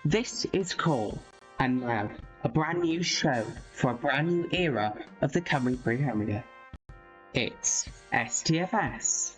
This is Call, and now a brand new show for a brand new era of the Cymru Premier. It's STFS.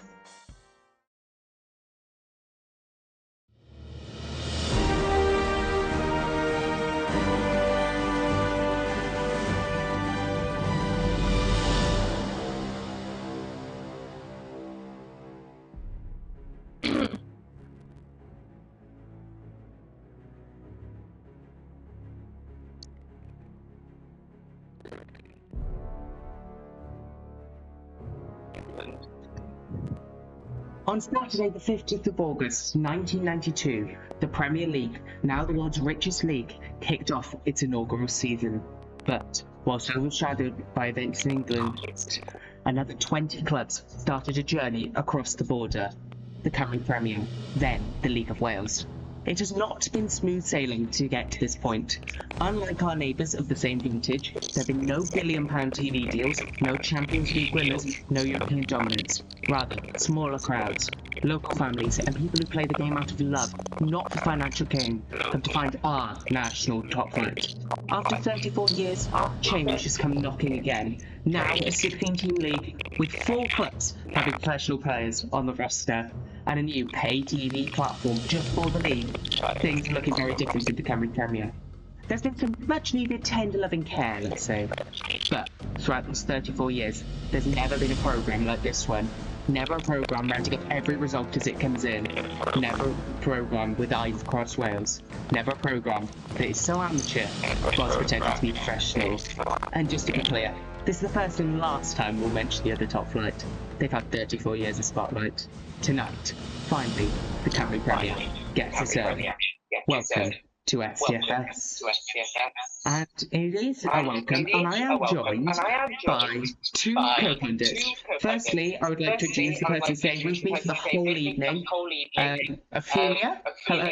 On Saturday the 15th of August 1992, the Premier League, now the world's richest league, kicked off its inaugural season. But, whilst overshadowed by events in England, another 20 clubs started a journey across the border. The Cymru Premier, then the League of Wales. It has not been smooth sailing to get to this point. Unlike our neighbours of the same vintage, there have been no billion-pound TV deals, no Champions League winners, no European dominance. Rather, smaller crowds, local families, and people who play the game out of love, not for financial gain, have defined our national top flight. After 34 years, change has come knocking again. Now a 16-team league with 4 clubs having professional players on the roster, and a new pay TV platform just for the league. Things are looking very different in the Cymru Premier. There's been some much needed tender loving care, let's say. But throughout those 34 years, there's never been a programme like this one. Never a programme rounding up every result as it comes in. Never a programme with eyes across Wales. Never a programme that is so amateur whilst pretending to be professional. And just to be clear, this is the first and last time we'll mention the other top flight. They've had 34 years of spotlight. Tonight, finally, the Cymru Premier gets its own. Welcome to STFS. And it is a welcome, and I am joined by 2 co-pundits. Firstly, I would like to introduce the person staying with me for the whole evening. Ophelia, hello.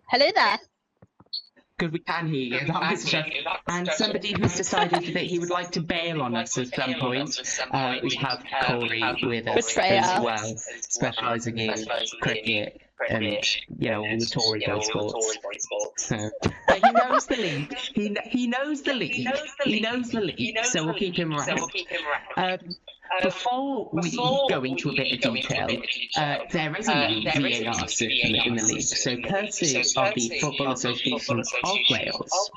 Hello there. Good, we can hear you. That was just, and somebody who's decided that he would like to bail on us at some point. We have Corey with us as well, specialising in cricket and, all the Tory sports. So, but he knows the league. He knows the league. He knows the league. So we'll keep him around. Before we go into a bit of detail, there is a new VAR system in the league. So, courtesy of the Football Association of Wales,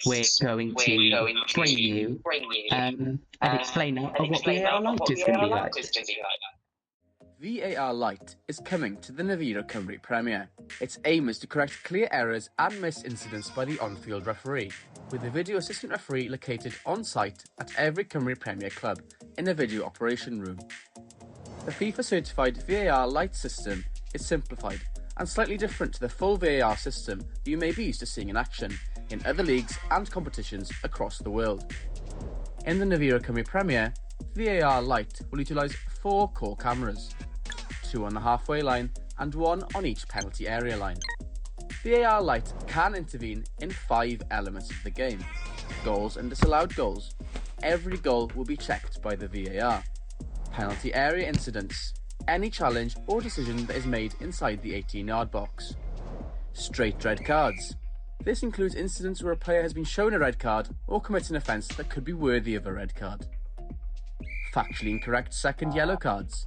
we're going to bring you an explainer of what VAR Lite is going to be like. VAR Lite is coming to the Cymru Premier. Its aim is to correct clear errors and missed incidents by the on-field referee, with a video assistant referee located on-site at every Cymru Premier club in a video operation room. The FIFA-certified VAR Lite system is simplified and slightly different to the full VAR system that you may be used to seeing in action in other leagues and competitions across the world. In the Cymru Premier, VAR Lite will utilise 4 core cameras, 2 on the halfway line and 1 on each penalty area line. VAR Lite can intervene in 5 elements of the game. Goals and disallowed goals. Every goal will be checked by the VAR. Penalty area incidents. Any challenge or decision that is made inside the 18-yard box. Straight red cards. This includes incidents where a player has been shown a red card or commits an offence that could be worthy of a red card. Factually incorrect second yellow cards.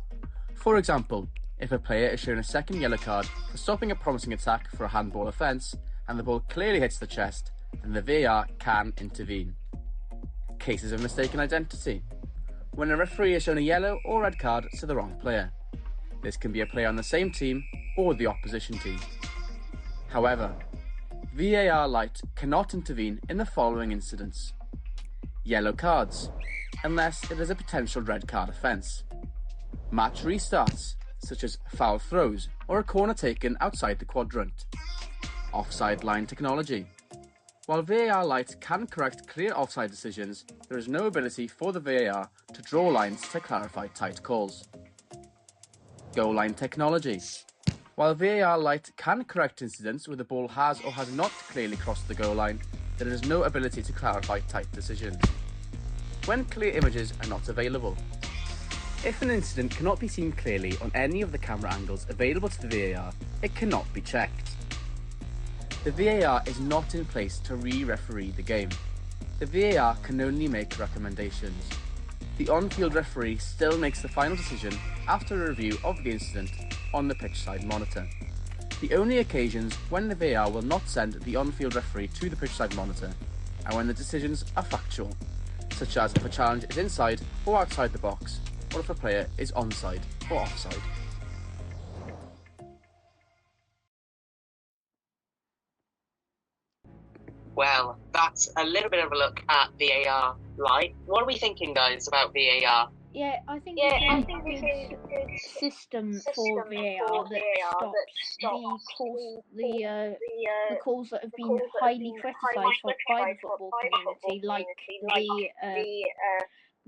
For example, if a player is shown a second yellow card for stopping a promising attack for a handball offence and the ball clearly hits the chest, then the VAR can intervene. Cases of mistaken identity. When a referee is shown a yellow or red card to the wrong player. This can be a player on the same team or the opposition team. However, VAR Lite cannot intervene in the following incidents. Yellow cards, unless it is a potential red card offence. Match restarts, such as foul throws or a corner taken outside the quadrant. Offside line technology. While VAR Lite can correct clear offside decisions, there is no ability for the VAR to draw lines to clarify tight calls. Goal line technology. While VAR Lite can correct incidents where the ball has or has not clearly crossed the goal line, there is no ability to clarify tight decisions. When clear images are not available. If an incident cannot be seen clearly on any of the camera angles available to the VAR, it cannot be checked. The VAR is not in place to re-referee the game. The VAR can only make recommendations. The on-field referee still makes the final decision after a review of the incident on the pitchside monitor. The only occasions when the VAR will not send the on-field referee to the pitchside monitor are when the decisions are factual, such as if a challenge is inside or outside the box, or if a player is onside or offside. Well, that's a little bit of a look at VAR live. What are we thinking, guys, about VAR? Yeah, I think we need a good system for VAR that stops the calls that have been highly criticised by the football community, like the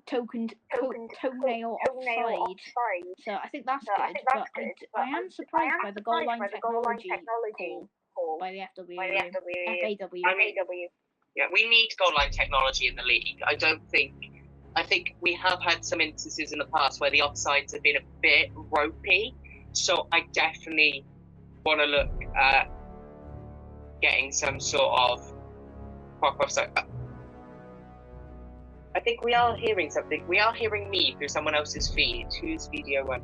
toenail offside. So I think that's good, but I am surprised by the goal line technology call by the FAW. Yeah, we need goal line technology in the league. I think we have had some instances in the past where the offsides have been a bit ropey. So I definitely want to look at getting some sort of proper offside. I think we are hearing something. We are hearing me through someone else's feed. Whose video one?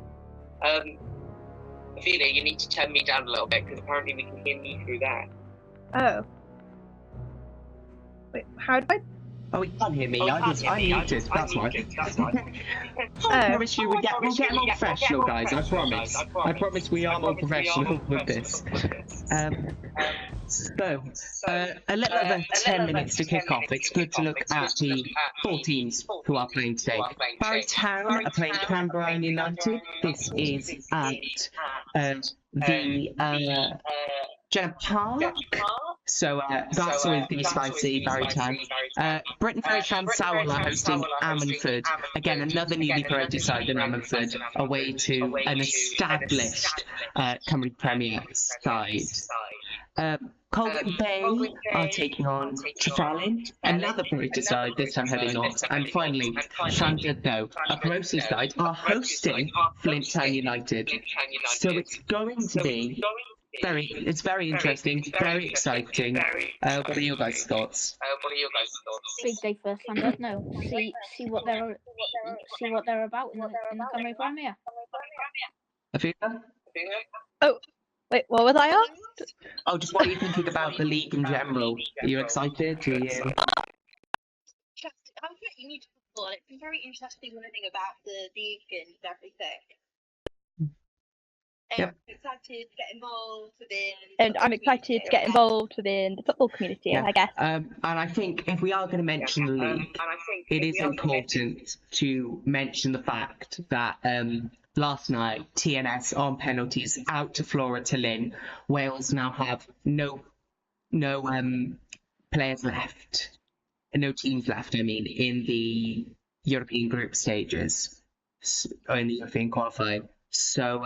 Ophelia, you need to turn me down a little bit because apparently we can hear me through that. Oh. Wait, how do I? Oh, you can't hear me. I'm muted. That's why. I promise you, we'll get more professional, guys. I promise. I promise we are more professional with this. So, a little over 10 minutes to kick off. It's good to look at the 4 teams who are playing today. Barry Town are playing Canberra United. This is at the Jenna Park. So that's with the spicy Barry Town. Britain Ferry Fan Sowell are hosting Ammanford. Again, another newly promoted side in Ammanford, away to an established Cymru Premier side. Colwyn Bay are taking on Trefalin, another promoted side, this time heading north. And finally, Llandudno, a promoted side, are hosting Flint Town United. So it's going to be very interesting, very exciting. What are your guys' thoughts? Big day for Llandudno. See what they're about in the Cymru Premier. Ophelia? Oh, wait, what was I asked? Oh, just what are you thinking about the league in general? Are you excited? Are you... I'm quite new to football. It's been very interesting learning about the league and everything. Yep. I'm excited to get involved within. And I'm excited to get involved within the football community, Yeah. I guess. And I think if we are going to mention the league, it is important to mention the fact that last night, TNS on penalties out to Flora Tallinn. Wales now have no players left, no teams left, I mean, in the European group stages, or in the European qualifying. So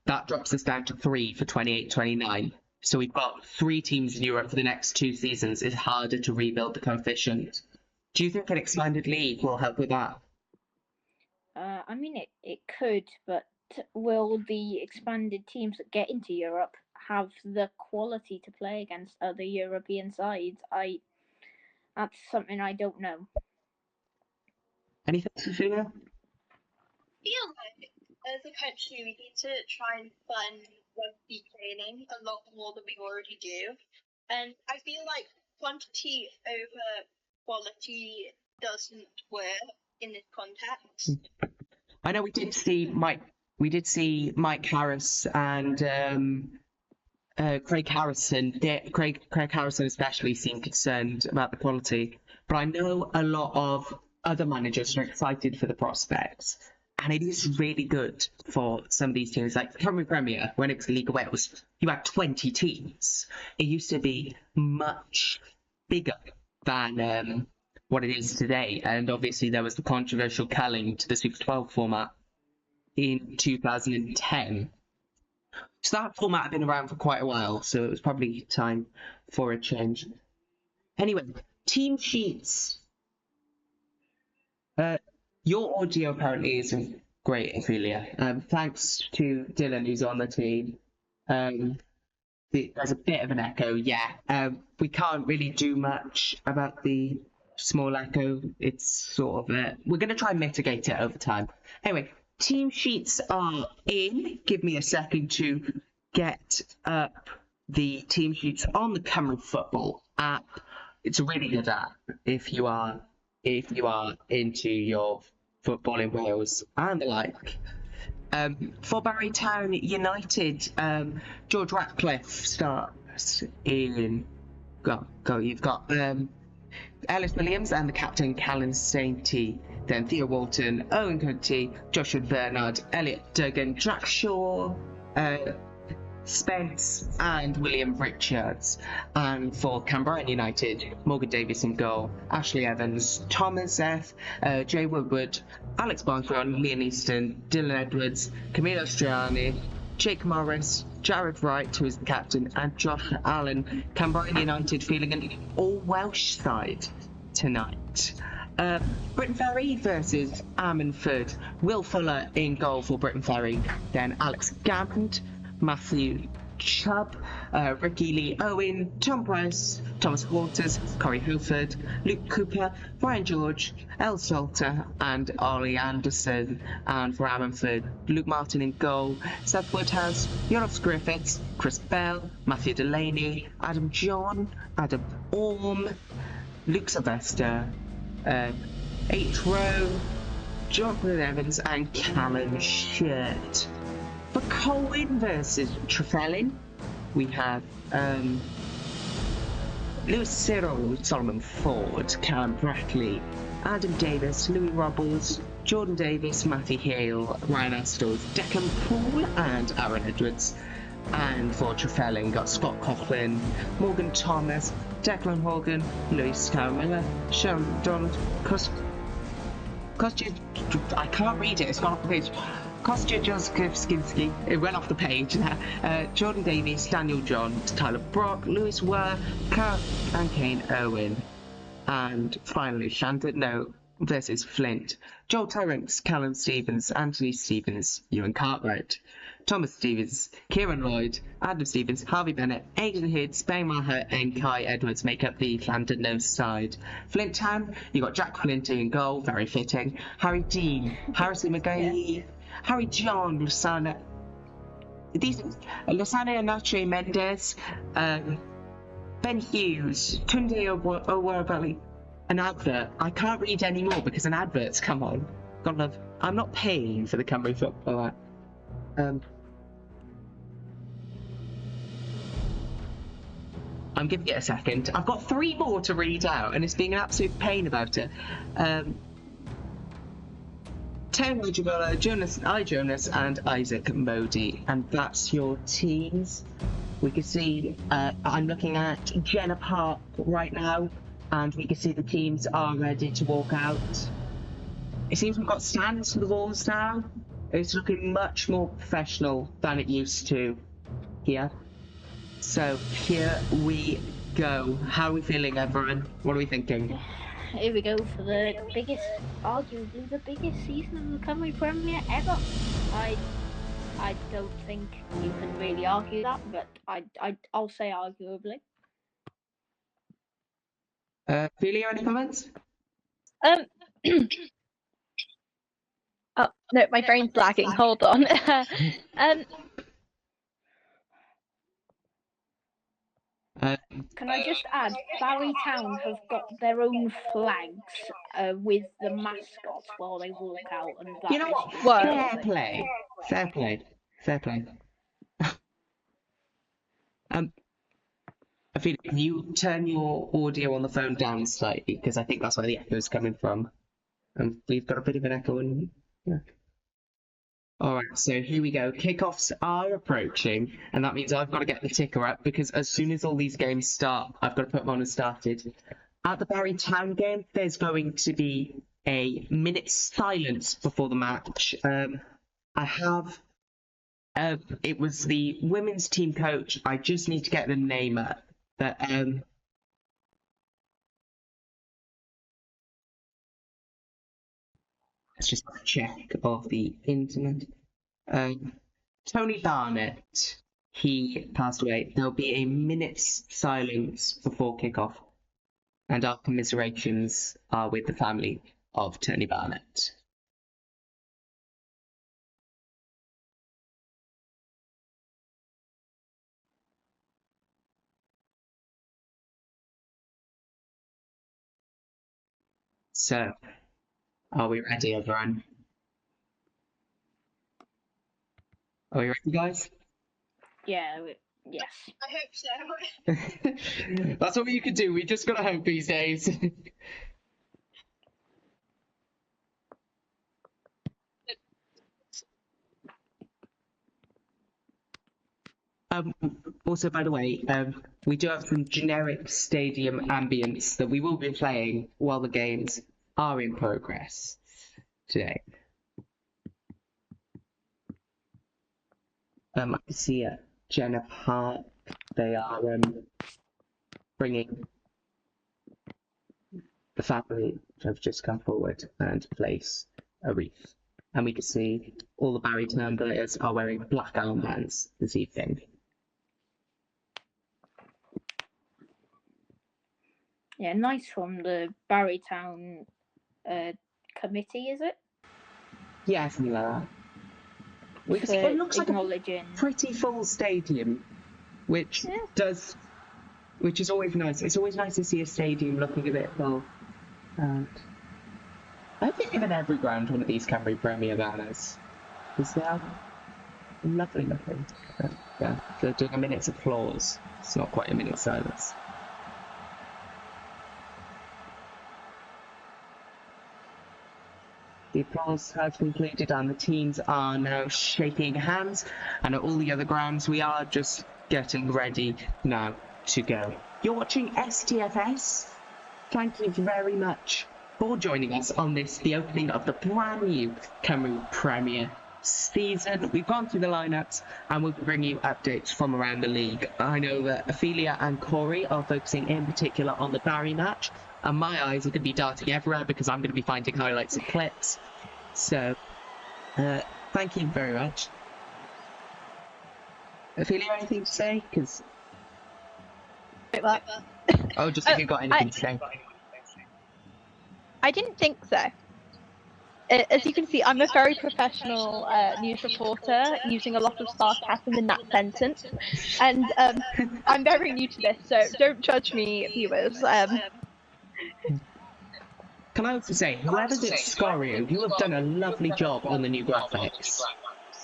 that drops us down to 3 for 28-29. So we've got 3 teams in Europe for the next 2 seasons. It's harder to rebuild the coefficient. Do you think an expanded league will help with that? I mean, it could, but will the expanded teams that get into Europe have the quality to play against other European sides? That's something I don't know. Anything, Sophia? I feel like as a country we need to try and fund rugby training a lot more than we already do. And I feel like quantity over quality doesn't work in this context. I know we did see Mike Harris and Craig Harrison. Craig Harrison especially seemed concerned about the quality, but I know a lot of other managers are excited for the prospects, and it is really good for some of these teams. Like the Cymru Premier, when it was the League of Wales, you had 20 teams. It used to be much bigger than what it is today, and obviously there was the controversial culling to the Super 12 format in 2010. So that format had been around for quite a while, so it was probably time for a change. Anyway, team sheets. Your audio apparently isn't great, Ophelia. Thanks to Dylan, who's on the team. There's a bit of an echo, yeah. We can't really do much about the small echo. It's sort of we're going to try and mitigate it over time. Anyway, team sheets are in. Give me a second to get up the team sheets on the Cymru Football app. It's a really good app if you are into your football in Wales and the like. For Barry Town United, George Ratcliffe starts in. Go. You've got Ellis Williams and the captain Callan Sainty, then Theo Walton, Owen Cunty, Joshua Bernard, Elliot Duggan, Jack Shaw, Spence and William Richards. And for Cambridge United, Morgan Davies in goal, Ashley Evans, Thomas F, Jay Woodward, Alex Barnfield, Liam Easton, Dylan Edwards, Camilo Striani, Jake Morris, Jared Wright, who is the captain, and Josh Allen. Cambridge United feeling an all-Welsh side tonight. Britton Ferry versus Ammanford. Will Fuller in goal for Britton Ferry, then Alex Gammond, Matthew Chubb, Ricky Lee Owen, Tom Price, Thomas Waters, Corey Hilford, Luke Cooper, Brian George, El Salter and Ollie Anderson. And for Ammanford, Luke Martin in goal, Seth Woodhouse, Yonoff Griffiths, Chris Bell, Matthew Delaney, Adam John, Adam Orme, Luke Sylvester, H. Rowe, Jonathan Evans and Callum Shirt. For Colwyn versus Trefellin, we have Lewis Cyril, Solomon Ford, Callum Brackley, Adam Davis, Louis Robles, Jordan Davis, Matty Hale, Ryan Astles, Declan Poole and Aaron Edwards. And for Trefellin, got Scott Coughlin, Morgan Thomas, Declan Horgan, Lewis Miller, Sharon McDonald, I can't read it, it's gone off the page. Kostya Joskovskinski, it went off the page now. Jordan Davies, Daniel John, Tyler Brock, Lewis Were, Carl and Kane Owen. And finally, Shandon versus Flint. Joel Terrence, Callum Stevens, Anthony Stevens, Ewan Cartwright, Thomas Stevens, Kieran Lloyd, Adam Stevens, Harvey Bennett, Aidan Hid, Spain Maher and Kai Edwards make up the Llandudno side. Flint Town, you got Jack Flint in goal, very fitting. Harry Dean, Harrison McGahee, Harry John, Lusana Anache Mendes, Ben Hughes, Tunde Owarabali. An advert. I can't read anymore because an advert's come on. God love. I'm not paying for the Cymru Football. I'm giving it a second. I've got 3 more to read out, and it's being an absolute pain about it. Terry Mojibola, Jonas, and Isaac Modi, and that's your teams. We can see. I'm looking at Jenna Park right now. And we can see the teams are ready to walk out. It seems we've got stands to the walls now. It's looking much more professional than it used to here. So here we go. How are we feeling, everyone? What are we thinking? Here we go for the biggest, arguably the biggest season of the Cymru Premier ever. I don't think you can really argue that, but I'll say arguably. Ophelia, any comments? Oh no, my brain's lagging. Hold on. Can I just add, Barry Town have got their own flags with the mascots while they walk out, and that You know what? Whoa. Fair play. Ophelia, can you turn your audio on the phone down slightly, because I think that's where the echo is coming from. And we've got a bit of an echo in. Yeah. All right, so here we go. Kickoffs are approaching, and that means I've got to get the ticker up, because as soon as all these games start, I've got to put them on and started. At the Barry Town game, there's going to be a minute's silence before the match. It was the women's team coach. I just need to get the name up, but let's just check of the internet. Tony Barnett. he passed away. There'll be a minute's silence before kickoff, and our commiserations are with the family of Tony Barnett. So, are we ready, everyone? Are we ready, guys? Yeah, yes. I hope so. That's what you can do. We just gotta hope these days. Also, by the way, we do have some generic stadium ambience that we will be playing while the games are in progress today. I can see at Jenna Park, they are bringing the family have just come forward and place a wreath. And we can see all the Barry Town players are wearing black armbands this evening. Yeah, nice from the Barrytown committee, is it? Yeah, something like that. We can see, For it looks like a acknowledging. pretty full stadium, which is always nice. It's always nice to see a stadium looking a bit full. And I think given every ground one of these Cymru Premier banners, because they are lovely looking. Yeah, they're doing a minute's applause. It's not quite a minute's silence. The applause has concluded and the teams are now shaking hands, and at all the other grounds we are just getting ready now to go. You're watching STFS. Thank you very much for joining us on this, the opening of the brand new Cymru Premier season. We've gone through the lineups and we'll bring you updates from around the league. I know that Ophelia and Corey are focusing in particular on the Barry match, and my eyes are going to be darting everywhere because I'm going to be finding highlights and clips. So, thank you very much. Ophelia, anything to say? Because oh, just if you've got anything to say. I didn't think so. As you can see, I'm a very professional news reporter, using a lot of sarcasm in that sentence, and I'm very new to this, so don't judge me, viewers. Can I also say, whoever's at Scorio, you have done a lovely job on the new graphics.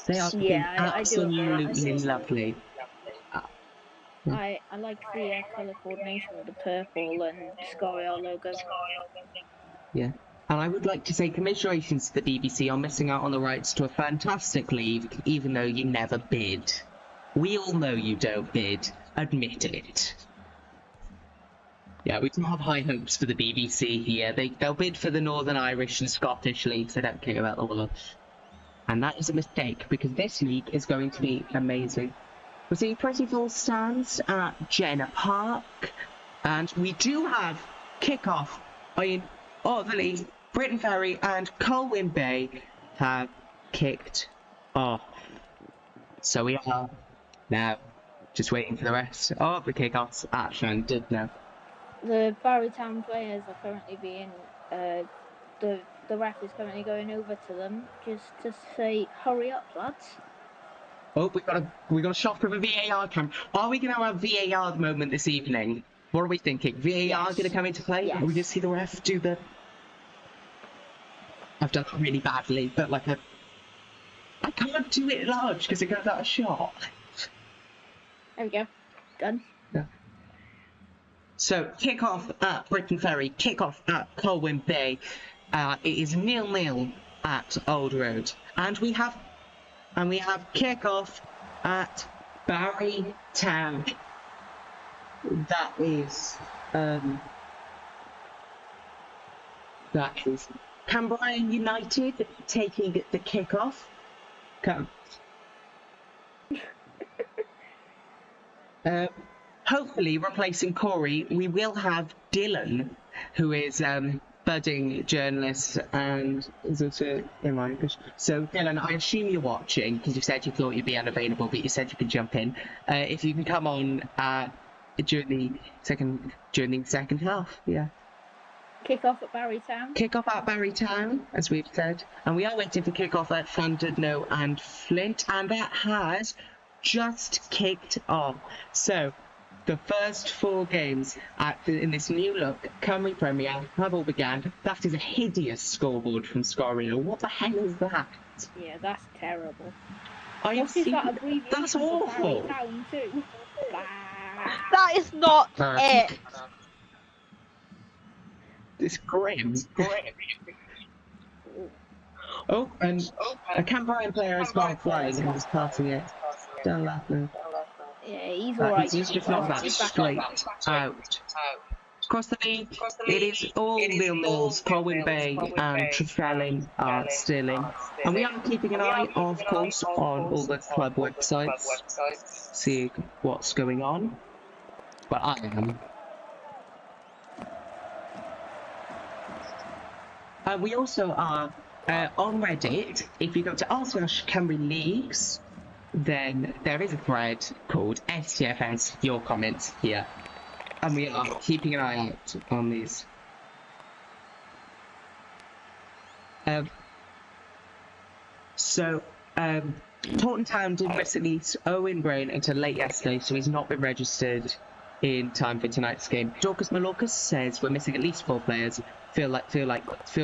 They are absolutely lovely. I like the colour coordination with the purple and Scorio logo. Yeah. And I would like to say commiserations to the BBC on missing out on the rights to a fantastic league, even though you never bid. We all know you don't bid. Admit it. Yeah, we do have high hopes for the BBC here. They'll bid for the Northern Irish and Scottish leagues. They don't care about the Welsh. And that is a mistake, because this league is going to be amazing. We're seeing pretty full stands at Jenna Park. And we do have kick-off in the league. Britain Ferry and Colwyn Bay have kicked off. So we are now just waiting for the rest of the kick-offs at Llandudno. The Barrytown players are currently being the ref is currently going over to them just to say, "Hurry up, lads." Oh, we got a shot from a VAR camera. Are we going to have VAR moment this evening? What are we thinking? VAR going to come into play? Yes. Are we going to see the ref do the... I've done it really badly, but like I can't do it large because it goes out of shot. There we go. Done. Yeah. So, kick-off at Britain Ferry, kick-off at Colwyn Bay. It is 0-0 at Old Road. And we have kick-off at Barry Town. That is Cambrian United taking the kick-off. Come. Hopefully replacing Corey, we will have Dylan, who is budding journalist and is also in my English. So Dylan, I assume you're watching because you said you thought you'd be unavailable, but you said you could jump in. If you can come on during the second half, yeah. Kick off at Barrytown. Kick off at Barrytown, as we've said, and we are waiting for kick off at Llandudno and Flint, and that has just kicked off. So the first 4 games in this new look Cymru Premier have all began. That is a hideous scoreboard from Scorio. What the hell is that? Yeah, that's terrible. What is that abbreviation? That's awful. Barrytown too. That is not it. It's grim. Oh, and a Cambrian player has gone flying and was passing it. Don't laugh now. Yeah, he's alright. He's just not that straight out. Across the league, it is all nil-nils. Colwyn Bay and Trefellyn are still in. And we are keeping an eye, of course, on all the club websites, seeing what's going on. But I am. We also are on Reddit. If you go to r/Cymru Leagues, then there is a thread called STFS Your Comments here. And we are keeping an eye out on these. Taunton Town did miss at least Owen Brain until late yesterday, so he's not been registered in time for tonight's game. Dorcas Malorcas says we're missing at least 4 players. Feels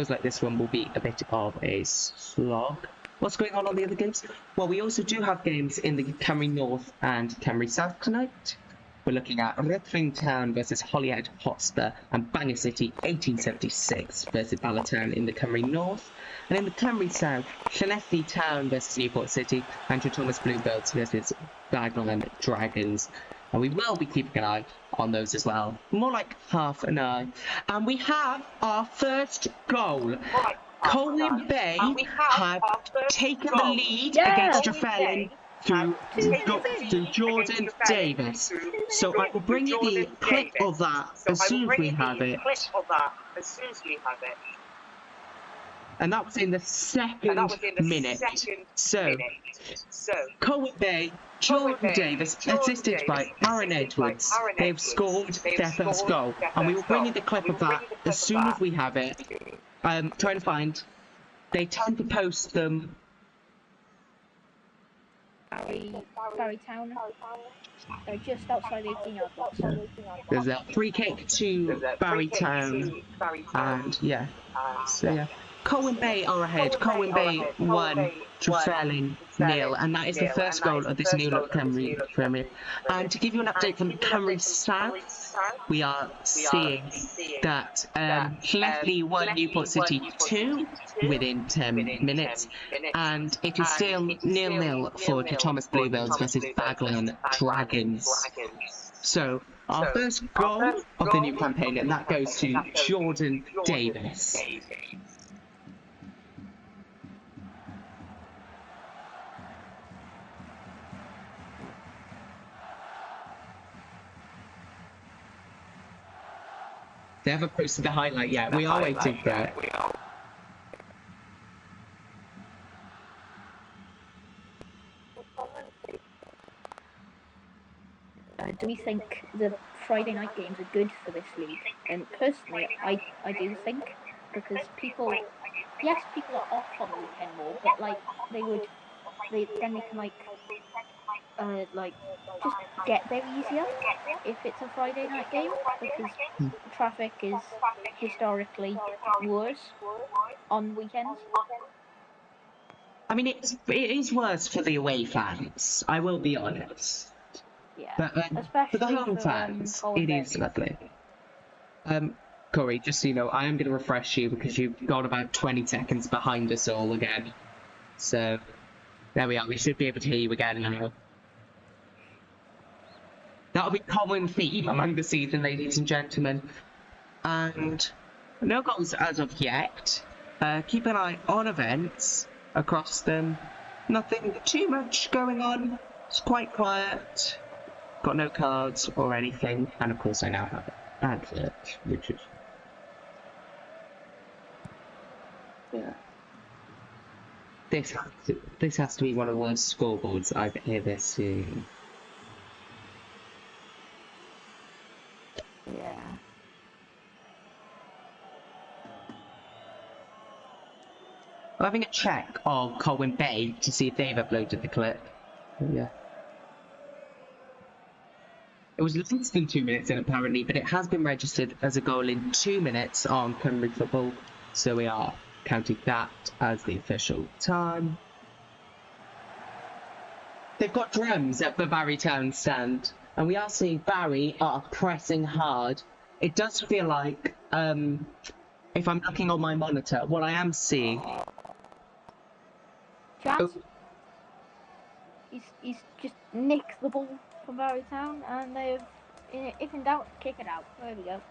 like this one will be a bit of a slog. What's going on the other games? Well, we also do have games in the Cymru North and Cymru South tonight. We're looking at Ruthven Town versus Holyhead Hotspur and Bangor City 1876 versus Ballatown in the Cymru North. And in the Cymru South, Llanelli Town versus Newport City and St Thomas Bluebirds versus Baglan Dragons. And we will be keeping an eye on those as well. More like half an eye. And we have our first goal. Colwyn Bay have taken the lead against Trefellyn through Jordan Davis. So I will bring you the clip of that as soon as we have it. And that was in the second minute. So, Colwyn Bay, Jordan Davis, assisted by Aaron Edwards, they've scored their first goal. And we will bring you the clip of that as soon as we have it. I'm trying to find. They tend to post them. Barrytown. They're just outside 18-yard box. There's a free kick to Barrytown. And yeah. So yeah. Colwyn Bay are ahead. Colwyn Bay 1, Trefellyn 0, and that is the first goal of this new look Cymru Premier. And to give you an update from Cymru South, we are seeing that Llanelli 1, Newport City 2 within 10 minutes, and it is still 0-0 for St Thomas Bluebirds versus Baglan Dragons. So our first goal of the new campaign, and that goes to Jordan Davis. They haven't posted the highlight yet. We are waiting for it. Do we think the Friday night games are good for this league? And personally, I do think, because people are off on the weekend more, but like they can just get there easier if it's a Friday night game, because traffic is historically worse on weekends. I mean, it is worse for the away fans, I will be honest. Yeah, but for the home fans, it is lovely. Corey, just so you know, I am going to refresh you because you've got about 20 seconds behind us all again. So, there we are. We should be able to hear you again now. That'll be common theme among the season, ladies and gentlemen. And no goals as of yet. Keep an eye on events across them. Nothing too much going on. It's quite quiet. Got no cards or anything. And of course I now have an advert, which is This has to be one of the worst scoreboards I've ever seen. Yeah. I'm having a check of Colwyn Bay to see if they've uploaded the clip. Yeah. It was less than 2 minutes in apparently, but it has been registered as a goal in 2 minutes on Cymru Football, so we are counting that as the official time. They've got drums at the Barry Town stand, and we are seeing Barry are pressing hard. It does feel like, if I'm looking on my monitor, what I am seeing... Chance. He's just nicked the ball from Barry Town, and they've, if in doubt, kick it out. There we go.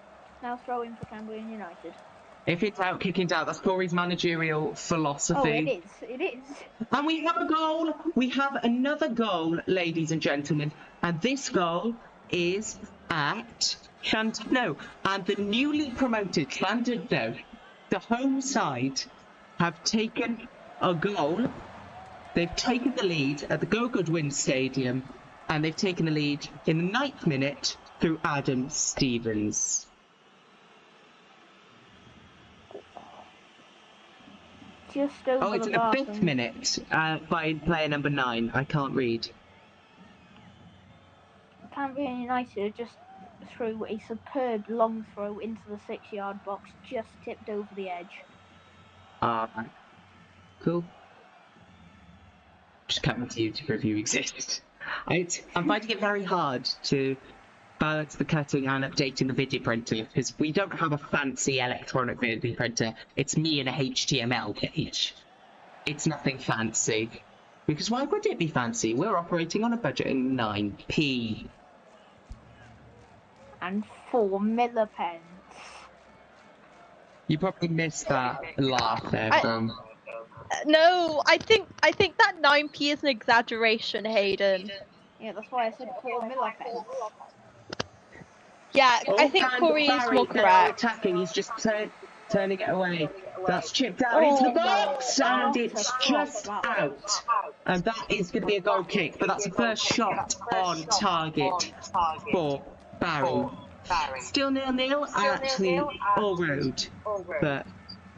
Now throw in for Cambrian United. If it's out, kicking out, that's Corey's managerial philosophy. Oh, it is. And we have a goal. We have another goal, ladies and gentlemen. And this goal is at Llandudno. And the newly promoted Llandudno, the home side, have taken a goal. They've taken the lead at the Go Goodwin Stadium. And they've taken the lead in the 9th minute through Adam Stevens. Just over it's in the 5th minute by player number 9. I can't read. Cambrian United just threw a superb long throw into the 6-yard box, just tipped over the edge. Cool. Just coming to you to prove you exist. I'm finding it very hard to balance the cutting and updating the video printer because we don't have a fancy electronic video printer. It's me and a HTML page. It's nothing fancy. Because why would it be fancy? We're operating on a budget of 9p. And 4 millipence. You probably missed that laugh there from... No, I think that 9p is an exaggeration, Hayden. Yeah, that's why I said 4 millipence. Yeah, I think Corey is more correct. Attacking, he's just turning it away. That's chipped out into the box, and it's just out. And that is going to be a goal kick, but that's the first shot on target for Barry. Still 0-0 at the All Road, but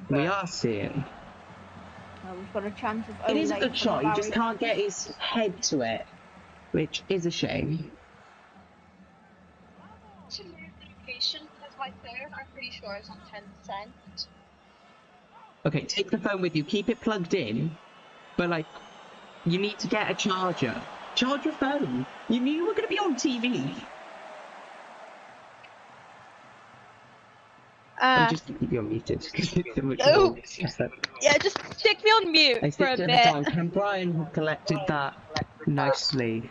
we are seeing. Well, we've got a chance of... It is a good shot, he just can't get his head to it, which is a shame. To move the location because my phone, I'm pretty sure, is on 10%. Okay, take the phone with you, keep it plugged in, but like, you need to get a charger. Charge your phone. You knew you were going to be on TV. I'm just going to keep you unmuted. Oh, yeah, just stick me on mute for a bit. Can Brian collected that nicely?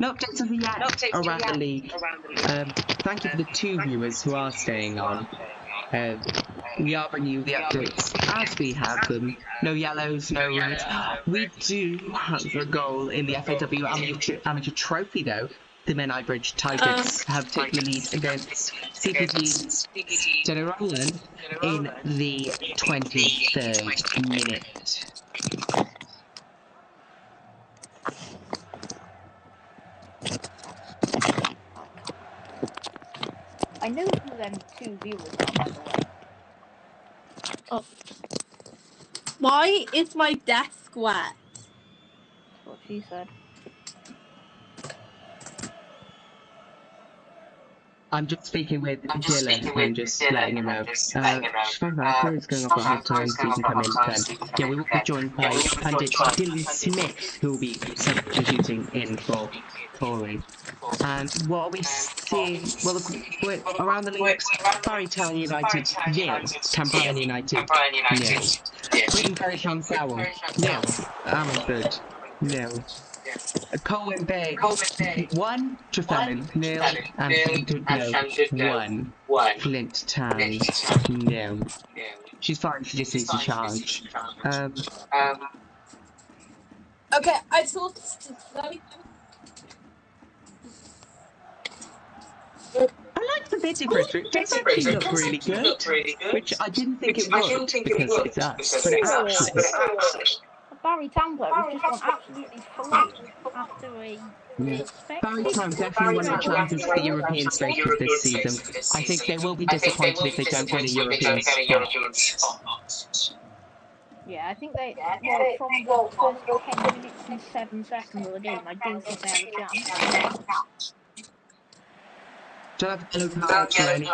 No updates of yet around the league. Thank you for the 2 viewers who are staying on. We are bringing you the updates as we have them. No yellows, no reds. We do have a goal in the FAW Amateur Trophy though. The Menai Bridge Tigers have taken the lead against CPG Generalen in the 23rd minute. I know who them 2 viewers are, by the way. Oh. Why is my desk wet? That's what she said. I'm just speaking with Dylan and just letting him know. Is going off at half time, so you can come in. Yeah, we will be joined by pundit Dylan Smith, who will be substituting in for Corey. And what are we seeing? Well, we're around the leagues, Barry Town United, 0. Cambrian United, 0. Britain Parish Sowell, 0. Amherst, 0. Colwyn Bay, 1. Trefellyn, 0. And Llandudno, 1. Flint Town, 0. She's fine, she just needs to charge. Okay, I thought... Hello, like the video printer. It does actually look really good, which I didn't think it would because it does, but it actually. Barry Town player has just gone absolutely flying after a Barry expected Town definitely one of the straight chances for the win. European spaces this season. I think they will be disappointed if they don't win a European spot. Yeah, I think they, well, from the first 10 minutes and 7 seconds of the game, I do think they have a chance. Don't have yellow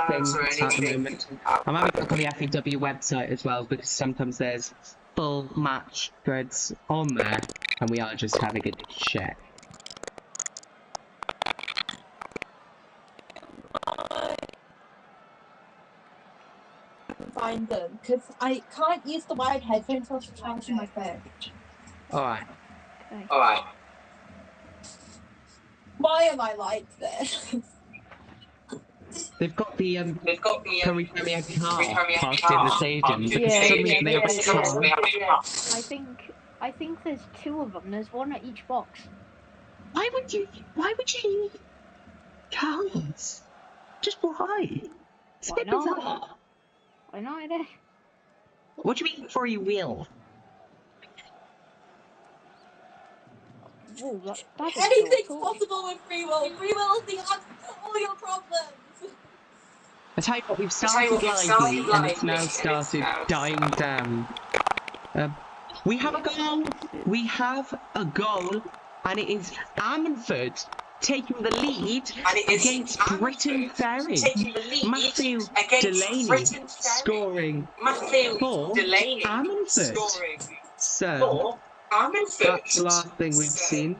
cards or anything at the moment. I'm having a look on the FAW website as well because sometimes there's full match threads on there and we are just having a check. Find them because I can't use the wired headphones while charging my phone. Alright. Okay. Alright. Why am I like this? They've got the Cymru Premier car parked in the stadium, but for Yeah, some reason they have a car. I think there's 2 of them. There's 1 at each box. Why would you need cars? Just why? It's a Why bit not? bizarre. Why not? It is. What do you mean free will? Whoa, that is Anything's cool. possible with free will. Free will is the answer to all your problems. I tell you what, we've started lively and it's now started dying down. We have a goal. We have a goal, and it is Ammanford taking the lead against Britain Ferry. Matthew Delaney scoring for Ammanford. So that's the last thing we've seen.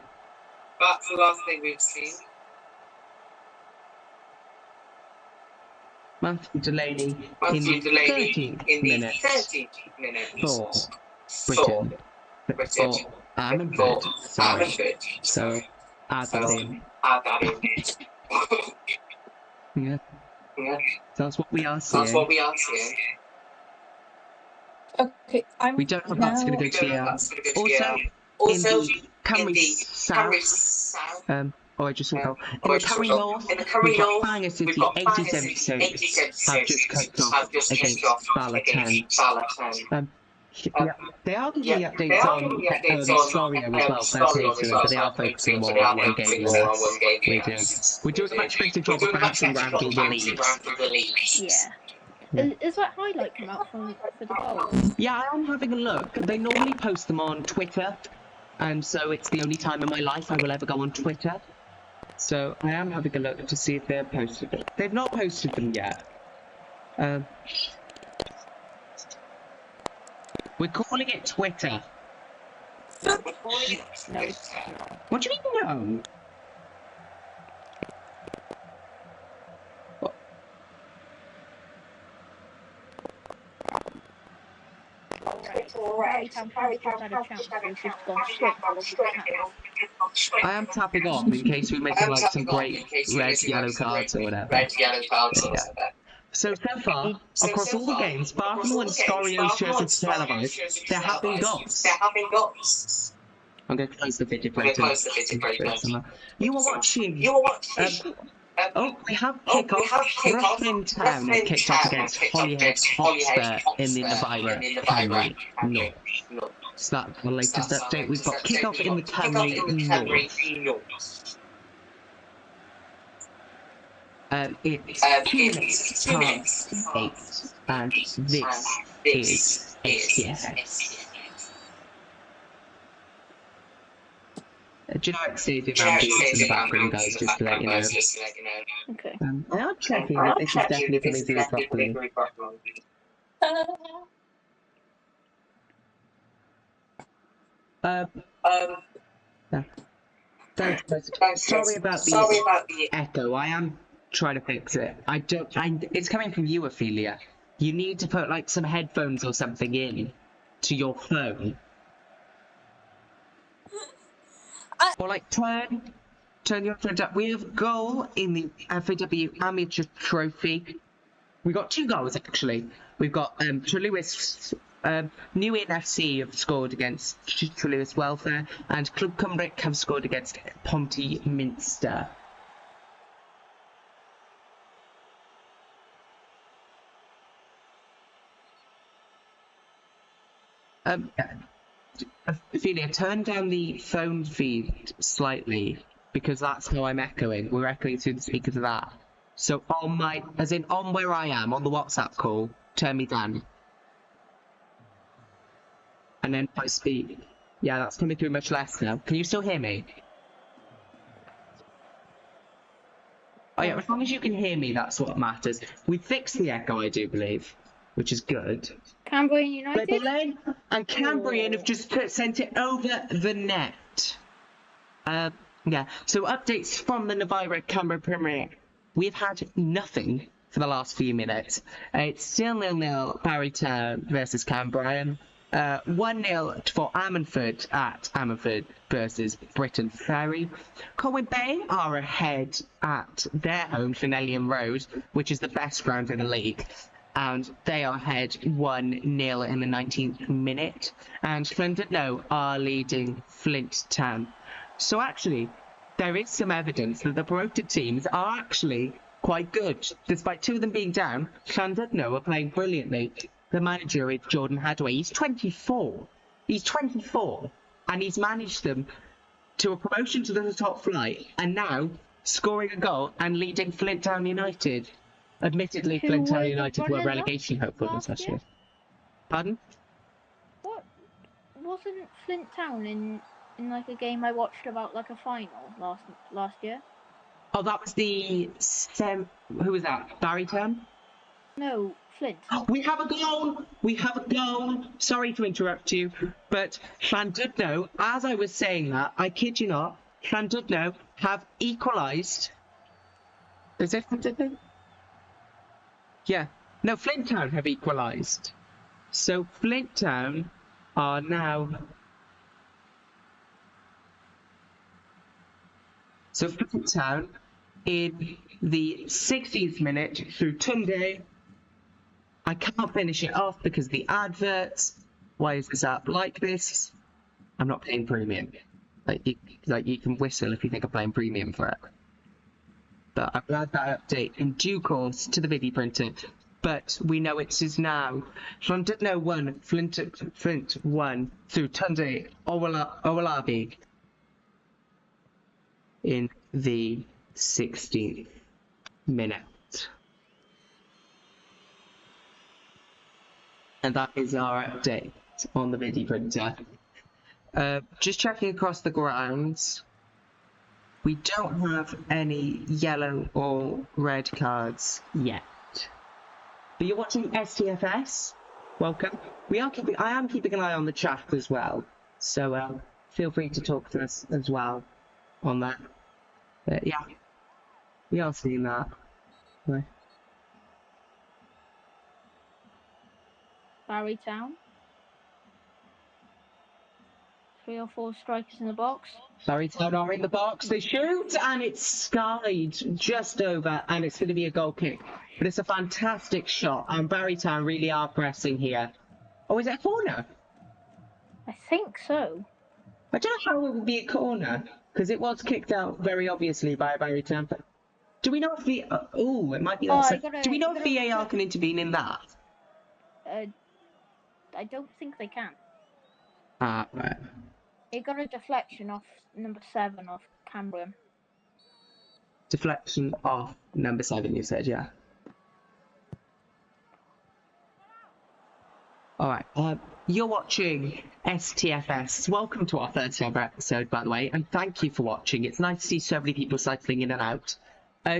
Matthew Delaney in the 13th minute for Britain. For Ammanford, sorry. So add that in. Yeah. That's what we are seeing. Okay, We don't know if that's going to go to the Also, in the Cymru South, oh, I just saw that. In the Cymru North, we've got Bangor City 87 have just cut off against Bala 10. Yeah, they are giving the updates on Scorio as well, fair play to them, but they are focusing more on one game than us. We're doing a much better job of bouncing around through the leagues. Yeah. Is that highlight come out for the goal? Yeah, I am having a look. They normally post them on Twitter, and so it's the only time in my life I will ever go on Twitter. So I am having a look to see if they're posted it. They've not posted them yet. We're calling it Twitter. No. What do you mean no? Alright. Harry Town had a chance, so it's just gone straight for the tap. I am tapping off in case we're making like some great red, yellow cards or whatever. Yeah. So far, across all the games, Barcelona and Scorio's chosen to televise, there have been goals. I'm going to close the video break. You are watching. Oh, we have kick-off. Brooklyn Town have kicked off against Holyhead Hotspur in the Nevada Cymru North. So that's the latest update. We've got kick-off in the Cymru North. It's 2 minutes past 8, and this is STFS. Generic stadium ambience in the background, guys, just to let you know. Okay. I am checking that this is definitely coming through properly. Sorry about the echo. I am trying to fix it. It's coming from you, Ophelia. You need to put like some headphones or something in to your phone. Or like turn your phone up. We have a goal in the FAW Amateur Trophy. We got 2 goals actually. We've got Trelewis, New Inn FC have scored against Trelewis Welfare, and Club Cymru have scored against Ponty Minster. Ophelia, turn down the phone feed slightly, because that's how I'm echoing. We're echoing through the speakers of that. So on my, as in on where I am, on the WhatsApp call, turn me down. And then if I speak, yeah, that's coming through much less now. Can you still hear me? Oh yeah, as long as you can hear me, that's what matters. We fixed the echo, I do believe, which is good. Cambrian United? But Elaine and Cambrian have just sent it over the net. Yeah, so updates from the Cymru Premier. We've had nothing for the last few minutes. It's still 0-0 Barry Town versus Cambrian. 1-0 for Ammanford at Ammanford versus Britain Ferry. Colwyn Bay are ahead at their home, Llanellian Road, which is the best ground in the league. And they are ahead 1-0 in the 19th minute. And Llandudno are leading Flint Town. So actually, there is some evidence that the promoted teams are actually quite good. Despite two of them being down, Llandudno are playing brilliantly. The manager is Jordan Hadway. He's 24. He's 24. And he's managed them to a promotion to the top flight. And now scoring a goal and leading Flint Town United. Admittedly, Flint Town United were relegation hopefuls last year. Pardon? What? Wasn't Flint Town in like a game I watched about like a final last year? Oh, that was the who was that? Barry Town? No, Flint. We have a goal! We have a goal! Sorry to interrupt you, but Llandudno, as I was saying that, I kid you not, Llandudno have equalised. Is it Llandudno? Yeah. No, Flint Town have equalised. So Flint Town are now... So Flint Town, in the 16th minute, through Tunde. I can't finish it off because the adverts. Why is this app like this? I'm not paying premium. Like you can whistle if you think I'm playing premium for it. But I've add that update in due course to the video printer. But we know it is now. Llandudno 1, Flint 1 through Tunde Owolabi in the 16th minute. And that is our update on the video printer. Just checking across the grounds. We don't have any yellow or red cards yet. But you're watching STFS. Welcome. I am keeping an eye on the chat as well. So feel free to talk to us as well on that. Yeah, we are seeing that. Right. Barry Town. 3 or 4 strikers in the box. Barry Town are in the box. They shoot and it's skied just over, and it's going to be a goal kick. But it's a fantastic shot, and Barry Town really are pressing here. Oh, is it a corner? I think so. I don't know how it would be a corner, because it was kicked out very obviously by Barry Town. But do we know if it might be that. Do we know if VAR can intervene in that? I don't think they can. Ah, right. It got a deflection off number 7 of Cambrian. Deflection off number 7, you said, yeah. Alright, you're watching STFS. Welcome to our first ever episode, by the way, and thank you for watching. It's nice to see so many people cycling in and out.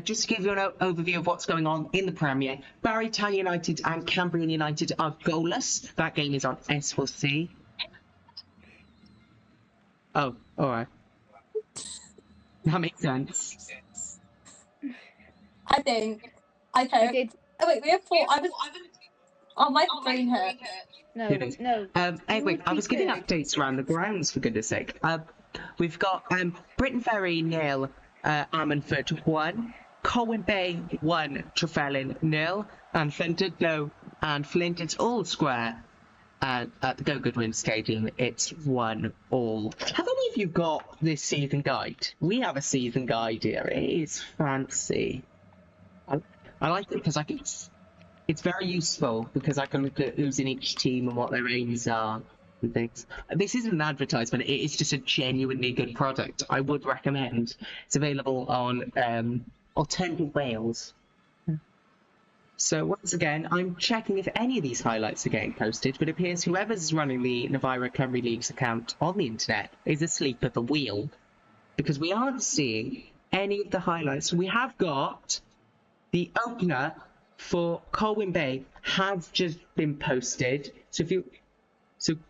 Just to give you an overview of what's going on in the Premier, Barry Town United and Cambrian United are goalless. That game is on S4C. Oh, alright. That makes sense. I think. Okay. Oh wait, we have 4. Oh, my brain hurt. No. Anyway, I was giving updates around the grounds, for goodness sake. We've got Britain Ferry 0, Ammanford 1, Colwyn Bay 1, Trefellyn 0, and Llandudno and Flint, it's all square. And at the Go Goodwin Stadium, it's 1-1. Have any of you got this season guide? We have a season guide here. It is fancy. I like it because it's very useful because I can look at who's in each team and what their aims are. and things. This isn't an advertisement, it is just a genuinely good product. I would recommend. It's available on Alternative Wales. So once again, I'm checking if any of these highlights are getting posted, but it appears whoever's running the Nevira Cymru League's account on the internet is asleep at the wheel, because we aren't seeing any of the highlights. We have got the opener for Colwyn Bay have just been posted. So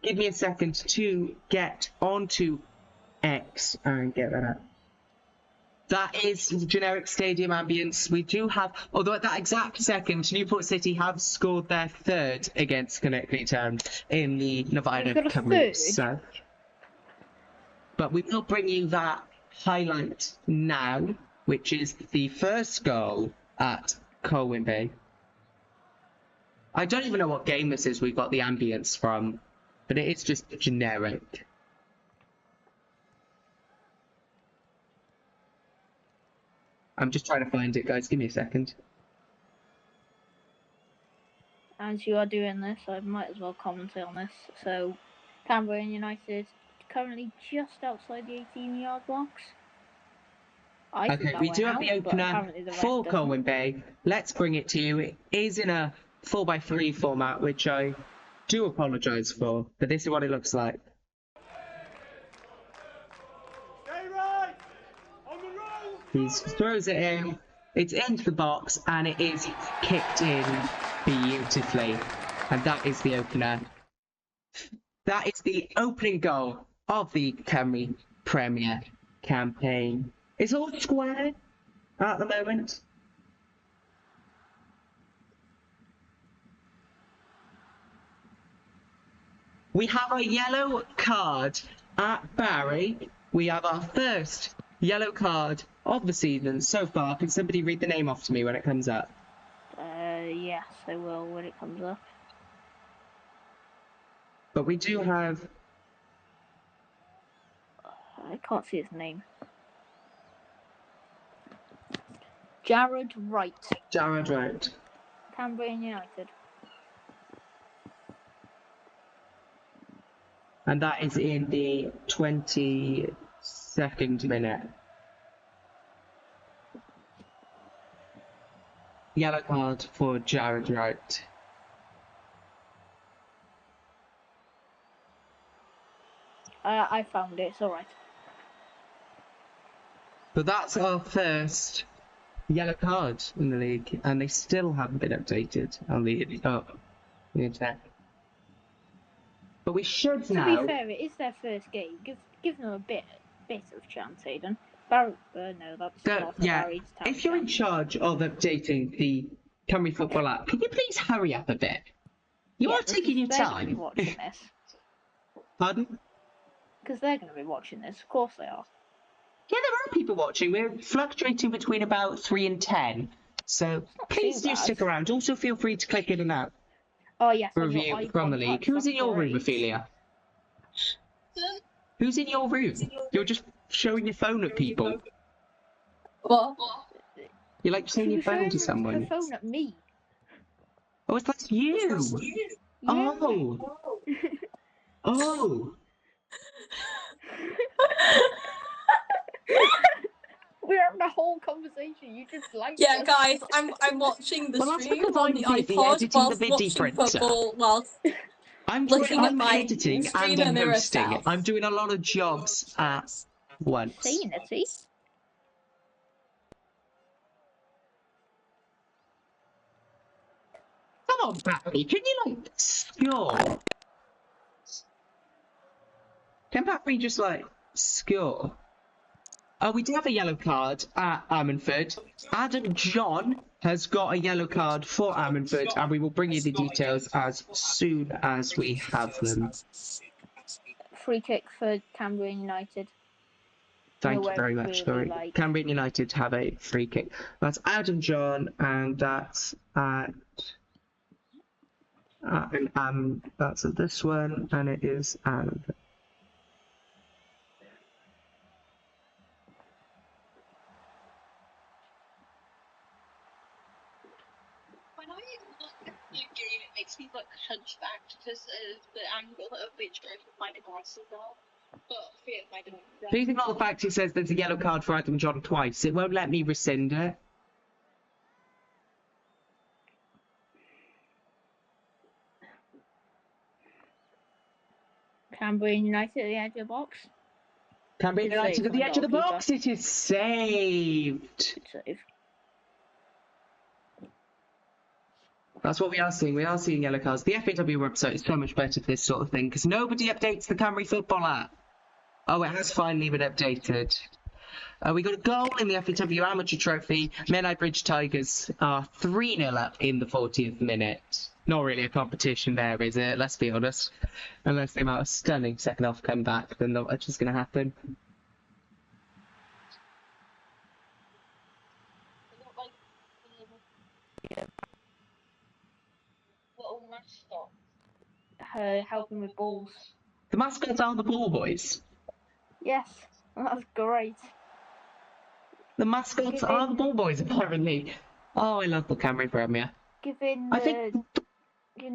give me a second to get onto X and get that up. That is generic stadium ambience. We do have, although at that exact second, Newport City have scored their third against Connecticut Town in the Nevada Cymru South. But we will bring you that highlight now, which is the first goal at Colwyn Bay. I don't even know what game this is we got the ambience from, but it is just generic. I'm just trying to find it, guys. Give me a second. As you are doing this, I might as well comment on this. So, Canberra United currently just outside the 18-yard box. Okay, we do have the opener for Colwyn Bay. Let's bring it to you. It is in a 4x3 format, which I do apologise for, but this is what it looks like. He throws it in, it's into the box, and it is kicked in beautifully. And that is the opener. That is the opening goal of the Cymru Premier campaign. It's all square at the moment. We have a yellow card at Barry. We have our first yellow card of the season so far. Can somebody read the name off to me when it comes up? Yes, I will when it comes up. But we do have... I can't see his name. Jared Wright. Jared Wright. Cambrian United. And that is in the 22nd minute. Yellow card for Jared Wright. I found it, it's alright. But that's our first yellow card in the league, and they still haven't been updated on the internet. But we should now... To be fair, it is their first game. Give them a bit of chance, Aidan. No, that's not Barry's time. If you're in charge of updating the Cymru Football app, can you please hurry up a bit? You are taking your time. Watching this. Pardon? Because they're going to be watching this. Of course they are. Yeah, there are people watching. We're fluctuating between about 3 and 10. So please do stick around. Also, feel free to click in and out. Oh, yes. Review from the league. Who's in your room, Ophelia? Who's in your room? You're just showing your phone at people. What? You're like showing your phone to someone. Your phone at me. Oh, that's you. Yeah. Oh. Oh. We're having a whole conversation. You just like Yeah, guys, I'm watching the stream on the iPod whilst watching football whilst I'm editing and I'm hosting. I'm doing a lot of jobs at once. Sanity. Come on, Barry, can you like score? Can Barry just like score? Oh, we do have a yellow card at Ammanford. Adam John has got a yellow card for Ammanford, and we will bring you the details as soon as we have them. Free kick for Cambrian United. Thank you very much. Sorry. Cambrian United have a free kick. That's Adam John, and that's at that's at this one, and it is Ammanford. When I look at the game, it makes me look hunchbacked because of the angle of which both of my devices are. But three of my devices. Please ignore the fact it says there's a yellow card for Adam John twice. It won't let me rescind it. Cambrian United at the edge of the box. Cambrian Good United save at the from edge of the goalkeeper. box. It is saved. Good save. That's what we are seeing. We are seeing yellow cards. The FAW website is so much better for this sort of thing because nobody updates the Cymru football app. Oh, it has finally been updated. We got a goal in the FAW Amateur Trophy. Menai Bridge Tigers are 3-0 up in the 40th minute. Not really a competition there, is it? Let's be honest. Unless they have a stunning second half comeback, then not much is going to happen. Little mascot. Helping with balls. The mascots are the ball boys. Yes, that's great. The mascots are the ball boys, apparently. Oh, I love the Cymru Premier. Giving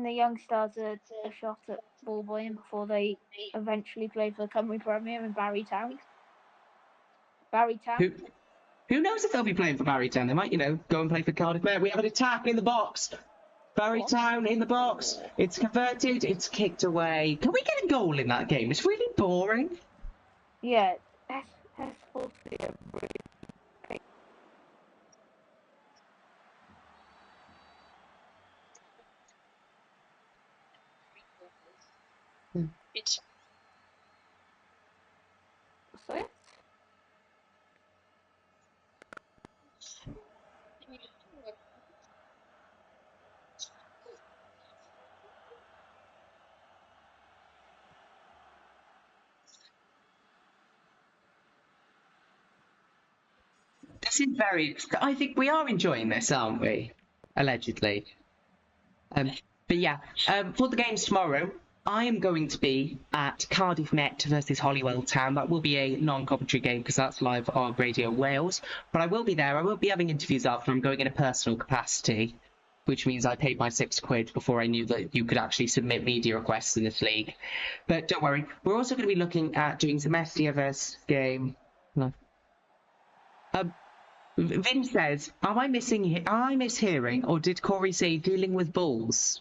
the young stars a shot at ball boying before they eventually play for the Cymru Premier in Barrytown. Who knows if they'll be playing for Barrytown? They might, go and play for Cardiff. We have an attack in the box. Barrytown in the box. It's converted. It's kicked away. Can we get a goal in that game? It's really boring. Yeah, that's supposed to be a really big. It's Sorry? This is I think we are enjoying this, aren't we? Allegedly. But yeah, for the games tomorrow, I am going to be at Cardiff Met versus Holywell Town. That will be a non-commentary game because that's live on Radio Wales. But I will be there. I won't be having interviews after. I'm going in a personal capacity, which means I paid my £6 before I knew that you could actually submit media requests in this league. But don't worry, we're also going to be looking at doing some STFS game. No. Vin says, am I mishearing, or did Corey say dealing with bulls?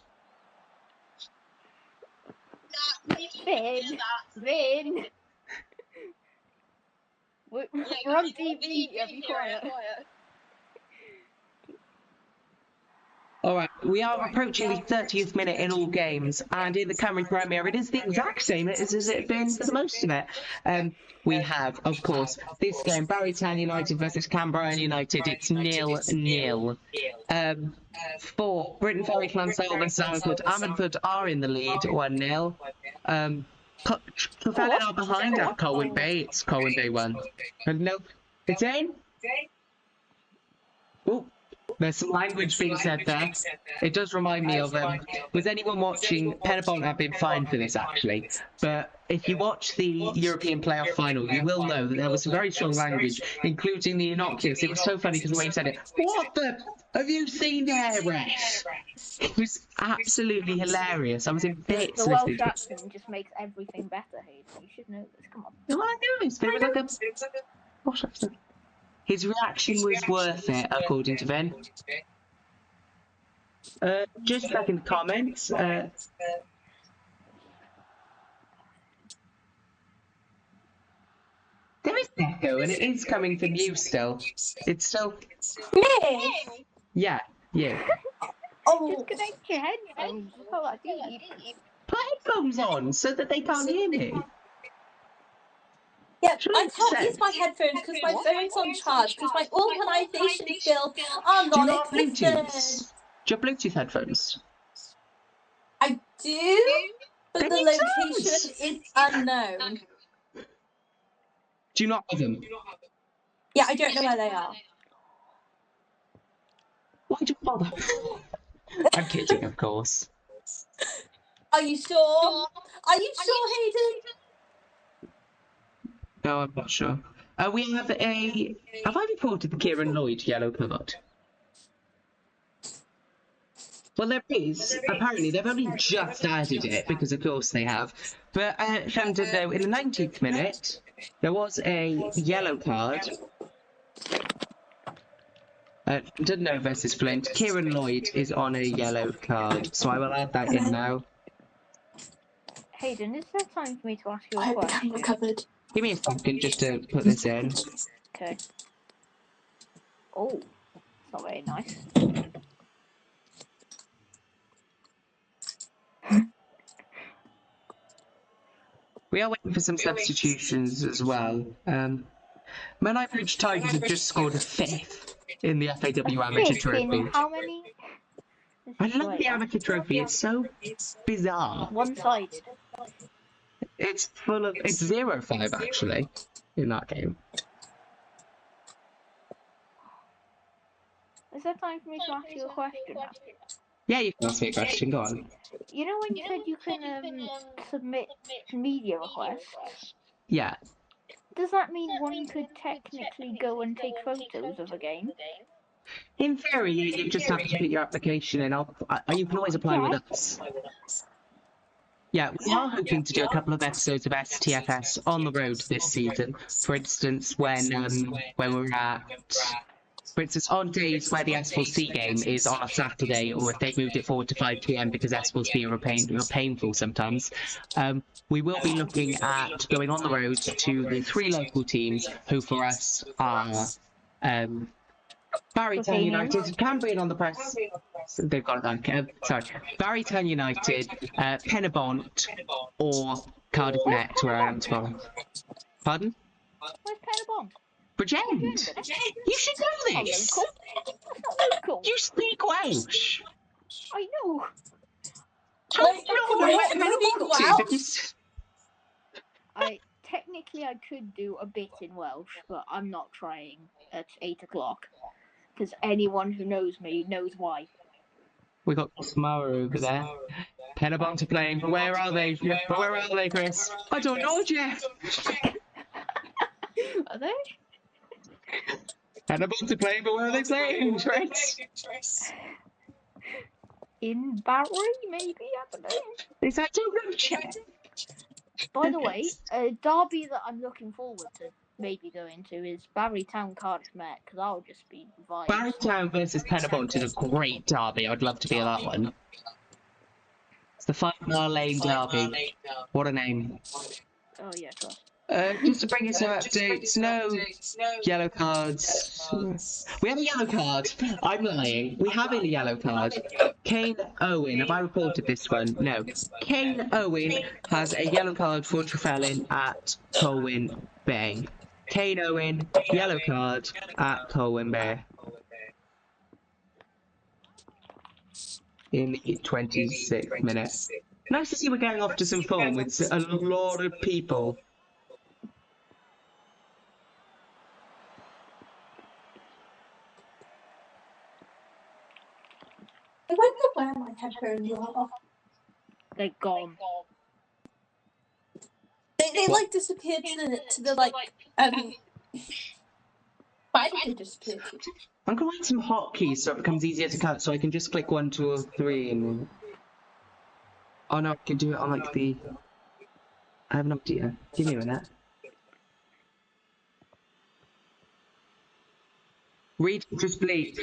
Vin! We're on TV, be quiet. Alright, we are approaching the 30th minute in all games, and in the Cymru Premier it is the exact same as it had been for the most of it. We have, of course, this game, Barrytown United versus Cambrian United. It's 0-0. For Britain Ferry Clansdale versus Ammanford are in the lead, 1-0. Trevellen are behind at Colwyn Bay. It's Colwyn Bay 1. No, it's in. Oh. There's some language being said there. It does remind me of, was anyone watching, Penabon have been fined for this actually, but if you watch the European playoff final, you will know that there was some very strong language, including the innocuous. It was so funny because the way he said it, what the, have you seen there, ref? It was absolutely hilarious. I was in bits. The Welsh accent just makes everything better, Hayden. You should know this, come on. No, I know, it was like a Welsh accent. His reaction was worth it, according to Ben. Just back in the comments. There is echo, and it is coming from you still. It's still. Me? Yeah, yeah. Oh. Just connect your headphones. That's all I need. Put headphones on so that they can't hear me. Yeah, I can't use my headphones because my phone's on charge because my organisation skills are Do you not have non-existent. Bluetooth? Do you have Bluetooth headphones? I do, but Then the you location don't. is unknown. Do you not have them? Yeah, I don't know where they are. Why'd you bother? I'm kidding, of course. Are you sure? Are you sure, Hayden? No, I'm not sure. We have a... Have I reported the Kieran Lloyd yellow card? Well, there is. Apparently, they've only just added it, because of course they have. But Shem did know in the 19th minute, there was a yellow card. Didn't versus Flint. Kieran Lloyd is on a yellow card, so I will add that in now. Hayden, is there time for me to ask you a I question? haven't recovered. Give me a second just to put this in. Okay. Oh, it's not very nice. We are waiting for some substitutions as well. Man Bridge Tigers have just scored a 5th in the FAW Amateur Trophy. How many? I love the Amateur Trophy, it's so bizarre. One-sided. It's full of... It's 0-5 actually, in that game. Is there time for me to ask you a question now? Yeah, you can ask me a question, go on. You know when you said you can submit media requests? Yeah. Does that mean one could technically go and take photos of a game? In theory, you just have to put your application in. You can always apply with us. Yeah, we are hoping to do a couple of episodes of STFS on the road this season. For instance, when we're at... For instance, on days where the S4C game is on a Saturday, or if they've moved it forward to 5 PM because S4C are painful sometimes, we will be looking at going on the road to the 3 local teams, who for us are Barrytown United, Cambrian on the press. They've got it down. Sorry, Barrytown United, Pennebont, or Cardiff Net, where I am tomorrow. Pardon? Where's Pennebont? Bridgend! You should know this! That's not local. You speak Welsh! I know. Technically I could do a bit in Welsh, but I'm not trying at 8 o'clock. Because anyone who knows me knows why. We got Samara over there. Pennebont are playing, but where are they? Where are they, Chris? I don't know, Jeff! Are they? Pennebont are playing, but where are they playing, Chris? In Barry, maybe? I don't know. Is that too good, Jeff? By the way, a derby that I'm looking forward to maybe going to is Barrytown Cardiff Met, because that'll just be vibes. Barrytown versus Pennebont is a great derby. I'd love to be at that one. It's the 5 Mile Lane derby. What a name. Oh yeah, sure. Just to bring you some updates, no yellow cards. We have a yellow card. I'm lying. We have a yellow card. Kane Owen. Have I reported this one? No. Kane Owen has a yellow card for Trefellin at Colwyn Bay. Kane Owen, yellow card at Colwyn Bay. In the 26th minute. Nice to see we're getting off to some fun with a lot of people. I wonder where my headphones are. They're gone. They like disappeared to the like why did they disappear? I'm gonna write some hotkeys so it becomes easier to cut, so I can just click 1, 2, or 3 and... Oh no, I can do it on like the... I have no idea. Give me a minute. Read, just bleep.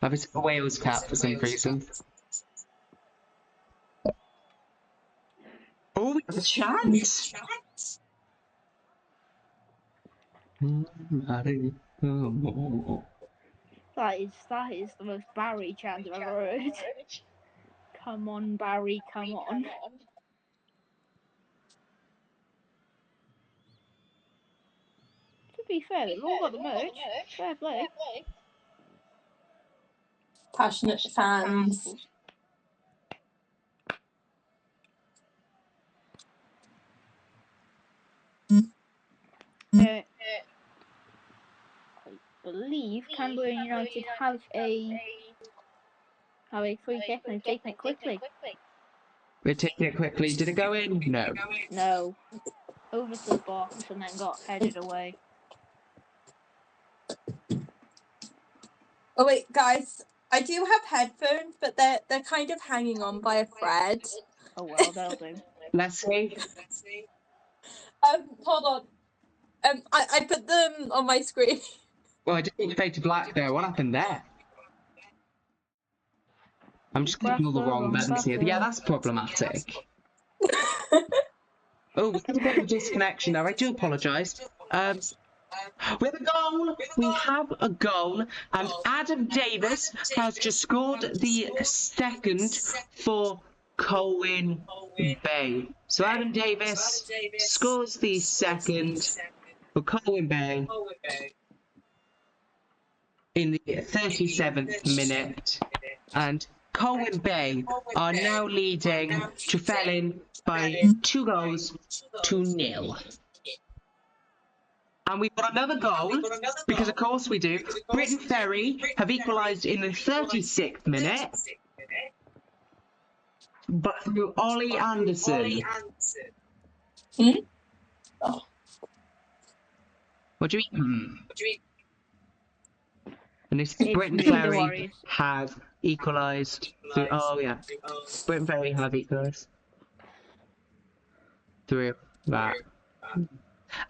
I have a Wales cap for some reason. Oh, we have a chance! That is the most Barry chant I've ever heard. Come on, Barry, come on. To be fair, they've all got the merch. Fair play. Passionate fans. I believe Cambrian United have a free kick and they've taken it quickly. We're taking it quickly. Did it go in? No. No. Over to the box and then got headed away. Oh wait, guys, I do have headphones, but they're kind of hanging on by a thread. Oh well, that'll do. Let's see. Hold on. I put them on my screen. Well, I didn't fade to black there. What happened there? I'm just clicking all the wrong buttons here. Yeah, that's problematic. Oh, we had a bit of a disconnection there. I do apologise. We have a goal. We have a goal, and Adam Davis has just scored the second for Colwyn Bay. So Adam Davis scores the second for Colwyn Bay in the 37th minute, and Colwyn Bay are now leading Trefellyn by 2-0. And we've got another goal, because of course we do. Britain Ferry have equalised in the 36th minute, but through Ollie Anderson. Oh. What do you mean? And this is Britain Ferry have equalised through. Oh yeah, Britain Ferry have equalised through that.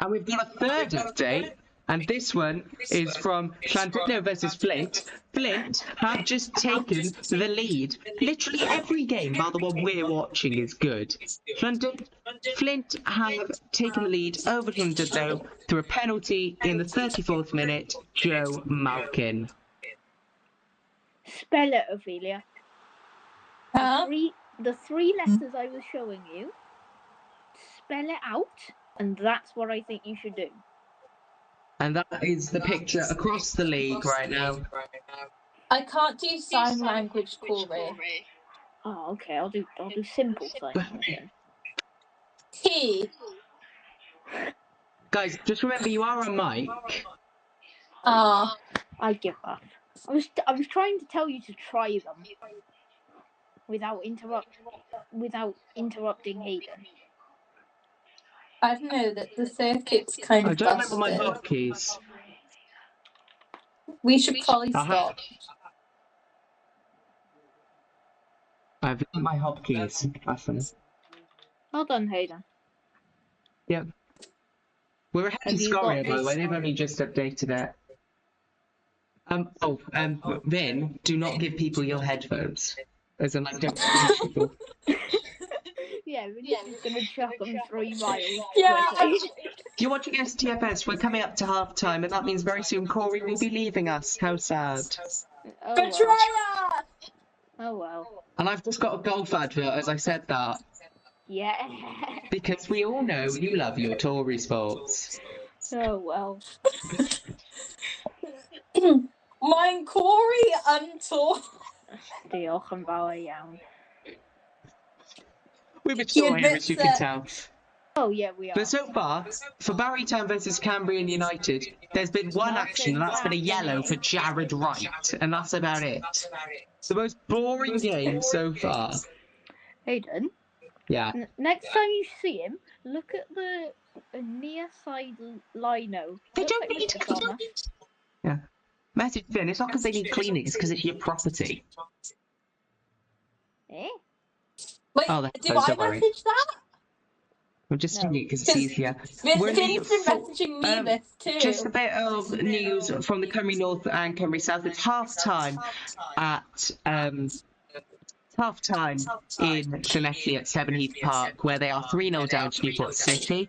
And we've got a third update, and this one is from Llandudno versus Flint. Flint have just taken the lead. Literally every game, bar the one we're watching, is good. Flint have taken the lead over Llandudno through a penalty in the 34th minute. Joe Malkin. Spell it, Ophelia. The three letters I was showing you. Spell it out. And that's what I think you should do. And that is the picture across the league right now. I can't do sign language, Corey. Oh, okay. I'll do simple sign language. T. Guys, just remember you are on mic. I give up. I was trying to tell you to try them without interrupting Hayden. I don't know, that the circuit's kind of I don't remember my busted. hotkeys. We should probably stop. I've got my hotkeys. Awesome. Well done, Hayden. Yep. We're ahead of Scoria, by the way. They've only just updated it. Vin, do not give people your headphones. As in, like, don't give people. Yeah, we're just gonna chuck them 3 miles. Yeah. You're watching STFS. We're coming up to half time, and that means very soon Corey will be leaving us. How sad. Oh, Betrayer! Oh well. And I've just got a golf advert as I said that. Yeah. Because we all know you love your Tory sports. Oh well. Mein Corey untold. Diolch yn fawr iawn. We're mature here, as you can tell. Oh yeah, we are. But so far, for Barry Town versus Cambrian United, there's been one action, and that's been a yellow for Jared Wright, and that's about it. The most boring game so far. Hayden? Yeah. Next time you see him, look at the near side lino. They don't need to clean. Yeah. Message Finn, it's not because they need cleaning, it's because it's your property. Eh? Wait, oh, do I message that? I'm just doing it because it's easier. Finn's been messaging me this too. Just a bit of news from the Cymru North and Cymru South. It's half-time at half-time in Llanelli at Seven Heath Park, where they are 3-0 down to Newport City.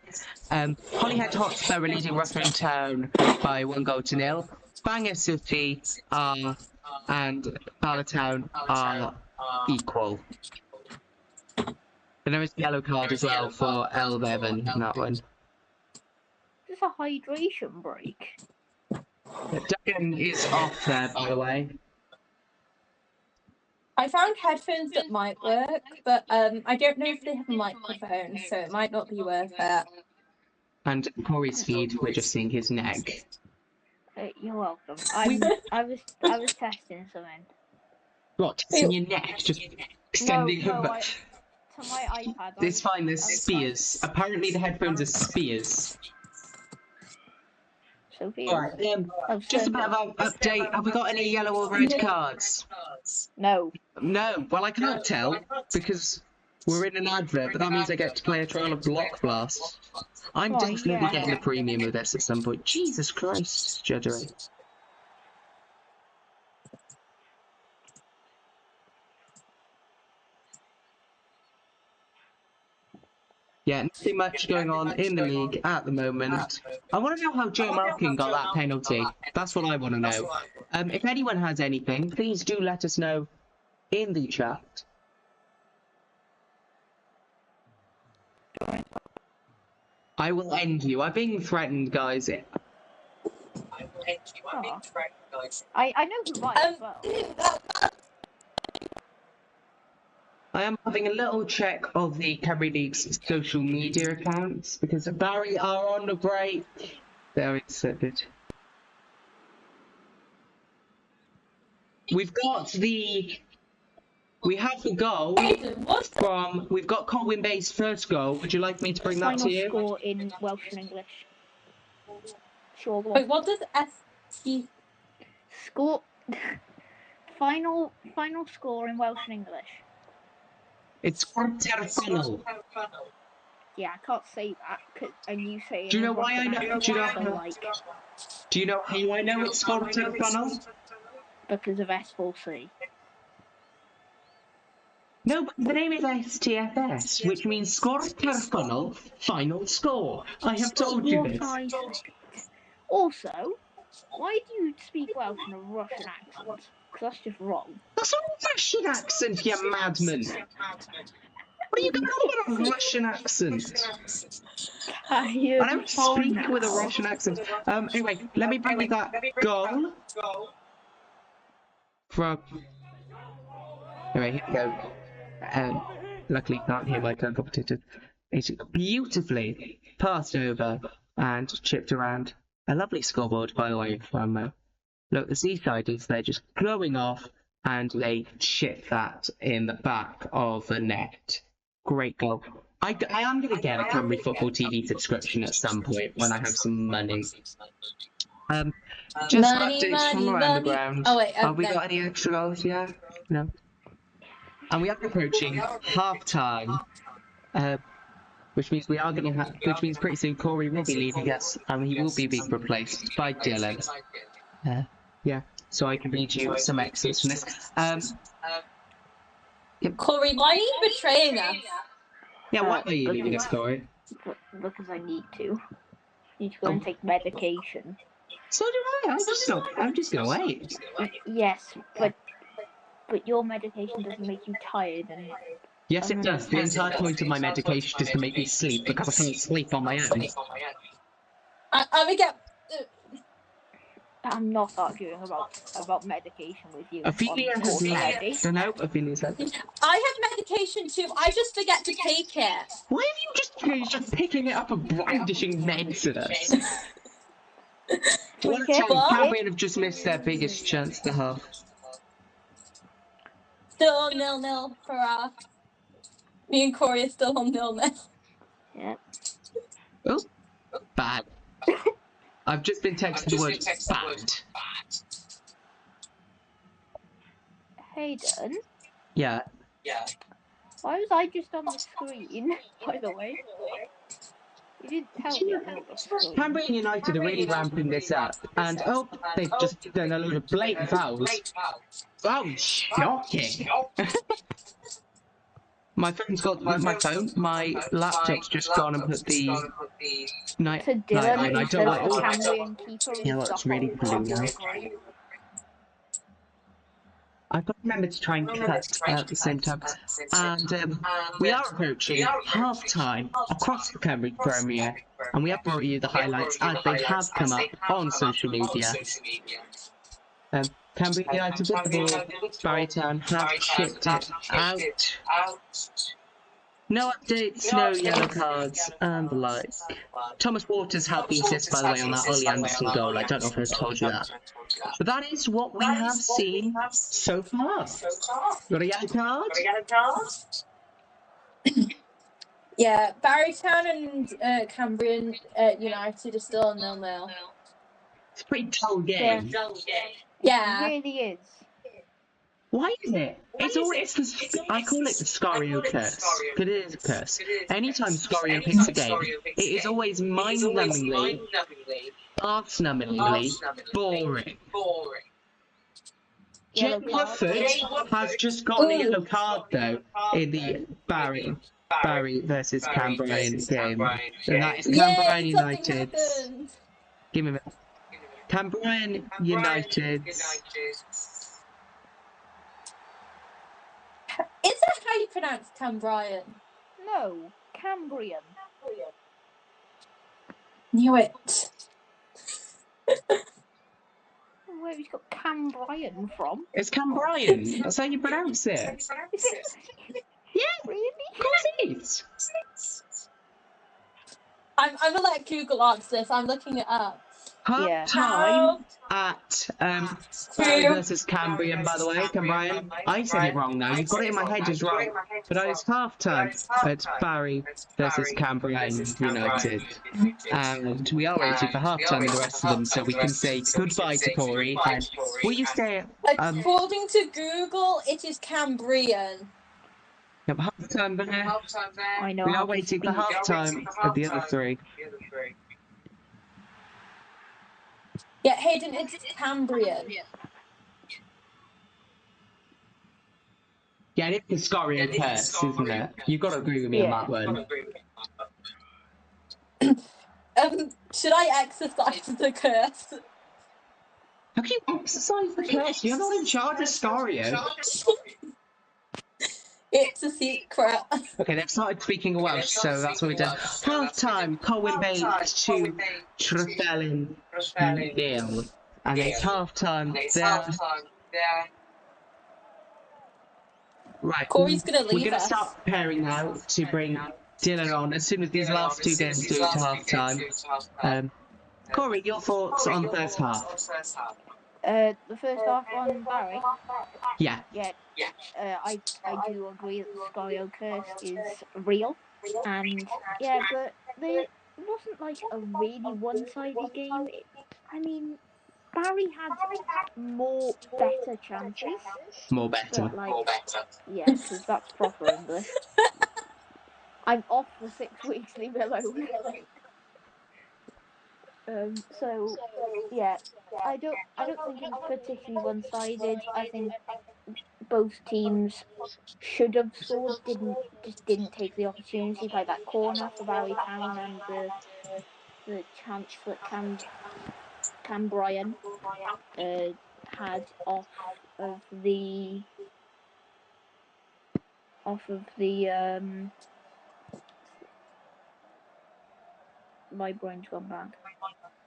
Holyhead Hotspur are leading Rutland Town by 1-0. Bangor City and Bala Town are equal. And there is a yellow card as well for El Bevan in that one. Just a hydration break. Duggan is off there, by the way. I found headphones that might work, but I don't know if they have a microphone, so it might not be worth it. And Corey's feed, we're just seeing his neck. You're welcome. I was testing something. What? In your neck? Just extending no, over. To my iPad. It's fine, there's spears. Apparently the headphones are spears. Sophia. Alright, just a bit of an update. Have we got any yellow or red cards? No. No. Well, I can't tell because we're in an advert, but that means I get to play a trial of Block Blast. I'm Right, definitely yeah. getting the premium of this at some point. Jesus Christ, Juddery. Yeah, nothing much going on in the league at the moment. I want to know how Joe Malkin got that penalty. That's what I want to know. If anyone has anything, please do let us know in the chat. I will end you. I'm being threatened, guys. Oh. I know who might as well. I am having a little check of the Cymru League's social media accounts because Barry are on the break. They're accepted. We have the goal from, we've got Colwyn Bay's first goal. Would you like me to bring that to you? Final score in Welsh and English. Sure. Wait, what does ST Score. Final score in Welsh and English. It's quarter-final. Yeah, I can't say that and you say. Do you know why I know? Do you know how I know it's quarter-final? Because of S4C. No, but the name is STFS, which means quarter-final, final score. I have told you this. Also, why do you speak Welsh in a Russian accent? Because that's just wrong. That's not a Russian accent, you madman. What are you going on with a Russian accent? I don't speak with a Russian accent. Anyway, let me bring you that goal from. Anyway, here we go. Luckily, you can't hear my competitor. It's beautifully passed over and chipped around. A lovely scoreboard, by the way, from look, the Seasiders, they're just going off and they chip that in the back of the net. Great goal. I am going to get a Cymru Football TV subscription at some point when I have some money. Just updates from around the ground. Oh, wait, have we no. got any extra goals yet? No. And we are approaching half time, which means we are going to which means pretty soon Corey will be leaving us and he will be being replaced by Dylan. Yeah, so I can read you some excerpts from this. Yep. Corey, why are you betraying us? Yeah, why are you leaving us, Corey? Because I need to. I need to go and take medication. So do I. I'm just gonna wait. Yes, but your medication doesn't make you tired, and yes, it does. The entire point of my medication is to make me sleep because I can't sleep on my own. I'm not arguing about medication with you. Ophelia has left. No, Ophelia's left. I have medication too. I just forget to take it. Why have you just picking it up and brandishing meds at us? What a time. Cambrian have just missed their biggest chance to have. Still on 0-0 for us. Me and Corey are still on 0-0. Yeah. Oh, bad. I've just been texted the word bad. Hayden? Yeah. Why was I just on the screen, by the way? You didn't tell me on the screen. Cambrian United are really ramping this up, and they've just done a load of blatant fouls. Oh, shocking! My phone's got my phone. My laptop's just gone and put the night. To Dylan, and I don't like the Cambrian keeper. Yeah, well, it's really blue now. I've got to remember to try and cut at the same time. And we are approaching half time across the Cymru Premier, and we have brought you the highlights as they have come up on social media. Cymru United with the ball, Barry Town have chipped it out. No updates, no yellow cards, and the like. Thomas Waters helped the assist, by the way, on that Ollie Anderson goal. I don't know if I told you that. But that is what we have seen so far. Got a yellow card? Yeah, Barrytown and Cambrian United are still on 0-0. It's a pretty dull game. Yeah. It really is. Why is it? I call it the Scorio curse. But it is a curse. Anytime Scorio picks a game, it is always mind-numbingly, arse-numbingly boring. Yellow Jay card. Woodford has just got a yellow card though in the Barry versus Cam Bryan game. And that is Cam Bryan Yay, something United. happened. Give me a minute. Cam Bryan United. Is that how you pronounce Cambrian? No, Cambrian. Knew it. Where he's got Cambrian from? It's Cam Bryan. That's how you pronounce it. Is it? Yeah, Really? of course it is. I'm gonna let Google answer this. I'm looking it up. Yeah. Time at Barry versus Cambrian, by the way, Cambrian. I said it wrong now. You've got it in my head as wrong. But it's half time at Barry versus Cambrian United. And we are waiting for half time with the rest of them so we can say goodbye to Corey. And will you say According to Google, it is Cambrian. half time there? I know. We how are to waiting for speak. half time of the other three. Yeah, Hayden, it's Cambrian. Yeah, it's the Scorio curse, isn't it? You've got to agree with me on that one. Should I exercise the curse? How can you exercise the curse? You're not in charge of Scorio. It's a secret. Okay, they've started speaking Welsh, so that's what we've done. Half time, Colwyn Bates to Trefellin nil. And it's half time there. Right, Corey's gonna leave we're going to us. start preparing now to bring Dylan on as soon as these last two games do it to half time. Corey, your thoughts on the first half? The first half on Barry. Yeah. I do agree that the Scorio curse is real, and yeah, but it wasn't like a really one-sided game. I mean, Barry had more better chances. More better. But yeah, because that's proper English. I'm off for 6 weeks, leave me alone. So yeah, I don't think it was particularly one-sided. I think both teams should have scored, didn't take the opportunity, like that corner for Barry Town and the chance that Cam Bryan had off of the my brain's gone blank.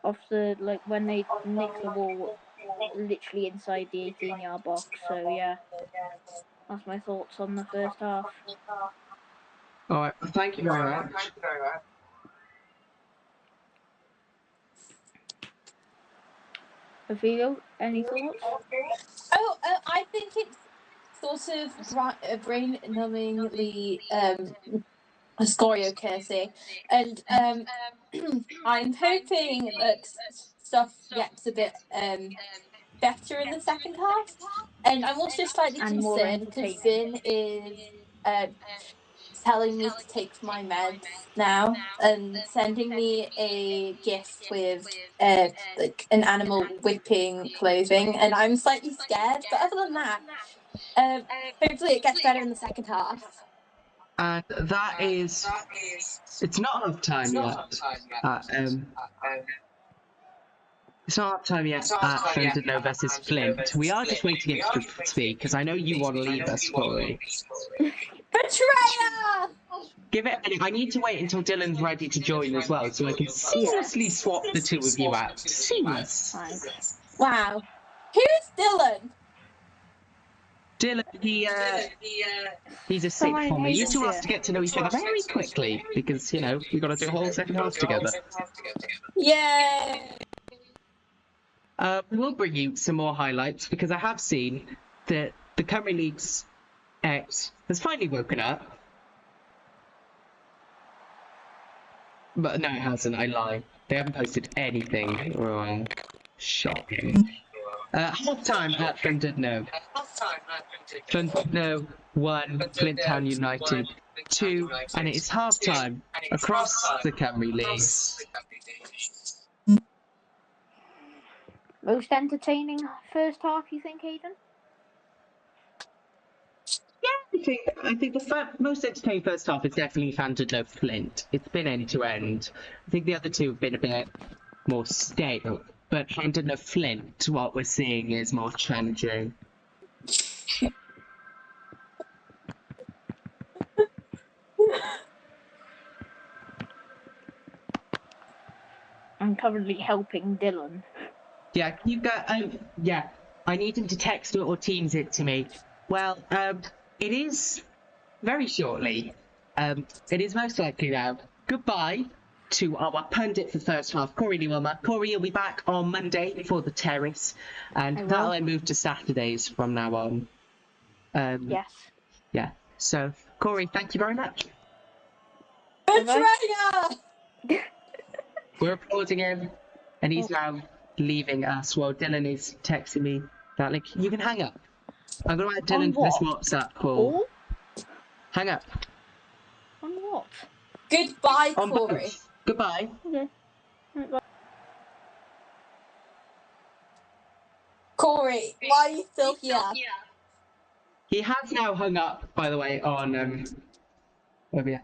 Off the when they nicked the ball literally inside the 18-yard box. So yeah, that's my thoughts on the first half. All right, thank you very much. Ophelia, any thoughts? I think it's sort of brain-numbingly a Scorio cursey, and I'm hoping that stuff gets a bit better in the second half, and I'm also slightly concerned because Finn is telling me to take my meds now and sending me a gift with like an animal whipping clothing, and I'm slightly scared, but other than that, hopefully it gets better in the second half. And that is, it's not half time yet. It's not half time yet at Fenderno versus Flint. We are just waiting for it to speak because I know you want to leave us, Corey. Betrayer! Give it a minute. I need to wait until Dylan's ready to join as well, so I can seamlessly swap the two of you out. Seamless. Wow. Who's Dylan? Dylan, he's a sixth former. You two have to get to know each other very quickly because, you know, we got to do a whole second half together. Yay! We will bring you some more highlights because I have seen that the Cymru League's X has finally woken up. But no, it hasn't. I lie. They haven't posted anything. Shocking. Half time at Llandudno. Llandudno 1, Flint Town United 2, and it is half time across the Cymru League. Most entertaining first half, you think, Aidan? Yeah, I think the most entertaining first half is definitely Llandudno Flint. It's been end to end. I think the other two have been a bit more stale, but Llandudno Flint, what we're seeing is more challenging. I'm currently helping Dylan. Yeah, you got. Yeah, I need him to text it or Teams it to me. Well, it is very shortly. It is most likely now. Goodbye to our pundit for first half, Corey Newelmer. Corey, you'll be back on Monday for the Terrace, and that'll move to Saturdays from now on. Yes. Yeah. So, Corey, thank you very much. Betrayer! We're applauding him, and he's now leaving us while Dylan is texting me that link. You can hang up. I'm going to add Dylan to this WhatsApp call. Hang up. On what? Goodbye, On Corey. both. Goodbye. Okay. Corey, why are you still here? He has now hung up, by the way, on over here.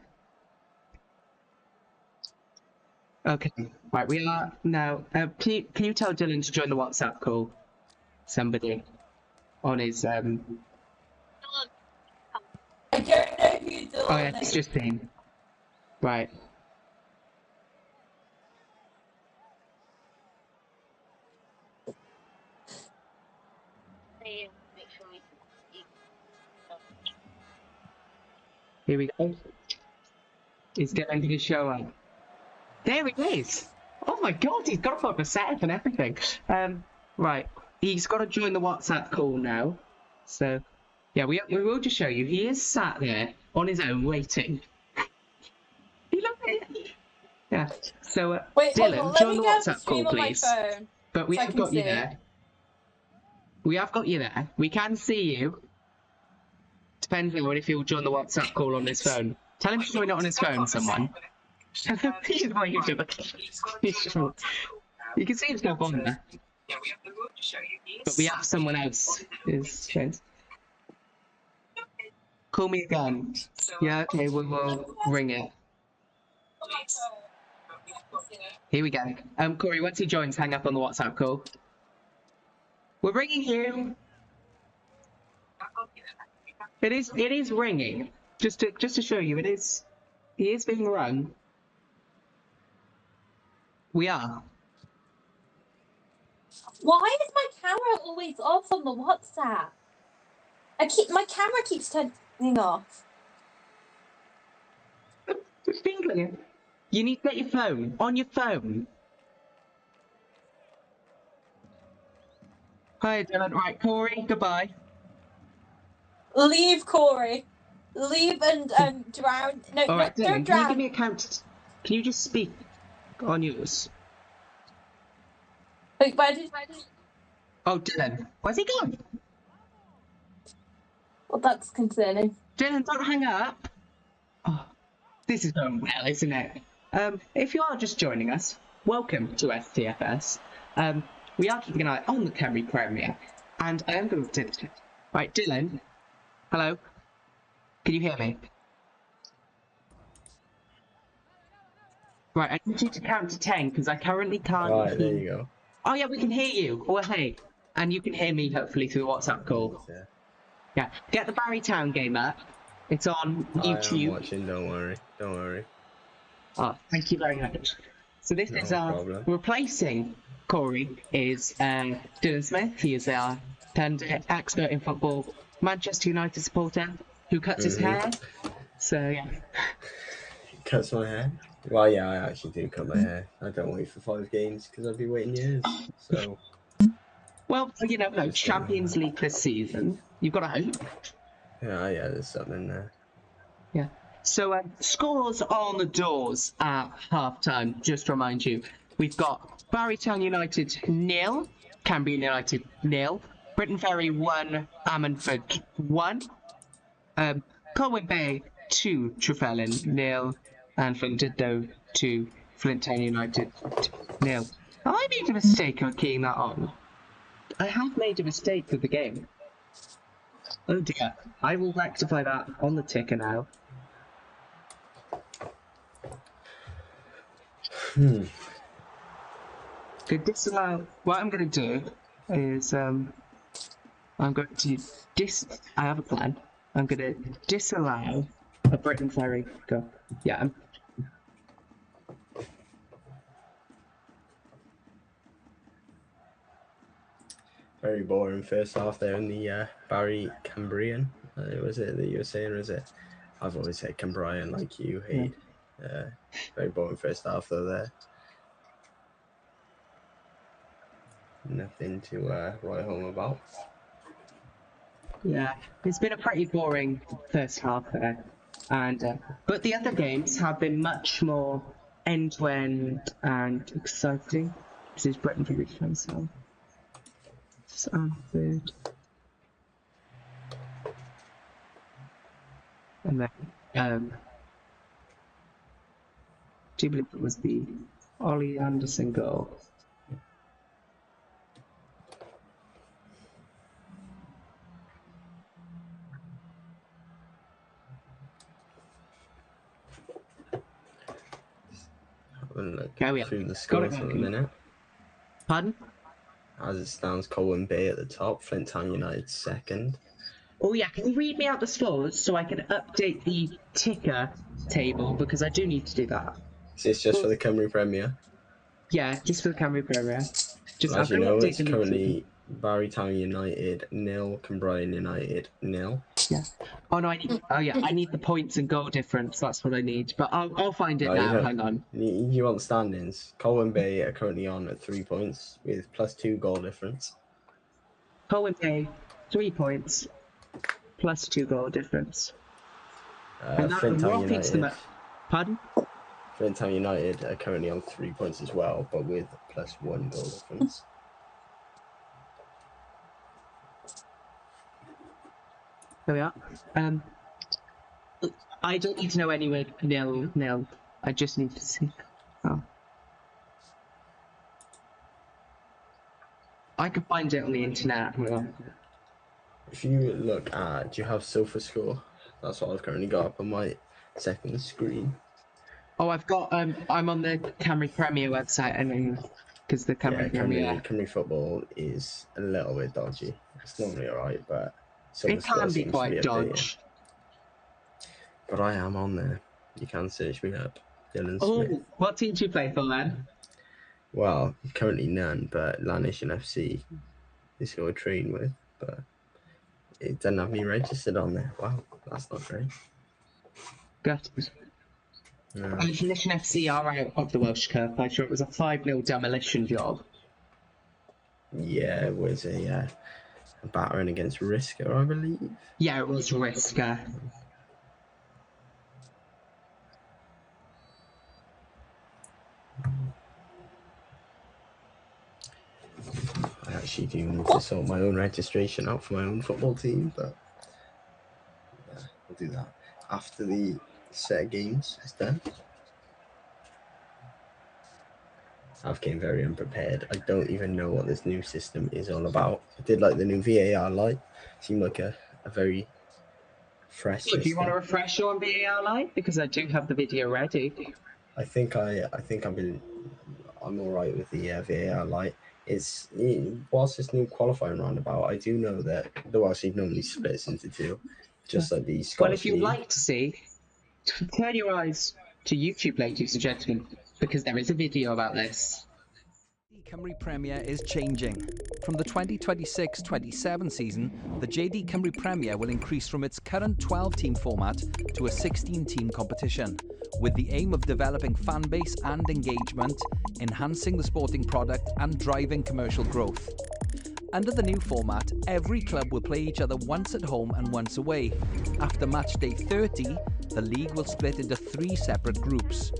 Okay, right, we are now. Can you tell Dylan to join the WhatsApp call? Somebody on his I don't know who Dylan Oh yeah, is. it's just him. Right. Here we go. Is Dylan going to show up? There he is! Oh my god, he's got a proper setup and everything. Right. He's got to join the WhatsApp call now. So, yeah, we will just show you. He is sat there on his own waiting. You look at it. Yeah. So, Wait, Dylan, join the WhatsApp call, please. Phone, But we so I have can got you see. there. We have got you there. We can see you. Depends on if he'll join the WhatsApp call on his phone. Tell him to join it on his phone, someone. He's not used to it. You can see it's not on there. But we have someone else. Call me again. Yeah, okay, we'll ring it. Here we go. Corey, once he joins, hang up on the WhatsApp call. We're ringing you. It is ringing. Just to show you, he is being rung. We are. Why is my camera always off on the WhatsApp? My camera keeps turning off. It's tingling. You need to get your phone. On your phone. Hi, Dylan. Right, Corey, goodbye. Leave, Corey. Leave and drown. No, Alright, no, Dylan, don't can you drown. give me a count? Can you just speak on yours? Wait, where did? Oh, Dylan. Where's he gone? Well, that's concerning. Dylan, don't hang up. Oh, this is going well, isn't it? If you are just joining us, welcome to STFS. We are keeping an eye on the Cymru Premier, and I am going to do this. Right, Dylan. Hello. Can you hear me? Right, I need you to count to 10 because I currently can't. Right, there you go. Oh yeah, we can hear you. Oh hey, and you can hear me hopefully through the WhatsApp call. Yeah. Yeah, get the Barry Town game up. It's on YouTube. I am watching, don't worry. Don't worry. Oh, thank you very much. So this is our problem. replacing Corey is Dylan Smith. He is our pundit, expert in football, Manchester United supporter who cuts his hair. So yeah. Cuts my hair? Well, yeah, I actually do cut my hair. I don't wait for 5 games because I'd be waiting years. So. Well, you know, no Champions League this season. You've got to hope. Yeah, there's something there. Yeah. So scores on the doors at half-time, just to remind you. we've got Barrytown United 0, Cambrian United 0, Britain Ferry 1, Ammanford 1, Colwyn Bay 2, Trefellyn 0, and Flintiddo 2, Flint Town United 0. Have I made a mistake on keying that on? I have made a mistake with the game. Oh dear. I will rectify that on the ticker now. To disallow, what I'm going to do is I'm going to I have a plan. I'm going to disallow a Britain Ferry go. Yeah. Very boring first half there in the Barry Cambrian. Was it that you were saying, or is it? I've always said Cambrian like you hate. Very boring first half though there. Nothing to write home about. Yeah, it's been a pretty boring first half there, and but the other games have been much more end-to-end and exciting. This is Britain for each themselves. Third. And then, do you believe it was the Ollie Anderson goal? Look Yeah, through the score for a minute. Pardon? As it stands, Colwyn Bay at the top, Flint Town United second. Oh yeah, can you read me out the scores so I can update the ticker table, because I do need to do that. Is this just for the Cymru Premier? Yeah, just for the Cymru Premier. Just as you know, it's currently Barrytown United 0, Cambrian United 0. Yeah. Oh no, I need the points and goal difference. That's what I need. But I'll find it now. Hang on. You want the standings? Colwyn Bay are currently on at 3 points with +2 goal difference. Colwyn Bay, 3 points, +2 goal difference. Flint Town United. Pardon? Flint Town United are currently on 3 points as well, but with +1 goal difference. There we are. I don't need to know anywhere 0-0. I just need to see. Oh. I can find it on the internet. If you look at, do you have SofaScore? That's what I've currently got up on my second screen. Oh, I've got. I'm on the Cymru Premier website, and then because the Cymru Premier. Cymru football is a little bit dodgy. It's normally alright, but it can be quite dodgy. But I am on there. You can search me up, Dylan Smith. Oh, what team do you play for then? Well, currently none, but Lanishon FC is who I train with, but it doesn't have me registered on there. Wow, that's not great. Good. Lanishon FC are out of the Welsh Cup. I'm sure it was a 5-0 demolition job. Yeah, it was a battering against Risker, I believe. Yeah, it was Risker. I actually do need to sort my own registration out for my own football team, but yeah, I'll do that after the set of games is done. I've came very unprepared. I don't even know what this new system is all about. I did like the new VAR light. Seemed like a very fresh system. Do you want to refresh on VAR light? Because I do have the video ready. I think I'm all right with the VAR light. Whilst this new qualifying roundabout, I do know that the Welsh League normally splits into two, just like the Scottish Well, if you'd League. like to see, turn your eyes to YouTube, ladies and gentlemen, because there is a video about this. The Cymru Premier is changing. From the 2026-27 season, the JD Cymru Premier will increase from its current 12-team format to a 16-team competition, with the aim of developing fan base and engagement, enhancing the sporting product and driving commercial growth. Under the new format, every club will play each other once at home and once away. After match day 30, the league will split into 3 separate groups.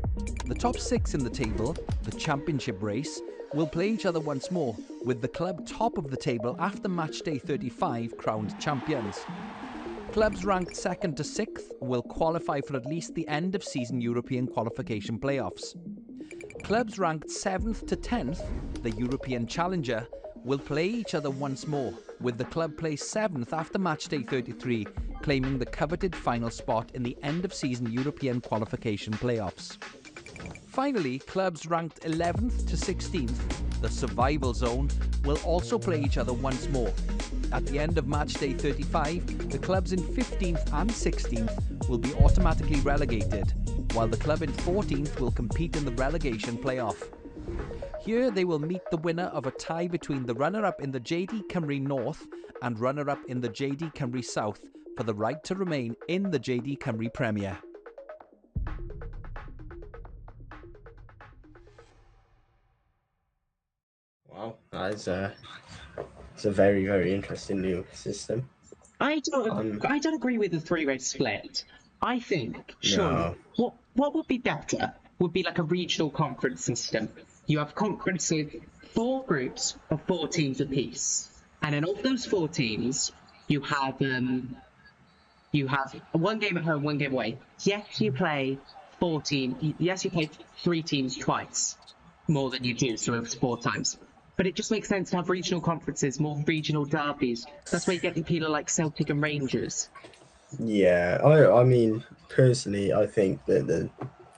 The top 6 in the table, the championship race, will play each other once more, with the club top of the table after Matchday 35 crowned champions. Clubs ranked 2nd to 6th will qualify for at least the end of season European qualification playoffs. Clubs ranked 7th to 10th, the European Challenger, will play each other once more, with the club placed 7th after Matchday 33 claiming the coveted final spot in the end of season European qualification playoffs. Finally, clubs ranked 11th to 16th, the survival zone, will also play each other once more. At the end of Matchday 35, the clubs in 15th and 16th will be automatically relegated, while the club in 14th will compete in the relegation playoff. Here they will meet the winner of a tie between the runner-up in the JD Cymru North and runner-up in the JD Cymru South for the right to remain in the JD Cymru Premier. Wow, it's a very, very interesting new system. I don't agree with the 3-race split. I think, sure, what would be better would be like a regional conference system. You have conferences, 4 groups of 4 teams apiece, and then of those 4 teams, you have 1 game at home, 1 game away. Yes, you play 3 teams twice, more than you do, so it's 4 times. But it just makes sense to have regional conferences, more regional derbies. That's where you get people like Celtic and Rangers. Yeah, I mean, personally, I think that the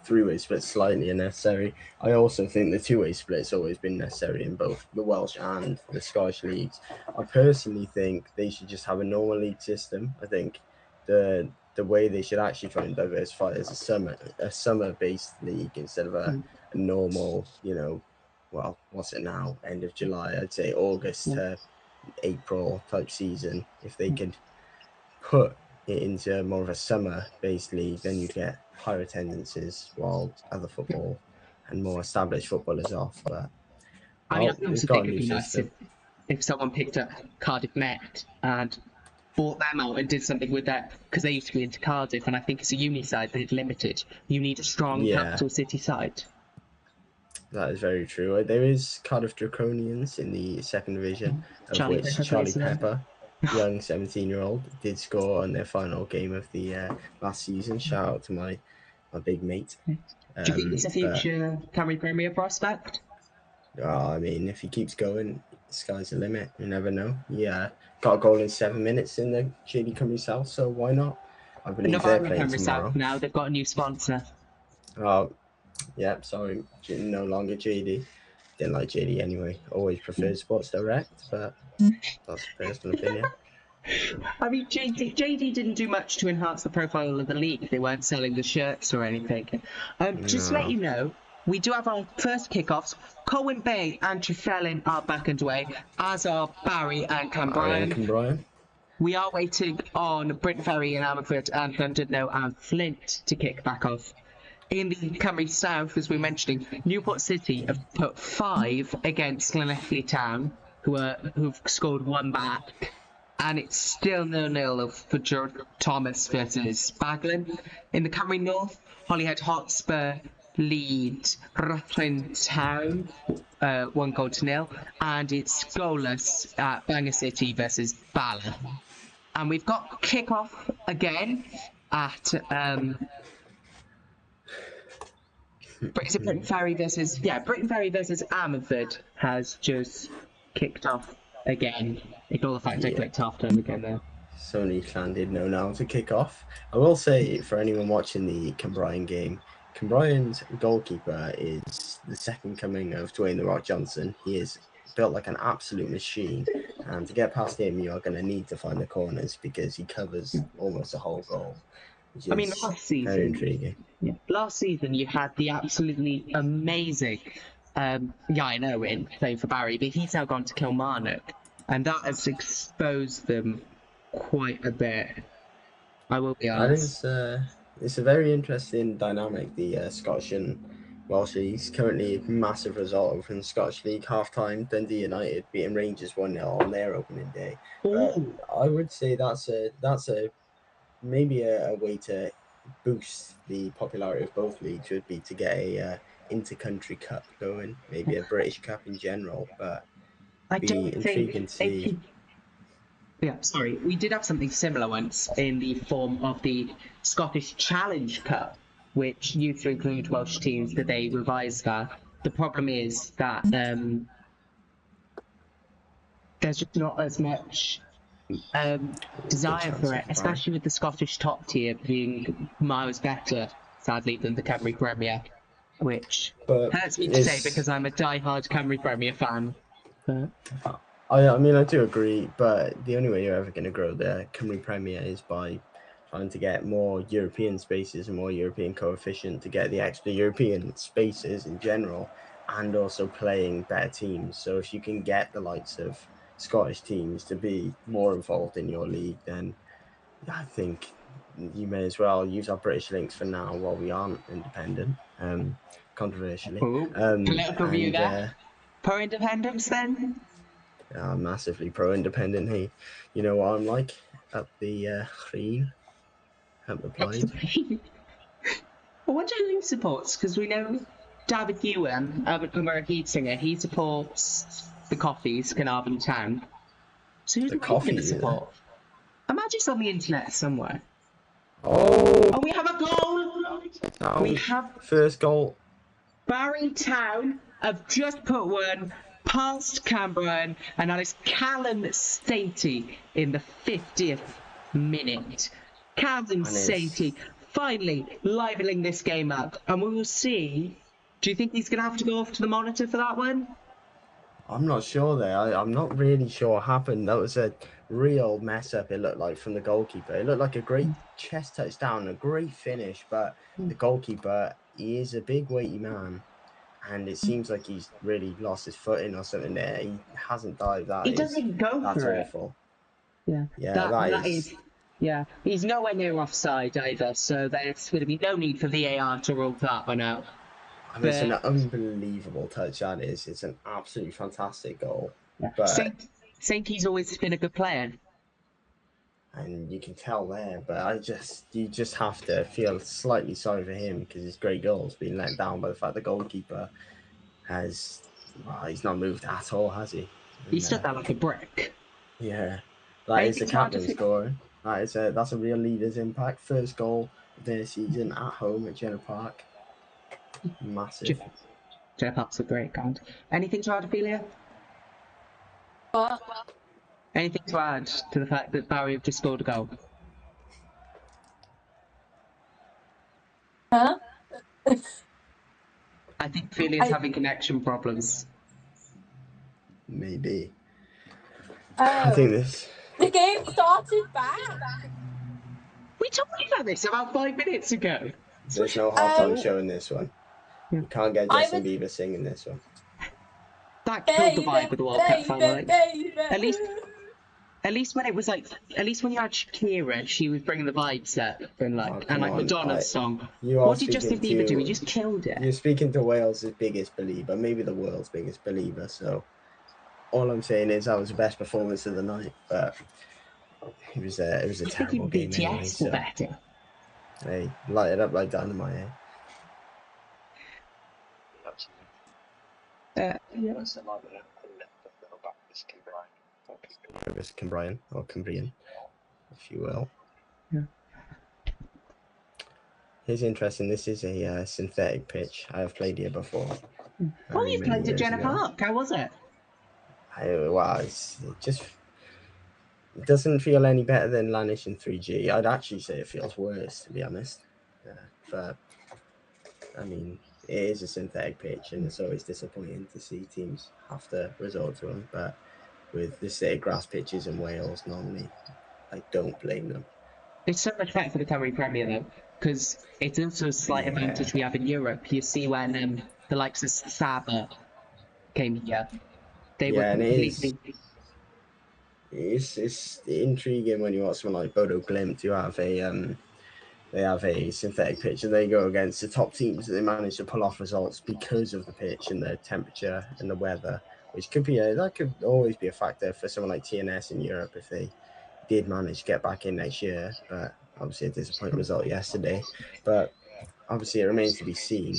3-way split's slightly unnecessary. I also think the 2-way split's always been necessary in both the Welsh and the Scottish leagues. I personally think they should just have a normal league system. I think the way they should actually try and diversify is a summer-based league instead of a normal, well, what's it now? End of July, I'd say August to April type season. If they could put it into more of a summer-based league, then you'd get higher attendances while other football and more established football is off. But I also think it'd be nice if someone picked up Cardiff Met and bought them out and did something with that, because they used to be into Cardiff, and I think it's a uni side that is limited. You need a strong capital city side. That is very true. There is Cardiff Draconians in the 2nd division, of which Charlie Pepper, young 17-year-old, did score on their final game of the last season. Shout out to my big mate. Do you think he's a future Cymru Premier prospect? I mean, if he keeps going, the sky's the limit. You never know. Yeah, got a goal in 7 minutes in the JD Cymru South, so why not? I believe they're playing tomorrow. Now they've got a new sponsor. Oh, yeah, sorry, no longer JD. Didn't like JD anyway. Always preferred Sports Direct, but that's a personal opinion. I mean, JD didn't do much to enhance the profile of the league. They weren't selling the shirts or anything. Just to let you know, we do have our first kickoffs. Colwyn Bay and Trefellyn are back underway, as are Barry and Clanbryan. We are waiting on Bryn Ferry and Amberford and Llandudno and Flint to kick back off. In the Cymru South, as we were mentioning, Newport City have put 5 against Llanelli Town, who've scored 1 back, and it's still 0-0 for Thomas versus Baglin. In the Cymru North, Holyhead Hotspur lead Rutland Town 1-0, and it's goalless at Bangor City versus Bala. And we've got kick-off again at Britain Ferry versus Amberford has just kicked off again. Ignore the fact I clicked half time again there. Sony Clan did know now to kick off. I will say, for anyone watching the Clanbryan game, Clanbryan's goalkeeper is the second coming of Dwayne The Rock Johnson. He is built like an absolute machine, and to get past him, you are going to need to find the corners because he covers almost a whole goal. I mean, last season, very intriguing. Yeah. Last season you had the absolutely amazing Ian Owen playing for Barry, but he's now gone to Kilmarnock, and that has exposed them quite a bit. I will be honest. It's a very interesting dynamic, the Scottish and Welsh leagues. Currently, a massive result from the Scottish League half-time. Dundee United beating Rangers 1-0 on their opening day. I would say that's maybe a way to boost the popularity of both leagues would be to get a inter-country cup going, maybe a British Cup in general, but I be don't intriguing think to they see. could. Yeah, sorry. We did have something similar once in the form of the Scottish Challenge Cup, which used to include Welsh teams, but they revised that. The problem is that there's just not as much desire for it, especially with the Scottish top tier being miles better, sadly, than the Cymru Premier, which hurts me to say because I'm a die-hard Cymru Premier fan. But I mean, I do agree, but the only way you're ever going to grow the Cymru Premier is by trying to get more European spaces and more European coefficient to get the extra European spaces in general, and also playing better teams. So if you can get the likes of Scottish teams to be more involved in your league, then I think you may as well use our British links for now while we aren't independent, controversially. Political view there. Pro-independence then? Massively pro-independent. Hey, you know what I'm like up the green, up the Plaid. I wonder who he supports, because we know David Ewan, Umar Heat singer, he supports the Coffees, Carnarvon Town. So who's the going to support? Imagine it's on the internet somewhere. Oh, we have a goal! We have first goal. Barry Town have just put one past Cameron, and that is Callum Stacey in the 50th minute. Callum Stacey finally livening this game up, and we will see. Do you think he's going to have to go off to the monitor for that one? I'm not sure there. I'm not really sure what happened. That was a real mess up, it looked like, from the goalkeeper. It looked like a great chest touchdown, a great finish, but the goalkeeper, he is a big weighty man, and it seems like he's really lost his footing or something there. He hasn't dived. He doesn't go that's for awful. Yeah, that is. Yeah, he's nowhere near offside either, so there's going to be no need for VAR to rule that one out. I mean, it's an unbelievable touch, that is. It's an absolutely fantastic goal. Yeah. But Sankey's always been a good player. And you can tell there, but you just have to feel slightly sorry for him because his great goal's been let down by the fact the goalkeeper he's not moved at all, has he? He stood there like a brick. Yeah, that is the captain scoring. That's a real leader's impact. First goal of their season at home at Jenner Park. Massive. Jenner Park's a great ground. Anything to add, Ophelia? What? Anything to add to the fact that Barry have just scored a goal? Huh? I think Ophelia's having connection problems. Maybe. I think this. The game started back. We talked about this about 5 minutes ago. There's no halftime show in this one. You can't get Justin Bieber singing this one. That killed the vibe with the World Cup final. At least when it was like, at least when you had Shakira, she was bringing the vibes up and like Madonna's song. What did Justin Bieber do? He just killed it. You're speaking to Wales' biggest believer, maybe the world's biggest believer. So all I'm saying is that was the best performance of the night, but it was a terrible game. BTS were better. Hey, light it up like dynamite. Eh? Cambrian or Cambrian, if you will. Yeah. Here's interesting. This is a synthetic pitch. I have played here before. Oh, you played at Jenner Park. How was it? It doesn't feel any better than Lanish in 3G. I'd actually say it feels worse, to be honest. But I mean, it is a synthetic pitch, and it's always disappointing to see teams have to resort to them. But with the synthetic grass pitches in Wales, normally, I don't blame them. It's so much better for the Cymru Premier though, because it's also a slight advantage we have in Europe. You see when the likes of Saba came here, they were completely. It's intriguing when you watch someone like Bodo Glimt, who have they have a synthetic pitch and they go against the top teams that they manage to pull off results because of the pitch and the temperature and the weather, which could be that could always be a factor for someone like TNS in Europe if they did manage to get back in next year. But obviously a disappointing result yesterday. But obviously it remains to be seen,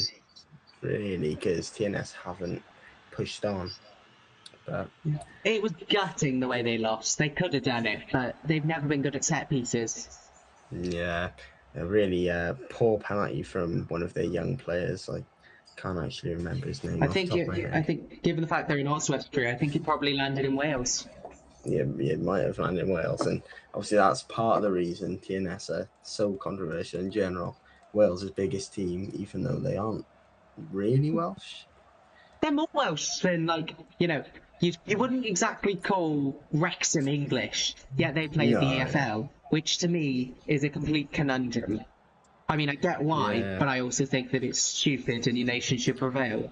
really, because TNS haven't pushed on. But it was gutting the way they lost. They could have done it, but they've never been good at set pieces. yeah, a really poor penalty from one of their young players. I can't actually remember his name off the top of my head. I think, given the fact they're in Oswestry, I think it probably landed in Wales. Yeah, it might have landed in Wales, and obviously that's part of the reason TNS are so controversial in general. Wales' biggest team, even though they aren't really Welsh. They're more Welsh than, like, you wouldn't exactly call Wrexham English, yet they play the EFL, which to me is a complete conundrum. I mean, I get why, but I also think that it's stupid and your nation should prevail.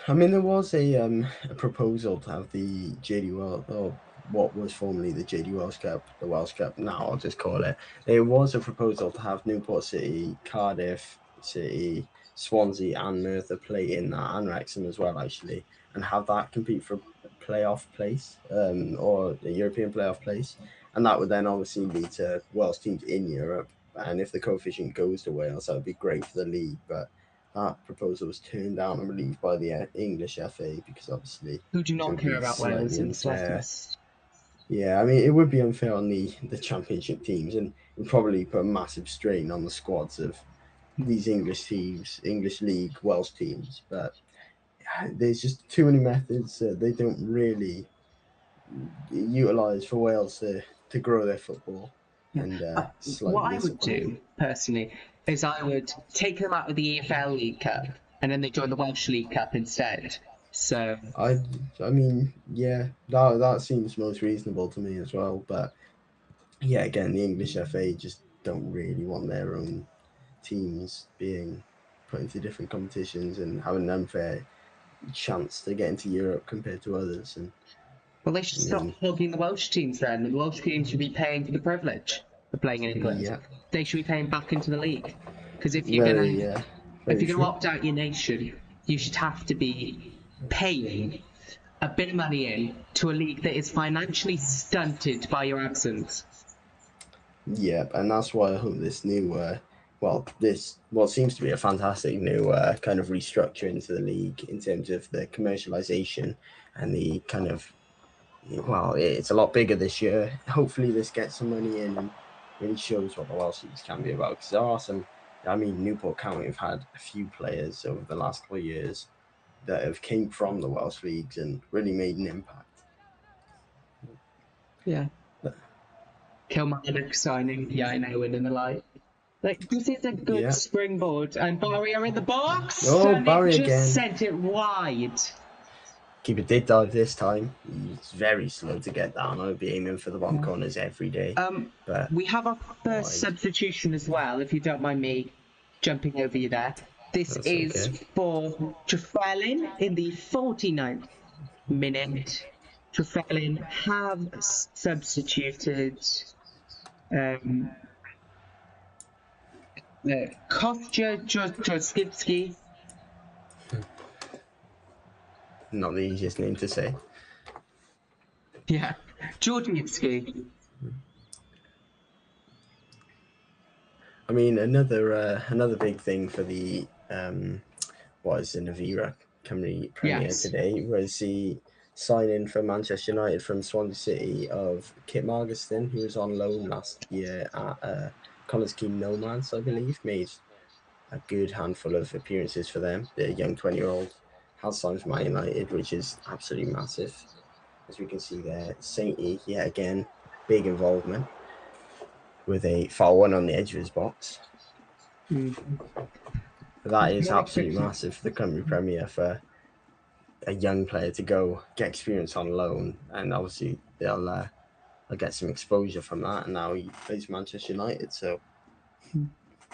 I mean, there was a proposal to have the JD Welsh, or what was formerly the JD Welsh Cup, the Welsh Cup now, I'll just call it. There was a proposal to have Newport City, Cardiff City, Swansea and Merthyr play in that, and Wrexham as well, actually, and have that compete for playoff place, or a European playoff place. And that would then obviously lead to Welsh teams in Europe. And if the coefficient goes to Wales, that would be great for the league. But that proposal was turned down, I believe, by the English FA, because obviously... Who do not care about Wales in the slightest. Yeah, I mean, it would be unfair on the championship teams, and would probably put a massive strain on the squads of these English teams, English League Welsh teams. But there's just too many methods that they don't really utilise for Wales to grow their football. And what I would do, personally, is I would take them out of the EFL League Cup, and then they join the Welsh League Cup instead. So I mean, yeah, that seems most reasonable to me as well. But yeah, again, the English FA just don't really want their own teams being put into different competitions and having an unfair chance to get into Europe compared to others. And well, they should stop hogging the Welsh teams then. The Welsh teams should be paying for the privilege of playing in England. Yeah. They should be paying back into the league. Because if you're gonna opt out your nation, you should have to be paying a bit of money in to a league that is financially stunted by your absence. Yeah, and that's why I hope this new, this what seems to be a fantastic new kind of restructure into the league in terms of the commercialization and the kind of, it's a lot bigger this year. Hopefully this gets some money in and really shows what the Welsh leagues can be about. Because there are some, Newport County have had a few players over the last couple of years that have came from the Welsh leagues and really made an impact. Yeah. Kilmarnock signing Ian and the like. Like, this is a good springboard. And Barry are in the box. Oh, Barry just again. Sent it wide. Keeper did dive this time. He's very slow to get down. I would be aiming for the bottom corners every day. But we have our first substitution as well, if you don't mind me jumping over you there. This is for Trefellin in the 49th minute. Trefellin have substituted Kostya Joskivsky. Not the easiest name to say. Yeah, Georgievsky. I mean, another big thing for the Navira Cymru Premier today was the signing for Manchester United from Swansea City of Kit Margiston, who was on loan last year at Connors Keen Nomads, I believe, made a good handful of appearances for them. The young 20-year-old has signed for Man United, which is absolutely massive. As we can see there, Sainty, yet again, big involvement with a foul one on the edge of his box. That is absolutely massive for the Cymru Premier, for a young player to go get experience on loan, and obviously they'll get some exposure from that. And now he plays Manchester United, so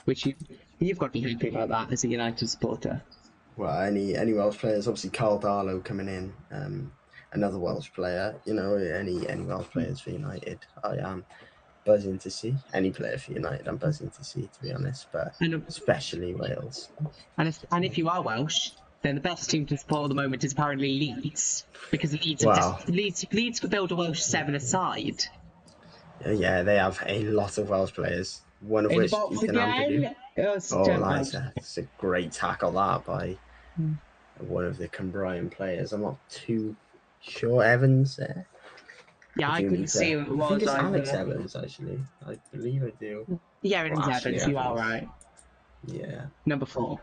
which you've got to be happy about that as a United supporter. Well, any Welsh players, obviously Carl Darlow coming in, another Welsh player. Any Welsh players for United, I am buzzing to see. Any player for United, I'm buzzing to see, to be honest. But especially Wales. And if you are Welsh, then the best team to support at the moment is apparently Leeds, because Leeds could build a Welsh 7 aside. Yeah, they have a lot of Welsh players. one of In the which box Ethan Ampadu. again. That's a great tackle that by one of the Cymbrian players. I'm not too sure. Evans there. Yeah, I couldn't see who it was. I think it's either. Alex Evans, actually. I believe I do. Yeah, it is Ashley Evans. You are right. Yeah. Number 4.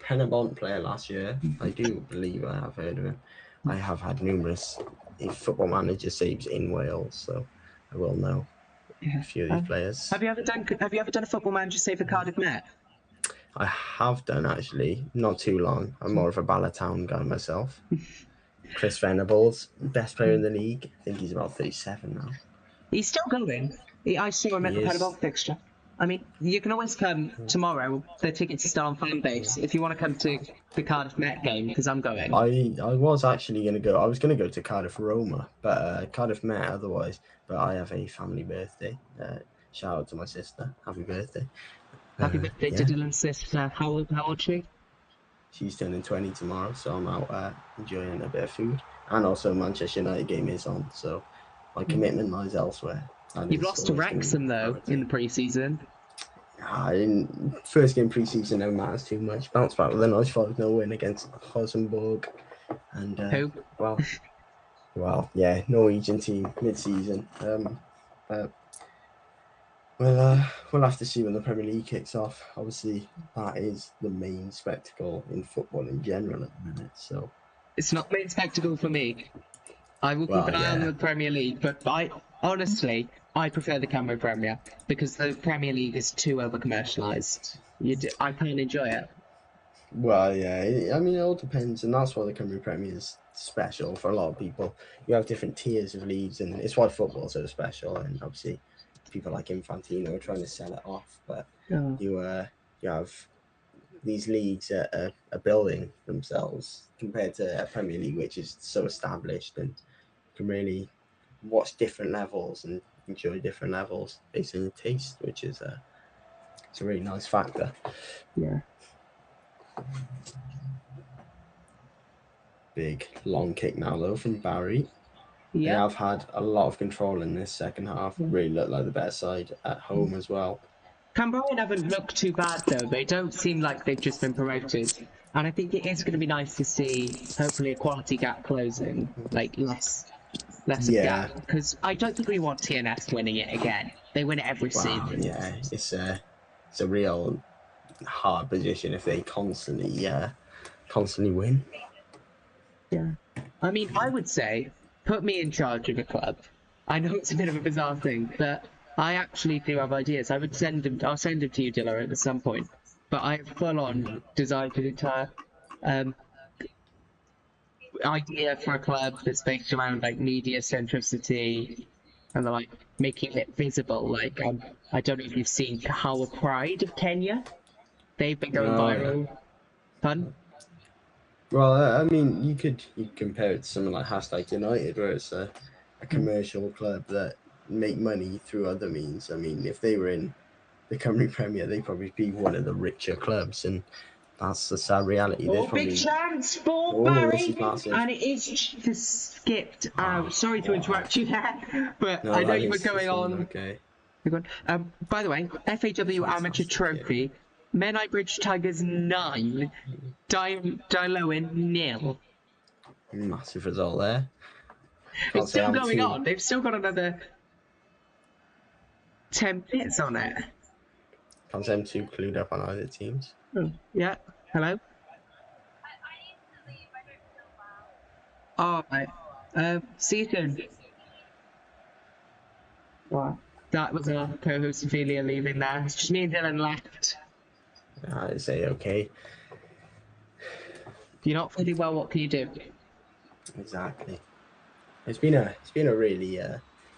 Penabont player last year. I do believe I have heard of him. I have had numerous Football Manager saves in Wales, so I will know a few of these players. Have you ever done a Football Manager save for Cardiff Met? I have done, actually, not too long. I'm more of a Ballatown guy myself. Chris Venables, best player in the league. I think he's about 37 now. He's still going. I saw him at the Penabont fixture. I mean, you can always come tomorrow. The tickets are still on Fanbase. If you want to come to the Cardiff Met game, because I'm going. I was actually going to go. I was going to go to Cardiff Roma, but Cardiff Met otherwise. But I have a family birthday. Shout out to my sister. Happy birthday. Happy birthday to Dylan's sister. How old is she? She's turning 20 tomorrow, so I'm out enjoying a bit of food. And also Manchester United game is on, so my commitment lies elsewhere. You've lost to Wrexham, though, in the pre-season. In first game pre-season, no matters too much. Bounce back with a nice 5-0 win against Rosenborg. And, who? Well, yeah, Norwegian team, mid-season. We'll have to see when the Premier League kicks off. Obviously, that is the main spectacle in football in general at the minute. So it's not the main spectacle for me. I will keep an eye on the Premier League, but I prefer the Cymru Premier because the Premier League is too over-commercialised. I can't enjoy it. Well, yeah, I mean, it all depends, and that's why the Cymru Premier is special for a lot of people. You have different tiers of leagues, and it's why football's so special, and obviously people like Infantino are trying to sell it off, but you have these leagues are building themselves compared to a Premier League, which is so established and can really watch different levels and enjoy different levels based on your taste, which is it's a really nice factor. Yeah. Big long kick now though from Barry. Yeah. They have had a lot of control in this second half. Really look like the better side at home as well. Cymbrian haven't looked too bad though. They don't seem like they've just been promoted. And I think it is going to be nice to see, hopefully, a quality gap closing, like less gap. Because I don't think we want TNS winning it again. They win it every season. Yeah, it's a real hard position if they constantly win. Yeah, I mean, I would say put me in charge of a club. I know it's a bit of a bizarre thing, but I actually do have ideas. I'll send them to you, Dilla, at some point. But I have full-on designed an entire idea for a club that's based around like media centricity and like making it visible. Like I don't know if you've seen Kahawa Pride of Kenya. They've been going viral. Fun. Well, I mean, you could compare it to something like #United, where it's a commercial club that make money through other means. I mean, if they were in the Cymru Premier, they'd probably be one of the richer clubs, and that's the sad reality. Big chance for Barry, and it is just skipped out. Sorry to interrupt you there, but no, I know you were going on. Okay. By the way, FAW Amateur Trophy, Menai Bridge Tigers 9, Diloin 0. Massive result there. It's still going on. They've still got another 10 minutes on it. Can't say I'm too clued up on either teams. Yeah. Hello? Alright. See you soon. Wow. That was our co-host Ophelia leaving there. It's just me and Dylan left. I'd say okay. If you're not feeling well, what can you do? Exactly. It's been a really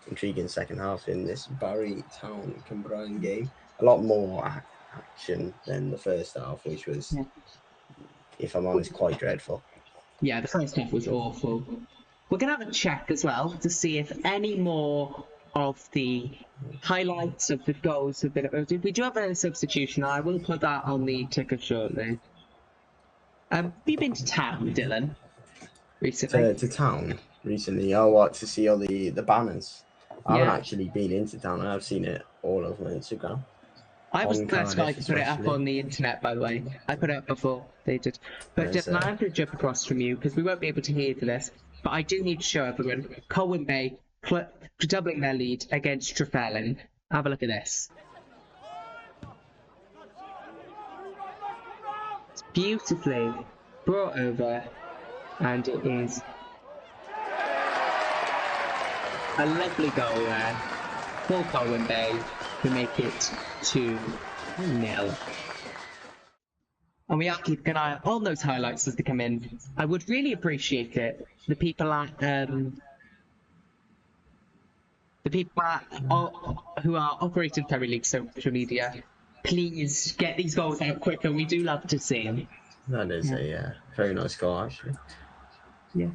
intriguing second half in this Barry Town Cymbrian game. A lot more action than the first half, which was, if I'm honest, quite dreadful. Yeah, the first half was awful. We're going to have a check as well to see if any more of the highlights of the goals have been... We do have a substitution. I will put that on the ticker shortly. Have you been to town, Dylan, recently? To town recently? Oh, what, to see all the banners? I haven't actually been into town. I've seen it all over my Instagram. I was the first guy Cardiff, to put it up especially. on the internet, by the way. I put it up before they did. But There's, Dylan, I'm going to jump across from you because we won't be able to hear this. But I do need to show everyone Colwyn Bay doubling their lead against Trefellyn. Have a look at this. It's beautifully brought over, and it is a lovely goal there for Colwyn Bay to make it 2-0. And we are keeping an eye on those highlights as they come in. I would really appreciate it. The people who are operating Premier League social media, please get these goals out quicker. We do love to see them. That is a very nice goal, actually. Yeah.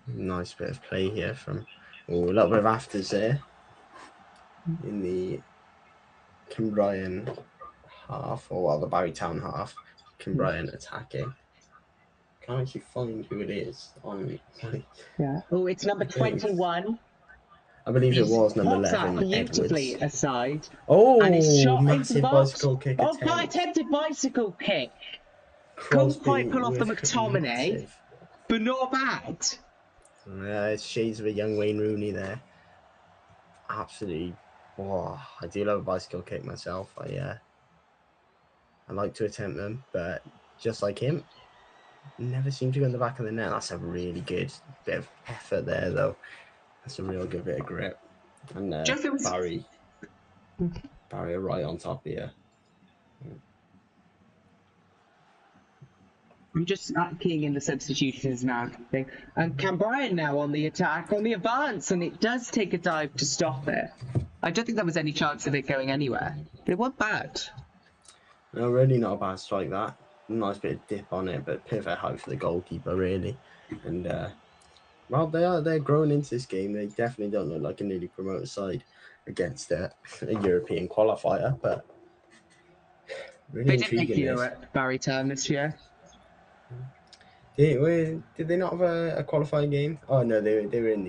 Nice bit of play here from a little bit of afters there in the Cymbrian half, or the Barry Town half. Cymbrian attacking. Can't actually find who it is on. Yeah. Oh, it's number 21. I believe it was number 11. Beautifully Edwards. aside. Oh, and it's shot into the massive box. bicycle kick attempt. Attempted bicycle kick. Crosby Couldn't quite pull off the with McTominay, massive. but not bad. It's shades of a young Wayne Rooney there. Absolutely. Oh, I do love a bicycle kick myself. I like to attempt them, but just like him, never seem to go in the back of the net. That's a really good bit of effort there, though. That's a real good bit of grip. And Barry are right on top here. I'm just keying in the substitutions now. And Cambrian now on the attack, on the advance, and it does take a dive to stop it. I don't think there was any chance of it going anywhere. But it wasn't bad. No, really not a bad strike, that. Nice bit of dip on it, but perfect height for the goalkeeper, really. And, well, they're growing into this game. They definitely don't look like a newly promoted side against a European qualifier, but really they didn't make intriguing. at Barry Town this year. Did they not have a qualifying game? Oh no, they were in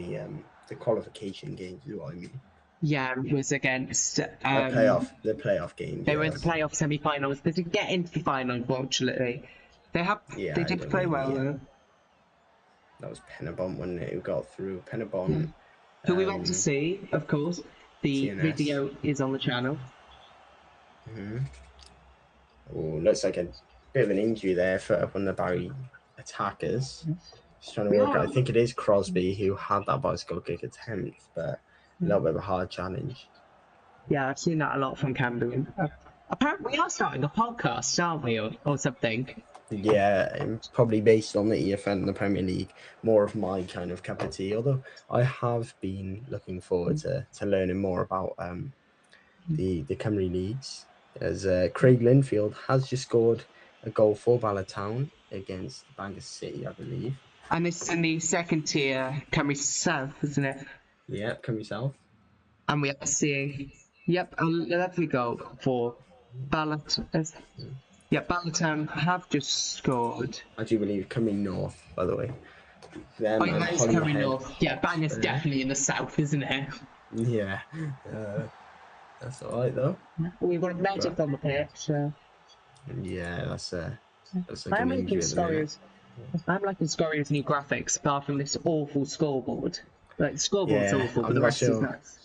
the qualification games. Is what I mean. Yeah, it was against the playoff game. They were in the playoff semi-finals. They didn't get into the final, unfortunately. They did play well though. That was Penabon, wasn't it? Who got through? Penabon. Who we went to see, of course. The TNS. video is on the channel. Oh, looks like a bit of an injury there for one of the Barry attackers. Just trying to work out. I think it is Crosby who had that bicycle kick attempt, but a little bit of a hard challenge. Yeah, I've seen that a lot from Camden. Apparently, we are starting a podcast, aren't we, or something? Yeah, probably based on the EFL and the Premier League, more of my kind of cup of tea. Although I have been looking forward to learning more about the Cymru leagues, as Craig Linfield has just scored a goal for Town against Bangor City, I believe. And it's in the second tier, Cymru South, isn't it? Yeah, Cymru South. And we are seeing, a lovely goal for Ballatown. Yeah, Ballatown have just scored. I do believe Cymru North, by the way. It's Cymru North. Yeah, Bangor's definitely in the south, isn't it? Yeah. That's alright, though. We've got a medic on the pitch, so... Yeah, that's like I'm an liking injury at the minute. Scorio's new graphics, apart from this awful scoreboard. Like, the scoreboard's awful, but the rest is nice.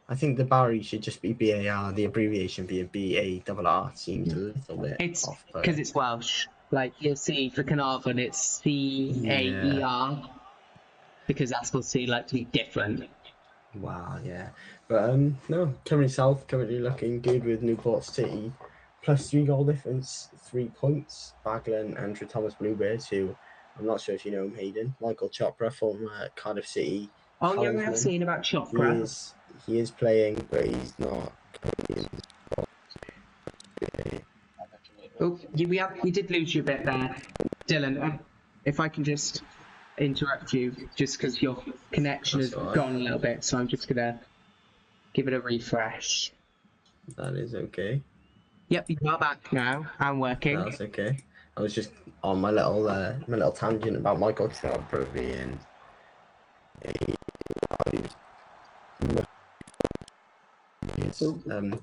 I think the Barry should just be BAR, the abbreviation being BARR seems a little bit off. Because it's Welsh. Like, you'll see for Carnarvon, it's CAER. Because that's supposed to be different. Wow, yeah. But, no, Cymru South currently looking good with Newport City. +3 goal difference, 3 points. Baglan and Thomas Bluebirds, who I'm not sure if you know him, Hayden. Michael Chopra from Cardiff City. Oh, yeah, we have seen about Chopra. He is playing, but he's not. Oh, we did lose you a bit there, Dylan. If I can just interrupt you, just because your connection has gone a little bit, so I'm just gonna give it a refresh. That is okay. Yep, you are back now. I'm working. That's okay. I was just on my little tangent about Michael Chopra being was.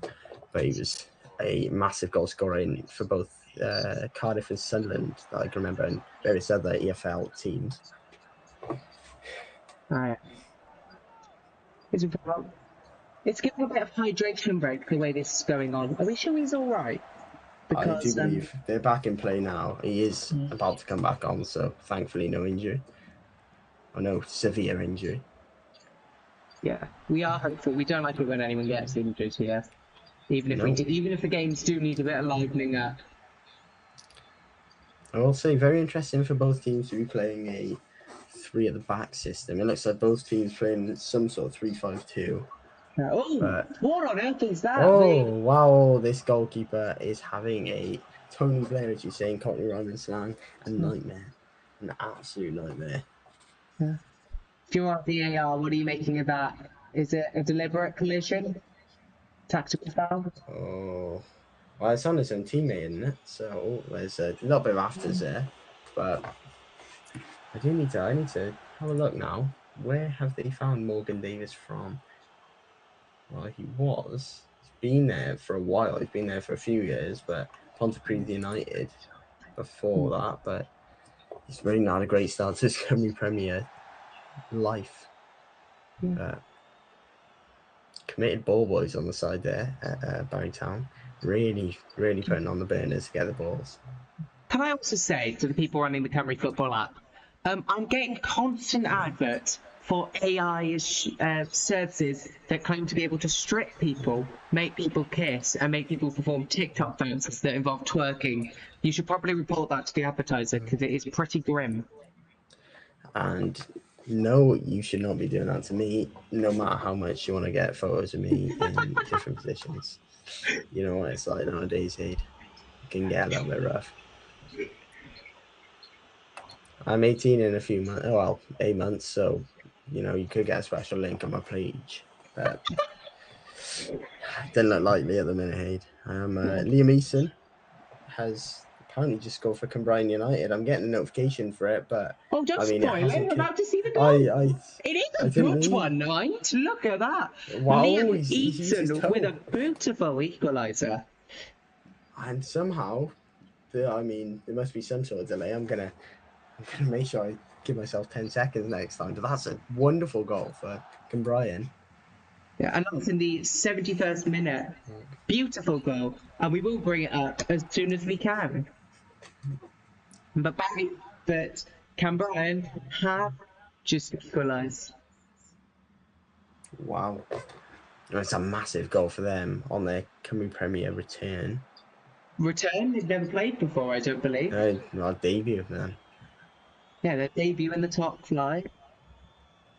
But he was a massive goal scorer for both Cardiff and Sunderland that I can remember, and various other EFL teams. Alright. It's giving a bit of hydration break the way this is going on. Are we sure he's all right? Because, I do believe they're back in play now. He is about to come back on, so thankfully no injury. Or no severe injury. Yeah, we are hopeful. We don't like it when anyone gets injured here. Even if the games do need a bit of livening up. I will say, very interesting for both teams to be playing a 3 at the back system. It looks like both teams playing some sort of 3-5-2. What on earth is that? Oh, wow, this goalkeeper is having a Tony Blair, as you say in Cockney Rhyming slang, a nightmare. An absolute nightmare. Yeah. If you want VAR, what are you making of that? Is it a deliberate collision? Tactical foul? Oh, well, it's on his own teammate, isn't it? So there's a little bit of afters there, but I need to have a look now. Where have they found Morgan Davis from? Well, he's been there for a while. He's been there for a few years, but Pontypridd United before that. But he's really not a great start to his Cymru Premier life. Committed ball boys on the side there at Barrytown. Really, really putting on the burners to get the balls. Can I also say to the people running the Cymru Football app, I'm getting constant adverts for AI services that claim to be able to strip people, make people kiss, and make people perform TikTok dances that involve twerking. You should probably report that to the advertiser because it is pretty grim. And no, you should not be doing that to me, no matter how much you want to get photos of me in different positions. You know what it's like nowadays, Aid. It can get a little bit rough. I'm 18 in a few months, 8 months, so, you know, you could get a special link on my page. But it doesn't look likely at the minute, Aid. Liam Eason has apparently just scored for Cymru United. I'm getting a notification for it, but don't spoil it. We're about to see the goal. It is a good one, right? Look at that. Wow, Liam Eason with a beautiful equaliser. And somehow, there must be some sort of delay. I'm gonna make sure I give myself 10 seconds next time. But that's a wonderful goal for Cymru. Yeah, and that's in the 71st minute. Beautiful goal. And we will bring it up as soon as we can. But Cymru have just equalised. Wow. It's a massive goal for them on their Cymru Premier return. They've never played before, I don't believe. Debut, man. Yeah, their debut in the top flight.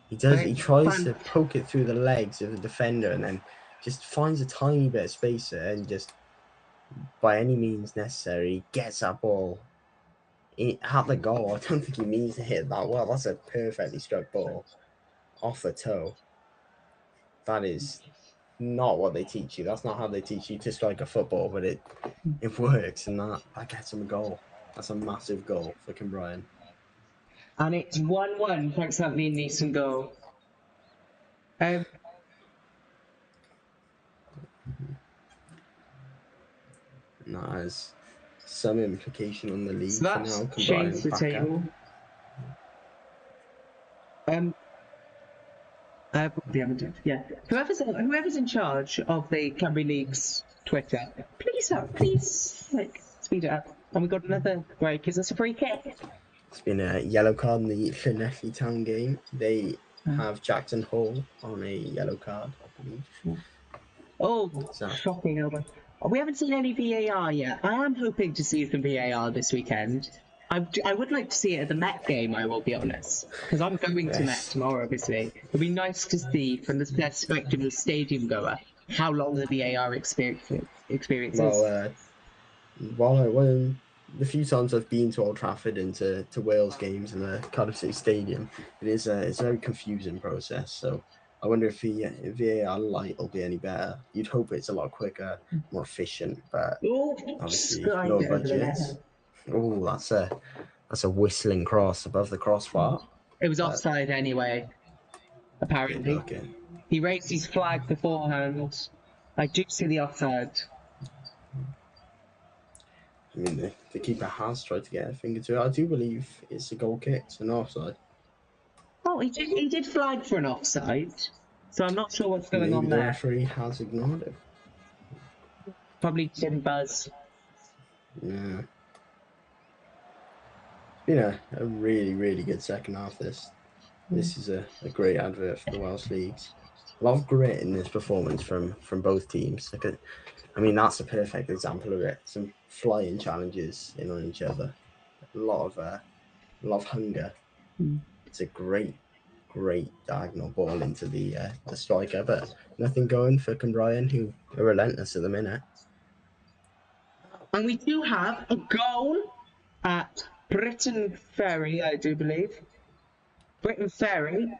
He tries to poke it through the legs of the defender and then just finds a tiny bit of space there and just, by any means necessary, gets that ball at the goal. I don't think he means to hit that well. That's a perfectly struck ball off the toe. That is not what they teach you. That's not how they teach you to strike a football, but it works, and that gets him a goal. That's a massive goal for Cymru. And it's 1-1 thanks to that Liam Neeson goal. That has some implication on the league. So that's changed the table. Yeah. Whoever's in charge of the Cymru League's Twitter, please speed it up. And we got another break. Is this a free kick? It's been a yellow card in the Llanelli Town game. They have Jackson Hall on a yellow card, I believe. Shocking, Albert. We haven't seen any VAR yet. I am hoping to see some VAR this weekend. I would like to see it at the Met game, I will be honest. Because I'm going to Met tomorrow, obviously. It'd be nice to see, from the perspective of a stadium goer, how long the VAR experience is. Well, the few times I've been to Old Trafford and to Wales games in the Cardiff City Stadium, it's a very confusing process. So I wonder if the VAR light will be any better. You'd hope it's a lot quicker, more efficient, but obviously no budgets. Oh, that's a whistling cross above the crossbar. It was offside anyway, apparently. He raised his flag beforehand, I do see the offside. I mean, the keeper has tried to get a finger to it. I do believe it's a goal kick, so no offside. Oh, he did flag for an offside, so I'm not sure what's going Maybe on the there. referee has ignored it. Probably didn't buzz. Yeah. Been a really, really good second half. This is a great advert for the Welsh leagues. A lot of grit in this performance from both teams. I mean, that's a perfect example of it. Some flying challenges in on each other. A lot of hunger. It's a great diagonal ball into the striker, but nothing going for Cymbrian, who are relentless at the minute. And we do have a goal at Britain Ferry, I do believe. Britain Ferry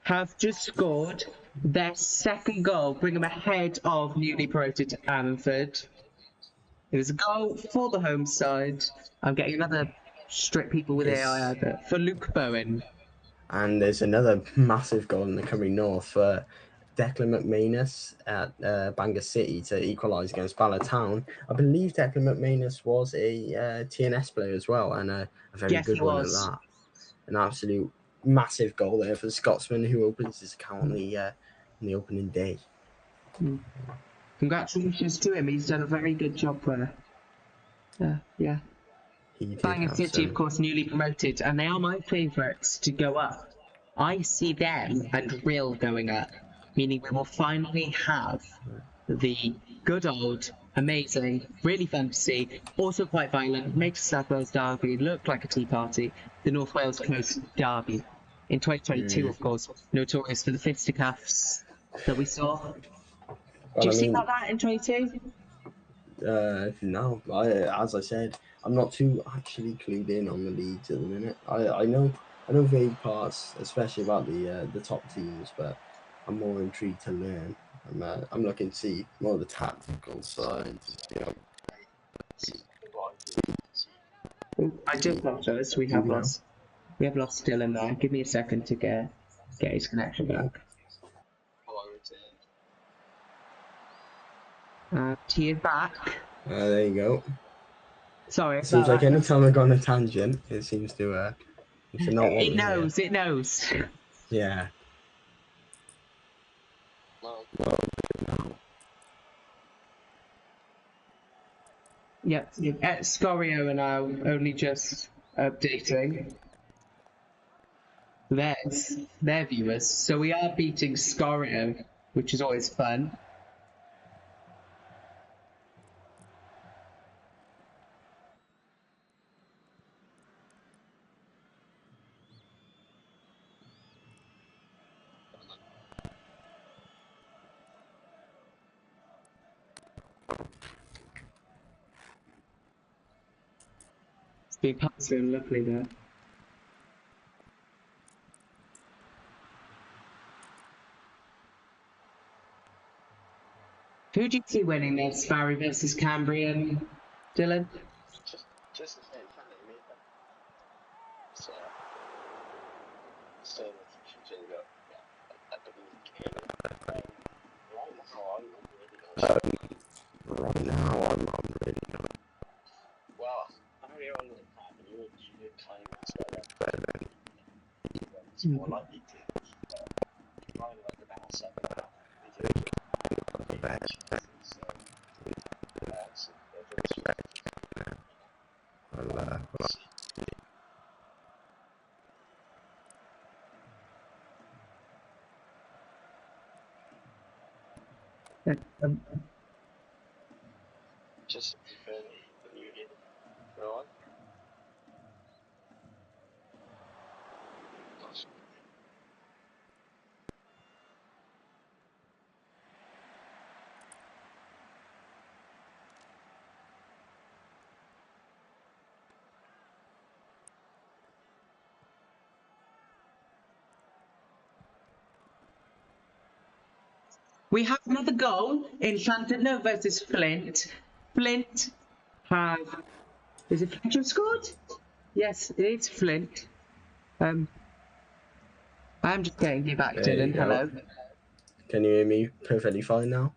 have just scored their second goal, bringing them ahead of newly promoted Ammanford. It was a goal for the home side. I'm getting another strip people with AI advert for Luke Bowen. And there's another massive goal in the Cymru North for Declan McManus at Bangor City to equalise against Bala Town. I believe Declan McManus was a TNS player as well, and a very good one at that. An absolute massive goal there for the Scotsman, who opens his account on the opening day. Congratulations to him. He's done a very good job there. Yeah. Bangor City, of course, newly promoted, and they are my favourites to go up. I see them and Rill going up, meaning we will finally have the good old, amazing, really fun to see, also quite violent, makes the South Wales derby look like a tea party, the North Wales Coast derby. In 2022, of course, notorious for the fisticuffs that we saw. Do you see that in 22? No, as I said, I'm not too actually clued in on the leagues at the minute. I know vague parts, especially about the top teams, but I'm more intrigued to learn. I'm looking to see more of the tactical side. I do apologise. We have lost Dylan there. Give me a second to get his connection back. He is back. There you go. Sorry. It seems like any time I go on a tangent, it seems to not want It knows. It knows. Yeah. Yep. Scorio are now only just updating their viewers, so we are beating Scorio, which is always fun. It's been passing lovely there. Who do you see winning this, Barry versus Cambrian, Dylan? Just the same thing, I mean. So right now, I'm really not. Well, I'm here on the top, and you claim it's better. It's more likely to. Probably like the balance up. Just for the new year. Right. We have another goal in Llandudno versus Flint. Flint have... Is it Flint who scored? Yes, it is Flint. I'm just getting you back, Dylan. Hello. Can you hear me perfectly fine now?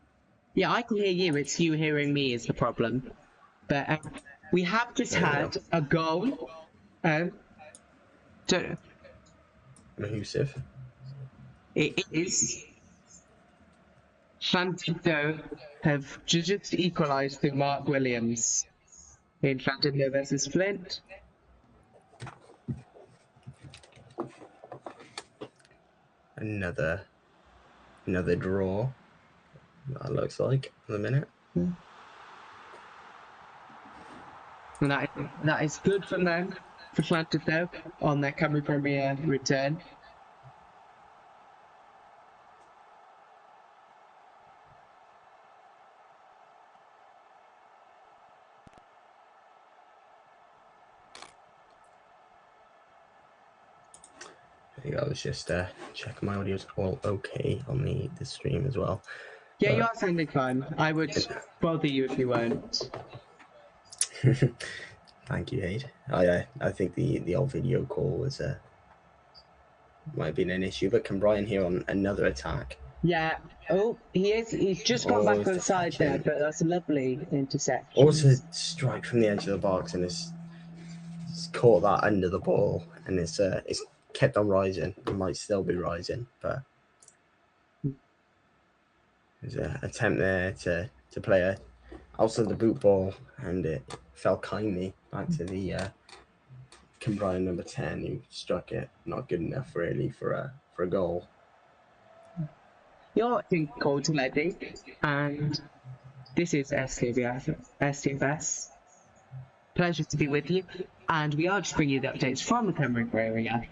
Yeah, I can hear you. It's you hearing me is the problem. But we have just had a goal. It is. Llandudno have just equalised through Mark Williams in Llandudno versus Flint. Another draw. That looks like in a minute. And that is good from them for Llandudno on their Cymru Premier return. I was just checking my audio's all okay on the stream as well. Yeah, you are sounding fine. I would bother you if you weren't. Thank you, Hayde. I think the old video call was might have been an issue, but can Brian hear on another attack? Yeah. Oh, he is. He's just got back on the side there, but that's a lovely interception. Also, strike from the edge of the box, and it's caught that under the ball, and it's kept on rising. It might still be rising, but there's an attempt there to play outside the boot ball, and it fell kindly back to the Cymbrian number 10, who struck it. Not good enough really for a goal. You're watching Call to Lady, and this is STFS. Pleasure to be with you, and we are just bringing you the updates from the Cymru area,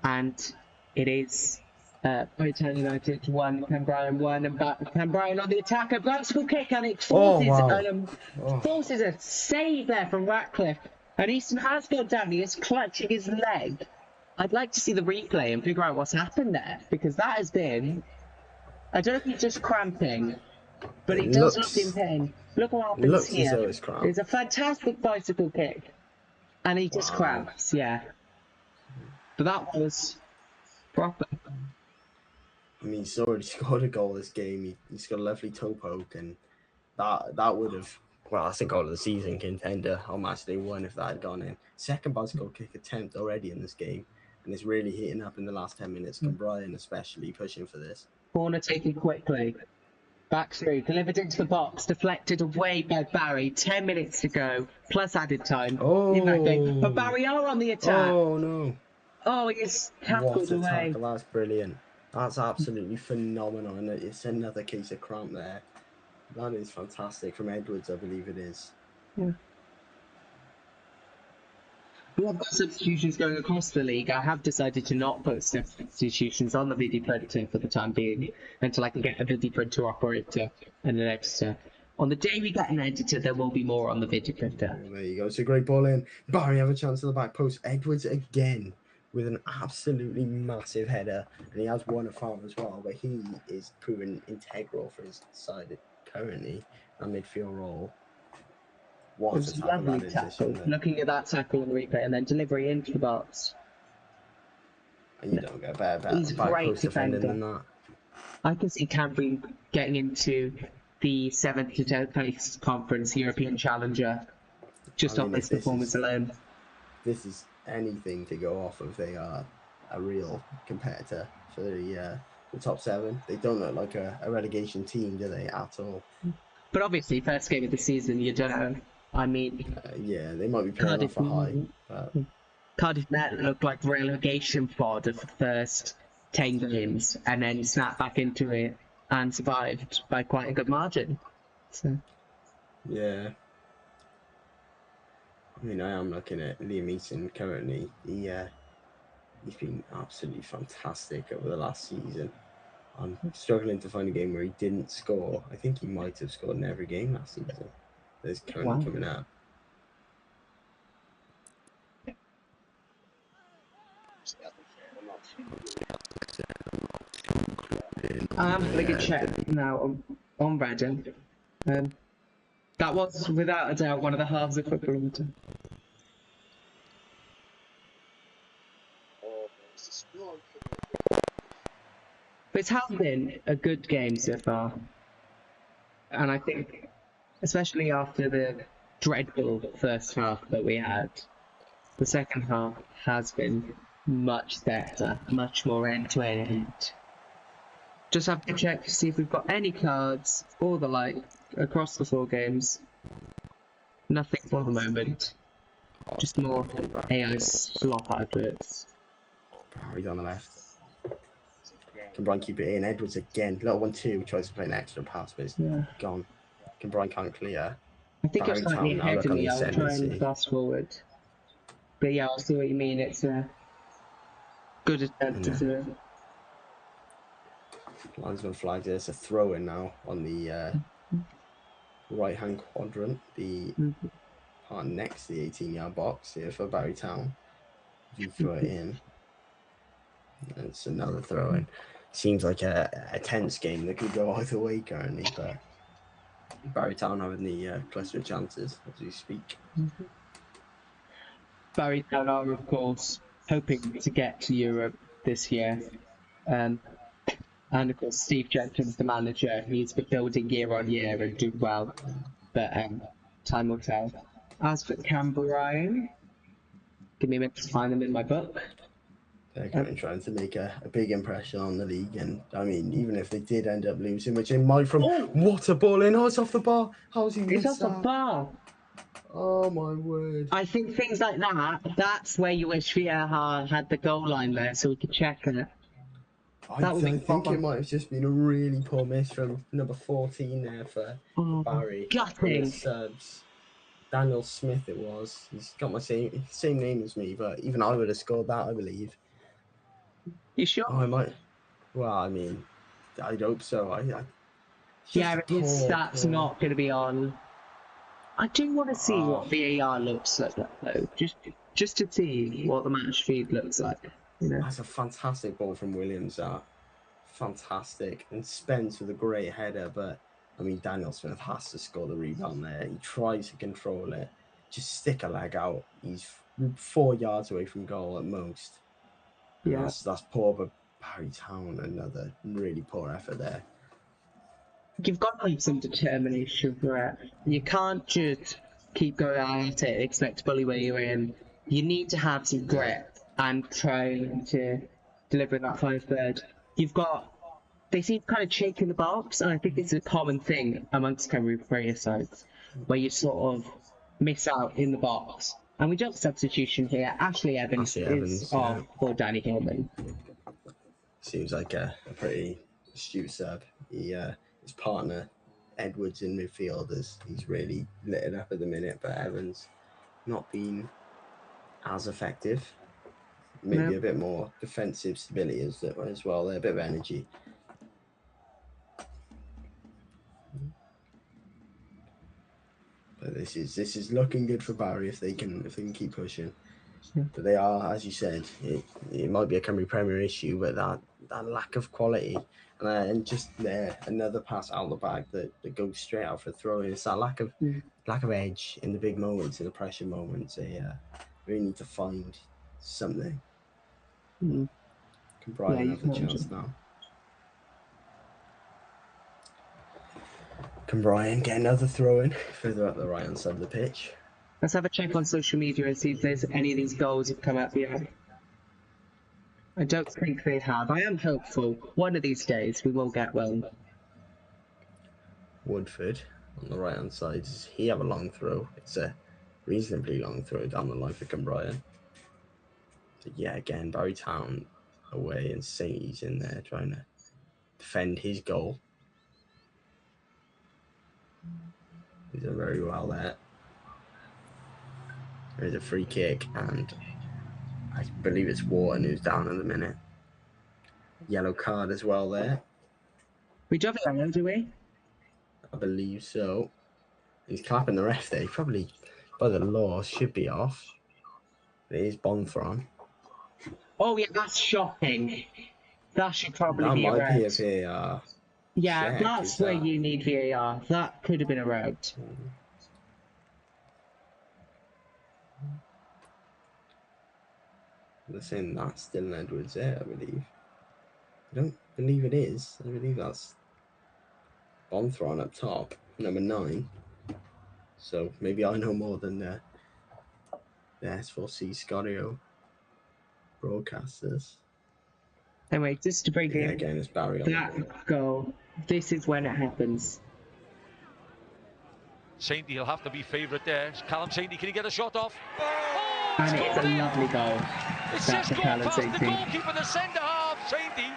and it is Brighton United 1, Cymbrian 1, and Cymbrian on the attack, a bicycle kick, and it forces a save there from Ratcliffe, and Easton has gone down. He is clutching his leg. I'd like to see the replay and figure out what's happened there, because that has been, I don't know if he's just cramping, but it does look in pain. Look what happens here. It's a fantastic bicycle kick, and he just cramps, yeah. But that was proper. I mean, he's already scored a goal this game. He's got a lovely toe poke, and that would have, well, that's a goal of the season contender on Matchday 1 if that had gone in. Second bicycle kick attempt already in this game, and it's really heating up in the last 10 minutes. Brian especially pushing for this. Corner taken quickly. Back through, delivered into the box, deflected away by Barry. 10 minutes to go, plus added time in that game. But Barry are on the attack. Oh, no. Oh, he is tackled away. That's brilliant. That's absolutely phenomenal, and it's another case of cramp there. That is fantastic from Edwards, I believe it is. Yeah. We have got substitutions going across the league. I have decided to not put substitutions on the video printer for the time being until I can get a video printer operator and an editor. On the day we get an editor, there will be more on the video printer. Oh, there you go. It's a great ball in. Barry have a chance to the back post. Edwards again with an absolutely massive header, and he has one afar as well, but he is proven integral for his side currently, a midfield role. What a lovely tackle. Looking at that tackle on the replay, and then delivery into the box. And you don't get better He's a great defender than that. I can see Cambry getting into the 7th to 10th place conference European Challenger just off this performance alone. This is anything to go off of. They are a real competitor for the top 7. They don't look like a relegation team, do they, at all? But obviously, first game of the season, you don't know. I mean, yeah, they might be playing off a high. But Cardiff Net looked like relegation fodder for the first 10 games, and then snapped back into it and survived by quite a good margin. So. Yeah. I mean, I am looking at Liam Eaton currently. He's been absolutely fantastic over the last season. I'm struggling to find a game where he didn't score. I think he might have scored in every game last season. That's currently coming out. I'm going to check now on Reading. That was, without a doubt, one of the halves equivalent. But it has been a good game so far. And I think, especially after the dreadful first half that we had, the second half has been much better, much more end-to-end. Just have to check to see if we've got any cards or the like across the 4 games. Nothing for the moment. Just more AI slop adverts. He's on the left. Can Brian keep it in? Edwards again. Little 1-2 tries to play an extra pass, but it's gone. Can Brian can't clear. I think you're Barry slightly Town now ahead look of on me. the I'll try and ascendancy. fast forward. But yeah, I'll see what you mean. It's a good attempt to it. Linesman flagged it. It's a throw in now on the right hand quadrant, the part next to the 18-yard box here for Barry Town. If you throw it in, it's another throw in. Seems like a tense game that could go either way currently, but Barry Town having the cluster of chances as we speak. Barry Town are, of course, hoping to get to Europe this year. And of course, Steve Jenkins, the manager, he's been building year on year and doing well. But time will tell. As for Cambrian, give me a minute to find them in my book. They're going trying to make a big impression on the league, and I mean, even if they did end up losing, which they might from what a ball in! Oh, it's off the bar. How's he? It's off the bar. Oh my word! I think things like that—that's where you wish VAR had the goal line there, so we could check it. I think it might have just been a really poor miss from number 14 there for Barry. Gutting. Subs. Daniel Smith it was. He's got my same name as me, but even I would have scored that, I believe. You sure? Oh, I might. Well, I mean, I'd hope so. Yeah, his stats not going to be on. I do want to see what VAR looks like, though. Just to see what the match feed looks like. You know? That's a fantastic ball from Williams. Fantastic. And Spence with a great header, but I mean, Daniel Smith has to score the rebound there. He tries to control it. Just stick a leg out. He's 4 yards away from goal at most. Yeah. That's poor, but Barry Town, another really poor effort there. You've got to have some determination for it. You can't just keep going at it, expect to bully where you're in. You need to have some grit and try to deliver that 5-3. They seem kind of shaking the box, and I think it's a common thing amongst Cymru Premier sides, where you sort of miss out in the box. And we do have a substitution here. Ashley Evans is off for Danny Hillman. Seems like a pretty astute sub. His partner, Edwards, in midfield, he's really lit it up at the minute, but Evans not been as effective. Maybe a bit more defensive stability as well. There, a bit of energy. But this is looking good for Barry if they can keep pushing. But they are, as you said, it might be a Cymru Premier issue, but that lack of quality and just there another pass out the back that goes straight out for throwing. It's that lack of edge in the big moments, in the pressure moments. They really need to find something. Can Brian have the chance now? Can Brian get another throw in further up the right hand side of the pitch? Let's have a check on social media and see if there's any of these goals have come out yet. I don't think they have. I am hopeful. One of these days we will get one. Woodford on the right hand side. Does he have a long throw? It's a reasonably long throw down the line for Cymbrian. So yeah, again, Barry Town away and Saint's in there trying to defend his goal. He's done very well there. There's a free kick, and I believe it's Wharton who's down in a minute. Yellow card as well there. We do have a yellow, do we? I believe so. He's clapping the ref there. He probably, by the law, should be off. It is Bonthron. Oh yeah, that's shocking. That should probably be a red. That might be a VAR. Yeah, check, that's where you need VAR. That could have been a red. They're saying that's Dylan Edwards there, I believe. I don't believe it is. I believe that's bomb thrown up top, number 9. So maybe I know more than the S4C Scorio broadcasters. Anyway, just to bring in again, it's Barry on that goal, this is when it happens. Sainty, he'll have to be favourite there. Callum Sainty, can he get a shot off? Oh, And it's a lovely goal. It's That's just gone past Sainty. the goalkeeper, the centre half, Sainty.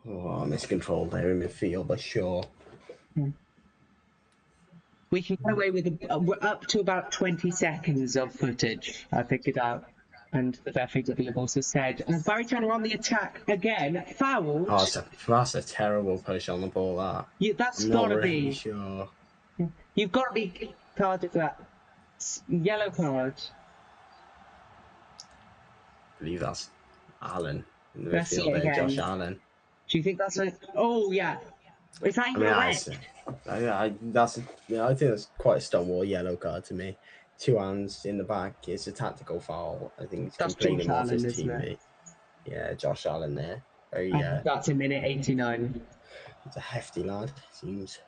Oh, miscontrol there in midfield, but sure. We can get away with we're up to about 20 seconds of footage, I figured out. And the FAW have also said. And Barry Turner on the attack again, fouled. Oh, that's a terrible push on the ball, that. That's got to really be. Sure. You've got to be carded for that. Yellow card. I believe that's Allen in the Let's midfield there, Josh Allen. Do you think that's a... Oh, yeah. Is that I think that's quite a stonewall yellow card to me. 2 hands in the back. It's a tactical foul. I think it's complaining off his teammate. Yeah, Josh Allen there. That's a minute 89. He's a hefty lad. Seems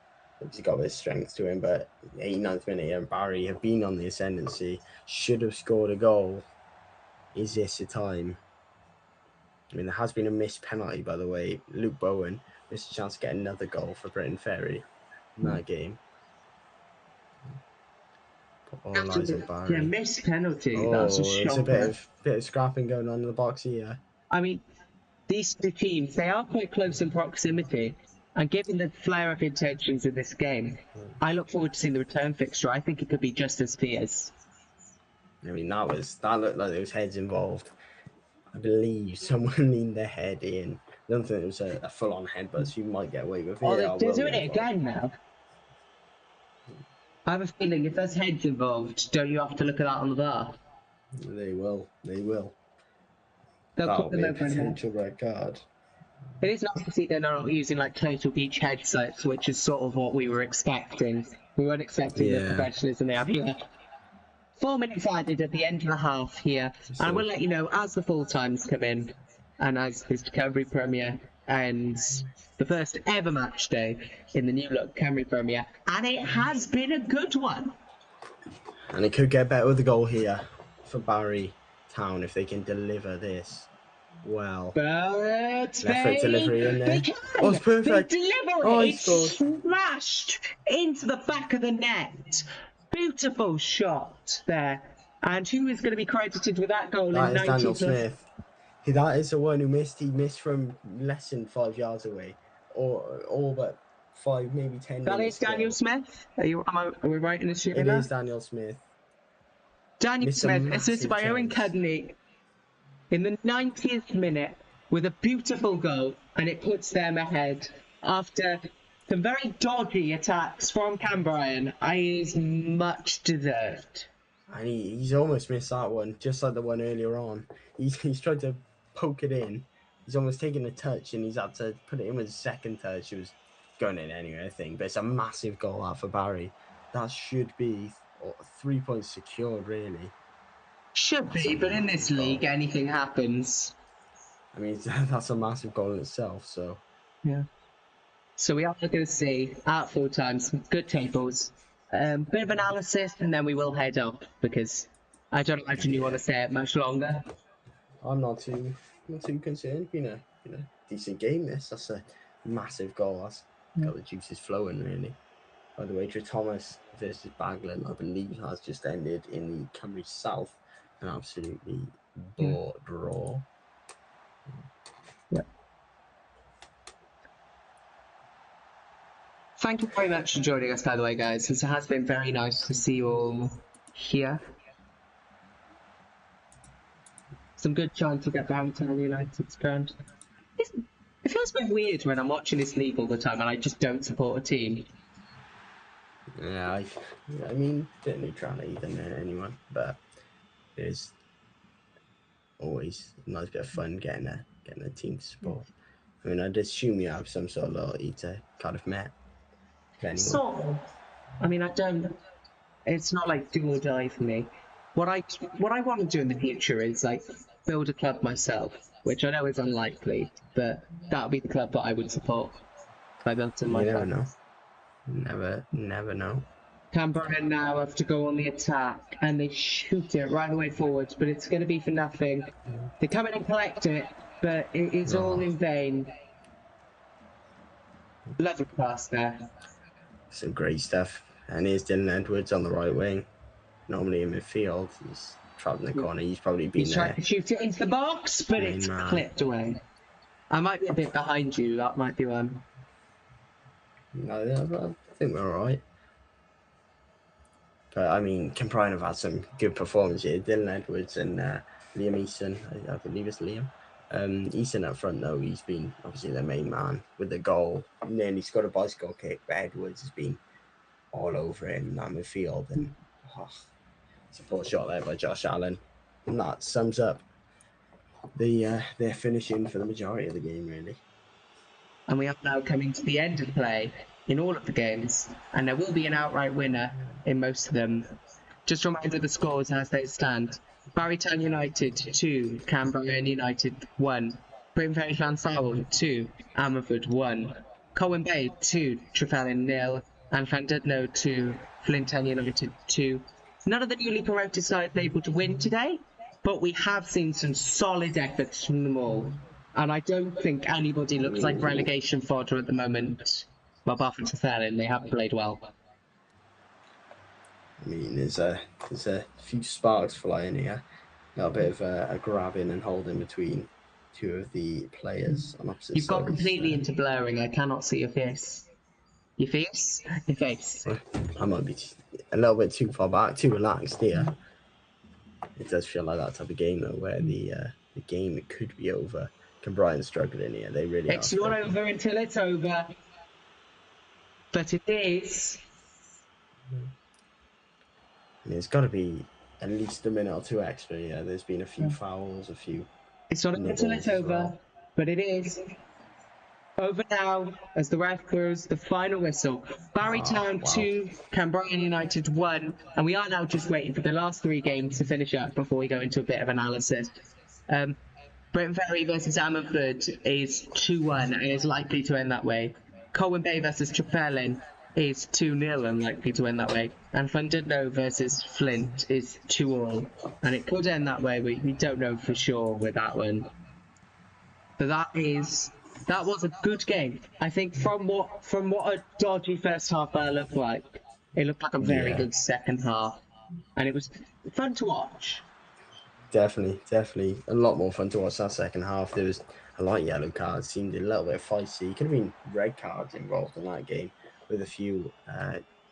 he's got a bit of strength to him, but 89th minute and Barry have been on the ascendancy. Should have scored a goal. Is this the time? I mean, there has been a missed penalty, by the way. Luke Bowen missed a chance to get another goal for Britain Ferry in that game. All eyes on Barry. Yeah, missed penalty. Oh, that's a shocker. It's a bit of scrapping going on in the box here. I mean, these two teams, they are quite close in proximity. And given the flare-up intentions of this game, I look forward to seeing the return fixture. I think it could be just as fierce. I mean, that looked like there was heads involved. I believe someone leaned their head in. I don't think it was a full-on headbutt, so you might get away with it. Oh, they're doing it again now. I have a feeling if there's heads involved, don't you have to look at that on the bar? They will. They'll put them be a over potential red card. It is nice to see they're not using like total beach headsets, which is sort of what we were expecting. We weren't expecting the professionalism they have here. 4 minutes added at the end of the half here, and we'll let you know as the full times come in, and as this Cymru Premier ends the first ever match day in the new look Cymru Premier, and it has been a good one. And it could get better with the goal here for Barry Town if they can deliver this well. But left foot delivery in there. They can. Oh, it's perfect. They deliver it. It's smashed into the back of the net. Beautiful shot there. And who is going to be credited with that goal? That in is Daniel Smith. That is the one who missed. He missed from less than 5 yards away, or all but 5, maybe 10. That is Daniel Smith. Are we right in assuming that? It is Daniel Smith. Daniel Smith, assisted by Owen Cudney in the 90th minute with a beautiful goal, and it puts them ahead after some very dodgy attacks from Cambrian. Is much deserved. And he's almost missed that one, just like the one earlier on. He's tried to poke it in. He's almost taken a touch, and he's had to put it in with his second touch. It was going in anyway, I think. But it's a massive goal out for Barry. That should be 3 points secured, really. Should be, but in this league, anything happens. I mean, that's a massive goal in itself, so... Yeah. So we are going to see, at full time, some good tables. Bit of analysis, and then we will head up, because I don't imagine you want to stay it much longer. I'm not too concerned. Been a decent game, this. That's a massive goal. That's got the juices flowing, really. By the way, Drew Thomas versus Baglan, I believe, has just ended in the Cymru South. An absolutely draw. Yeah. Thank you very much for joining us, by the way, guys. It has been very nice to see you all here. Some good chance to get Barrington United's ground. It feels a bit weird when I'm watching this league all the time and I just don't support a team. Yeah, I mean, don't neutrality than anyone, but there's always a nice bit of fun getting a team to support. I mean, I'd assume you have some sort of loyalty to Cardiff Met. Sort of. I mean, it's not like do or die for me. What I want to do in the future is like build a club myself, which I know is unlikely, but that would be the club that I would support. Like that's in my You never phone. know. Never know. Canberra now have to go on the attack, and they shoot it right away forwards, but it's going to be for nothing. They come in and collect it, but it is all in vain. Lovely pass there. Some great stuff. And here's Dylan Edwards on the right wing. Normally in midfield, he's trapped in the corner. He's probably been He's trying to shoot it into the box, but it's clipped away. I might be a bit behind you. That might be one. No, I think we're all right. But I mean, Cymru have had some good performances here. Dylan Edwards and Liam Easton, I believe it's Liam. Easton up front though, he's been obviously their main man with the goal. Nearly scored a bicycle kick, but Edwards has been all over him in that midfield, and it's a poor shot there by Josh Allen. And that sums up their finishing for the majority of the game, really. And we are now coming to the end of play in all of the games, and there will be an outright winner in most of them. Just a reminder of the scores as they stand. Barrytown United 2, Canberra United 1, Britain Ferry Llanfawr 2, Ammerford 1, Colwyn Bay 2, Trefallen 0, and Llandudno 2, Flint Town United 2. None of the newly promoted sides able to win today, but we have seen some solid efforts from them all. And I don't think anybody looks like relegation fodder at the moment. Well, apart from Trefallen, they haven't played well. I mean, there's a few sparks flying here. A little bit of a grabbing and holding between two of the players on opposite You've got sides. completely into blurring. I cannot see your face. Your face? Your face. I might be a little bit too far back, too relaxed here. It does feel like that type of game, though, where the game could be over. Cymru's struggling here. They really are. It's not over until it's over. But it is. I mean, it's got to be at least a minute or two extra. Yeah, there's been a few fouls, a few. It's not until it's over, but it is over now as the ref blows the final whistle. Barrytown 2, Canberra United 1, and we are now just waiting for the last three games to finish up before we go into a bit of analysis. Britain Ferry versus Ammerford is 2-1 and is likely to end that way. Colwyn Bay versus Trefallen is 2-0 and likely to end that way. And Llandudno versus Flint is 2-2, and it could end that way. We don't know for sure with that one. But that was a good game. I think from what a dodgy first half looked like, it looked like a very good second half, and it was fun to watch. Definitely a lot more fun to watch that second half. There was a lot of yellow cards, seemed a little bit feisty. Could have been red cards involved in that game, with a few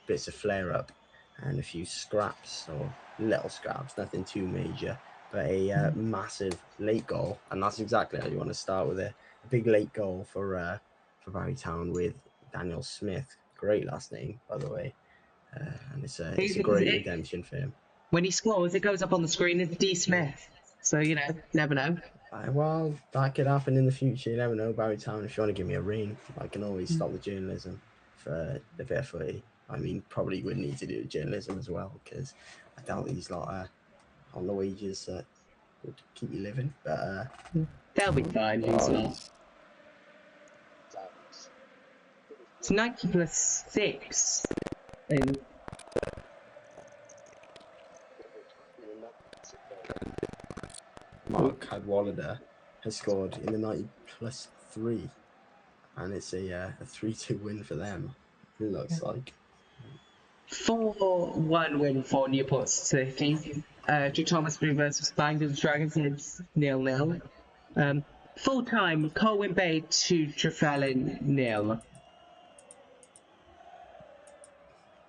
bits of flare up and a few scraps, or little scraps, nothing too major, but a massive late goal, and that's exactly how you want to start with it. A big late goal for Barrytown with Daniel Smith. Great last name, by the way, and it's a great redemption for him. When he scores, it goes up on the screen as D. Smith. So, you know, never know. Well, that could happen in the future. You never know. Barrytown, if you want to give me a ring, I can always stop the journalism for the bit of footy. I mean, probably would need to do journalism as well, because I doubt these lot are on the wages that would keep you living. But they'll be fine, these lot. It's 90 plus 6. And Mark Cadwallader has scored in the 90 plus 3, and it's a 3-2 win for them, it looks like. 4-1 win for Newport City. Drew Thomas versus Bangors Dragons is 0-0. Full time, Colwyn Bay to Trefallen 0.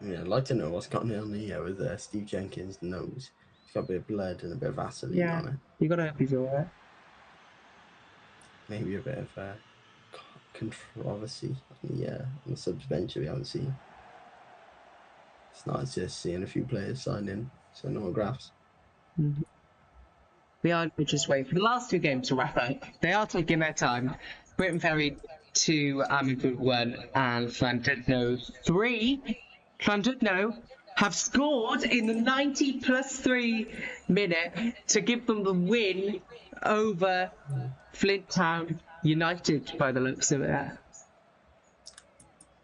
Yeah, I'd like to know what's gone on here with Steve Jenkins' nose. It's got a bit of blood and a bit of Vaseline on it. You gotta hope he's alright. Maybe a bit of controversy on the subs bench we haven't seen. It's nice just seeing a few players sign in some autographs. Mm-hmm. We are just waiting for the last two games to wrap up. They are taking their time. Britain Ferry 2, Ammerford 1, and Llandudno 3. Llandudno have scored in the 90 plus 3 minute to give them the win over Flint Town United, by the looks of it.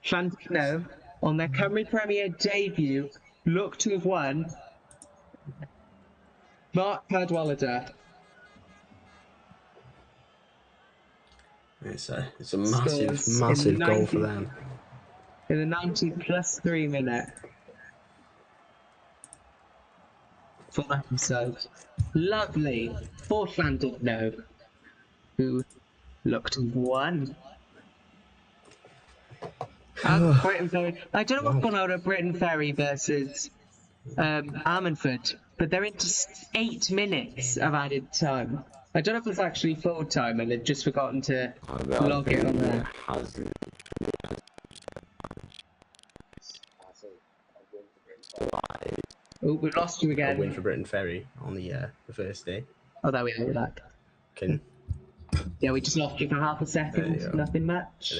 Llandudno, on their Cymru Premier debut, look to have won. Mark Cadwallader. It's a massive, Scores massive in goal for 90 them. In the 90+3 minute. For that episode. Lovely for Llandudno, who looked to have won. Britain Ferry. I don't know what's going on at Britain Ferry versus Ammanford, but they're into 8 minutes of added time. I don't know if it's actually full time and they've just forgotten to log it on there. Oh, we've lost you again. A win for Britain Ferry on the first day. Oh, there we are. We're back. Yeah, we just lost you for half a second. Nothing much.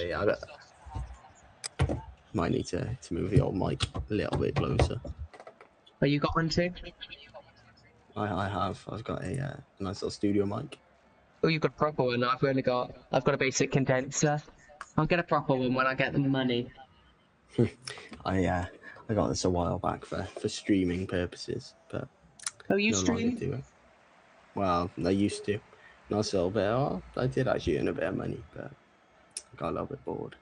Might need to move the old mic a little bit closer. Oh, you got one too? I have. I've got a nice little studio mic. Oh, you've got a proper one. I've got a basic condenser. I'll get a proper one when I get the money. I got this a while back for streaming purposes, but you stream? Do it. Well, I used to. Not a little bit. Oh, I did actually earn a bit of money, but I got a little bit bored.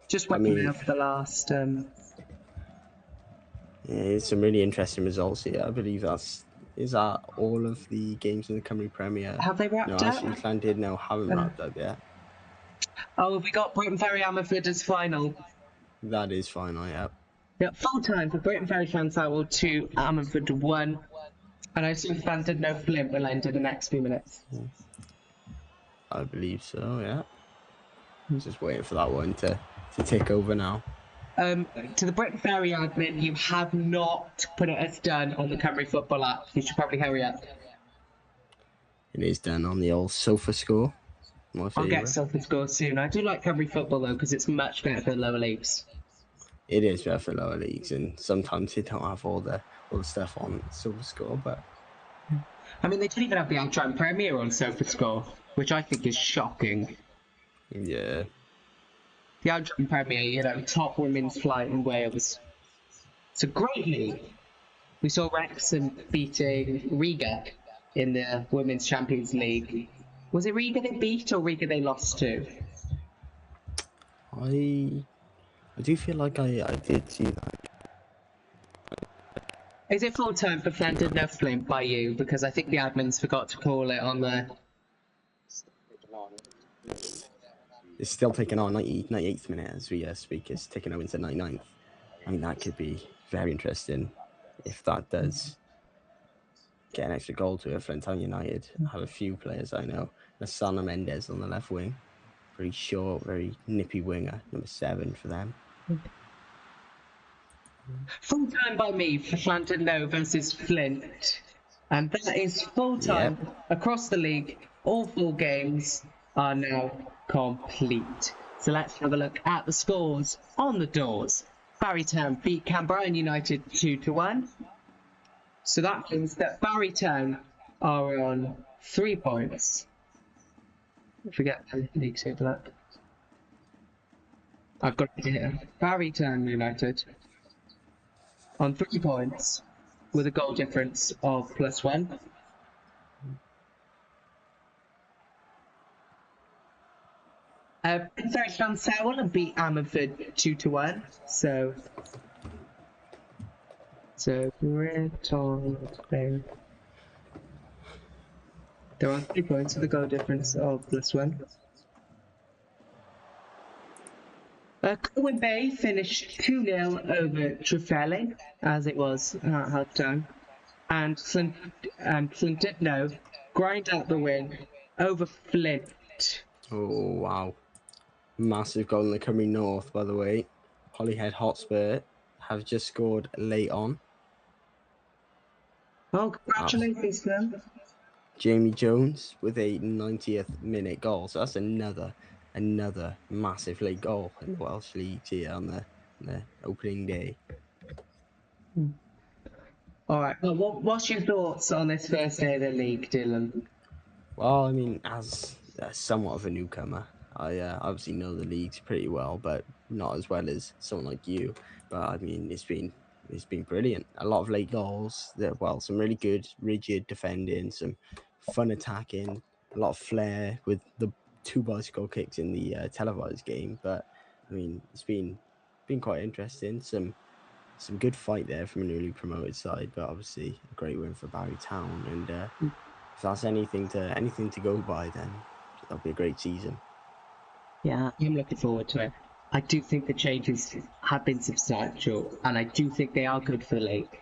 Just went out for the last. Yeah, it's some really interesting results here. I believe is that all of the games in the Cymru Premier? Have they wrapped up? Actually, Llandudno haven't wrapped up yet. Oh, have we got Britain Ferry Ammanford as final? That is final, yeah. Yeah, full time for Britain Ferry Llansamble 2, Ammanford 1. And I assume Llandudno Flint will end in the next few minutes. I believe so, yeah. Just waiting for that one to take over now. To the Britain Ferry admin, you have not put it as done on the Cymru football app. You should probably hurry up. It is done on the old sofa score. I'll get sofa score soon. I do like Cymru football though, because it's much better for lower leagues. It is better for lower leagues, and sometimes they don't have all the stuff on sofa score, but I mean, they don't even have the Cymru Premier on sofa score, which I think is shocking. Yeah. The Cymru Premier, top women's flight in Wales. It's a great league. We saw Wrexham beating Riga in the Women's Champions League. Was it Riga they beat or Riga they lost to? I do feel like I did see that. Is it full time for Llandudno Flint by you? Because I think the admins forgot to call it on the. It's still taking on 98th minute as we speak. It's taking over into 99th. I mean, that could be very interesting if that does get an extra goal to it. Flint Town United have a few players I know. Nasana Mendes on the left wing. Very short, very nippy winger. Number 7 for them. Full time by me for Llandudno versus Flint. And that is full time across the league. All 4 games are now complete. So let's have a look at the scores on the doors. Barrytown beat Cambrian United 2-1. So that means that Barrytown are on 3 points. If we get the league table up. I've got it here. Barrytown United on 3 points with a goal difference of +1. Ferry Sewell beat Ammanford 2-1. So Britain. There are 3 points with a goal difference of +1. Colwyn Bay finished 2-0 over Trefelling, as it was at half time. And Llandudno grind out the win over Flint. Oh, wow. Massive goal in the Cymru North, by the way. Holyhead Hotspur have just scored late on. Oh, congratulations to them. Jamie Jones with a 90th minute goal. So that's another massive late goal in the Welsh League here on the opening day. All right. Well, what's your thoughts on this first day of the league, Dylan? Well, I mean, as somewhat of a newcomer. I obviously know the leagues pretty well, but not as well as someone like you. But I mean, it's been brilliant. A lot of late goals. Some really good rigid defending, some fun attacking, a lot of flair with the 2 bicycle kicks in the televised game. But I mean, it's been quite interesting. Some good fight there from a newly promoted side, but obviously a great win for Barry Town. And if that's anything to go by, then that'll be a great season. Yeah, I'm looking forward to it. I do think the changes have been substantial, and I do think they are good for the league.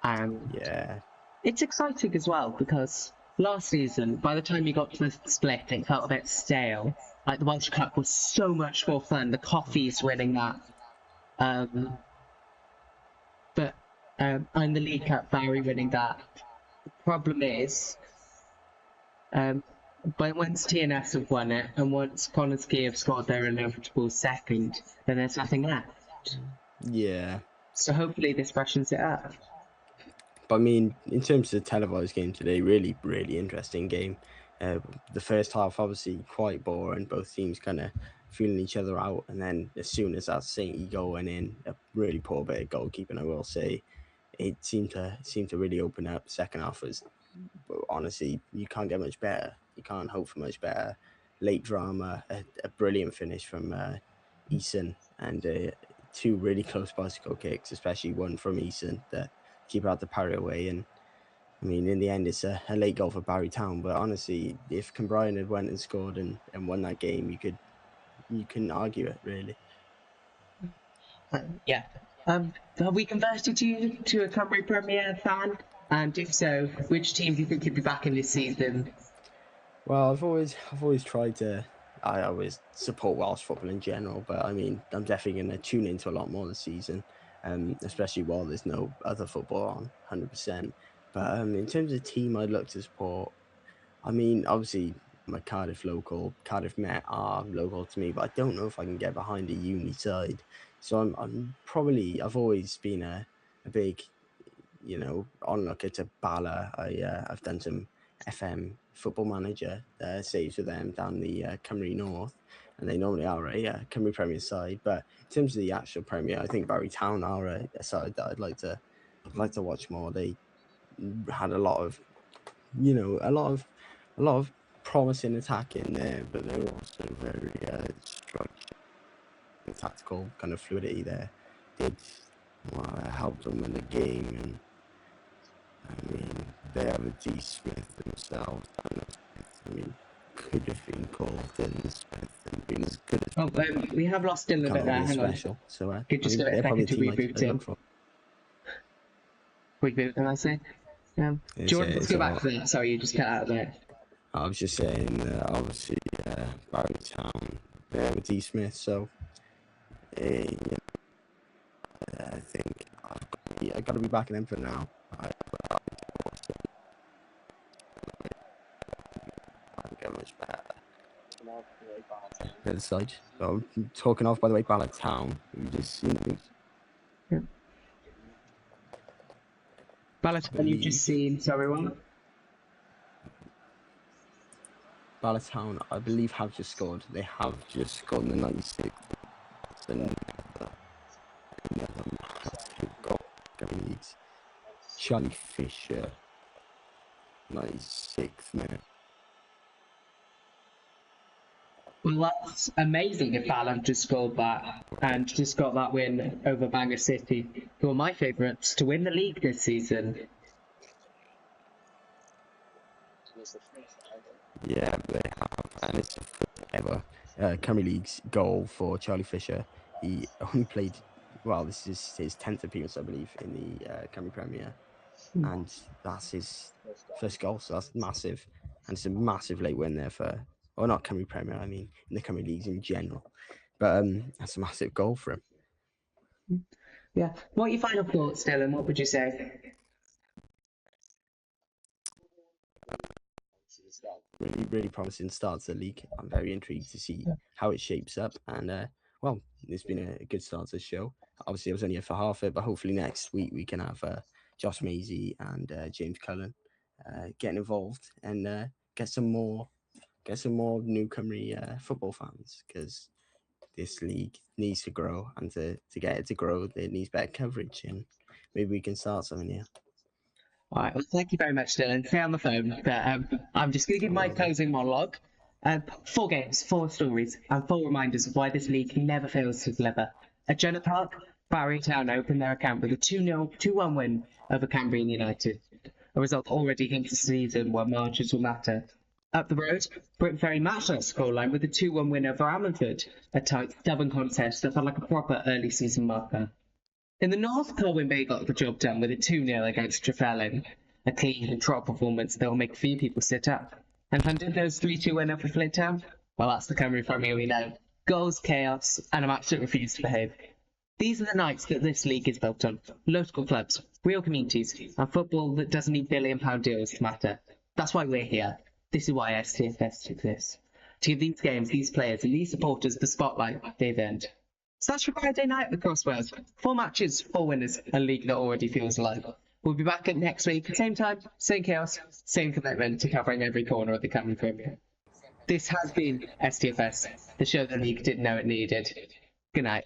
And Yeah, it's exciting as well because last season, by the time you got to the split, it felt a bit stale. Like the Welsh Cup was so much more fun. The Coffees winning that, and the League Cup, Barry winning that. The problem is, but once TNS have won it, and once Conisky have scored their inevitable second, then there's nothing left. yeah. So hopefully this freshens it up. But I mean, in terms of the televised game today, really, really interesting game. The first half, obviously, quite boring. Both teams kind of feeling each other out. And then as soon as that Sainty goal went in, a really poor bit of goalkeeping, I will say, it seemed to really open up. Second half was, honestly, you can't get much better. You can't hope for much better. Late drama, a brilliant finish from Eason, and 2 really close bicycle kicks, especially one from Eason that keeper had to parry away. And I mean, in the end, it's a late goal for Barry Town. But honestly, if Cymbrian had went and scored and won that game, you couldn't argue it, really. Yeah. Have we converted you to a Cymru Premier fan? And if so, which team do you think you'd be backing this season? Well, I've always tried to. I always support Welsh football in general, but I mean, I'm definitely going to tune into a lot more this season, especially while there's no other football on, 100%. But in terms of team I'd look to support, I mean, obviously, my Cardiff Met are local to me, but I don't know if I can get behind a uni side. So I've always been a big, onlooker to Bala. I've done some FM Football Manager saves for them down the Cymru North, and they normally are a Cymru Premier side. But in terms of the actual Premier, I think Barry Town are a side that I'd like to watch more. They had a lot of promising attack in there, but they're also very structured, tactical kind of fluidity there. Did help them win the game, and I mean they have a D Smith themselves. I mean, could have been called Dylan Smith and been as good as. Oh, we have lost Dylan a bit there. Hang special. on. So Could just they're probably a team reboot him. Reboot, can I say? Do you want to go back to that? Sorry, you just cut out there. I was just saying, obviously, Barry Town, they have a D Smith, so I think I've got to be backing them for now. I can't get much better. The side. So, talking off, by the way, Ballard Town. We just seen things. Yeah. Ballard Town, you've just seen. Sorry, what? Ballard Town, I believe, have just scored. They have just scored in the 96th. Another goal. Charlie Fisher, 96th minute. Well, that's amazing if Ballard just scored that and just got that win over Bangor City, who are my favourites to win the league this season. Yeah, they have, and it's the first ever Cymru League's goal for Charlie Fisher. He only played, this is his 10th appearance, I believe, in the Cymru Premier, and that's his first goal, so that's massive, and it's a massive late win there for, not Cymru Premier, I mean, in the Cymru Leagues in general, but that's a massive goal for him. Yeah. What are your final thoughts, Dylan? What would you say? Really, really promising start to the league. I'm very intrigued to see how it shapes up. And, it's been a good start to the show. Obviously, I was only here for half it, but hopefully next week we can have Josh Maisie and James Cullen getting involved and get some more get some more new Cymru football fans, because this league needs to grow, and to get it to grow, it needs better coverage, and maybe we can start something here. All right, well, thank you very much, Dylan. Stay on the phone, but I'm just going to give my closing monologue. 4 games, 4 stories, and 4 reminders of why this league never fails to deliver. At Jenner Park, Barry Town opened their account with a 2-1 win over Cambrian United, a result already hints a season where margins will matter. Up the road, Britain Ferry matched that scoreline with a 2-1 win over Ammanford, a tight, stubborn contest that felt like a proper early season marker. In the north, Colwyn Bay got the job done with a 2-0 against Trefelin, a clean and trot performance that will make a few people sit up. And Llandudno's 3-2 win over Flint Town? Well, that's the Cymru Premier we know. Goals, chaos, and an absolute refuse to behave. These are the nights that this league is built on. Local clubs, real communities, and football that doesn't need £billion deals to matter. That's why we're here. This is why STFS exists. To give these games, these players, and these supporters the spotlight they've earned. So that's your Friday night across Wales. 4 matches, 4 winners, a league that already feels alive. We'll be back at next week, same time, same chaos, same commitment to covering every corner of the Cymru Premier. This has been STFS, the show the league didn't know it needed. Good night.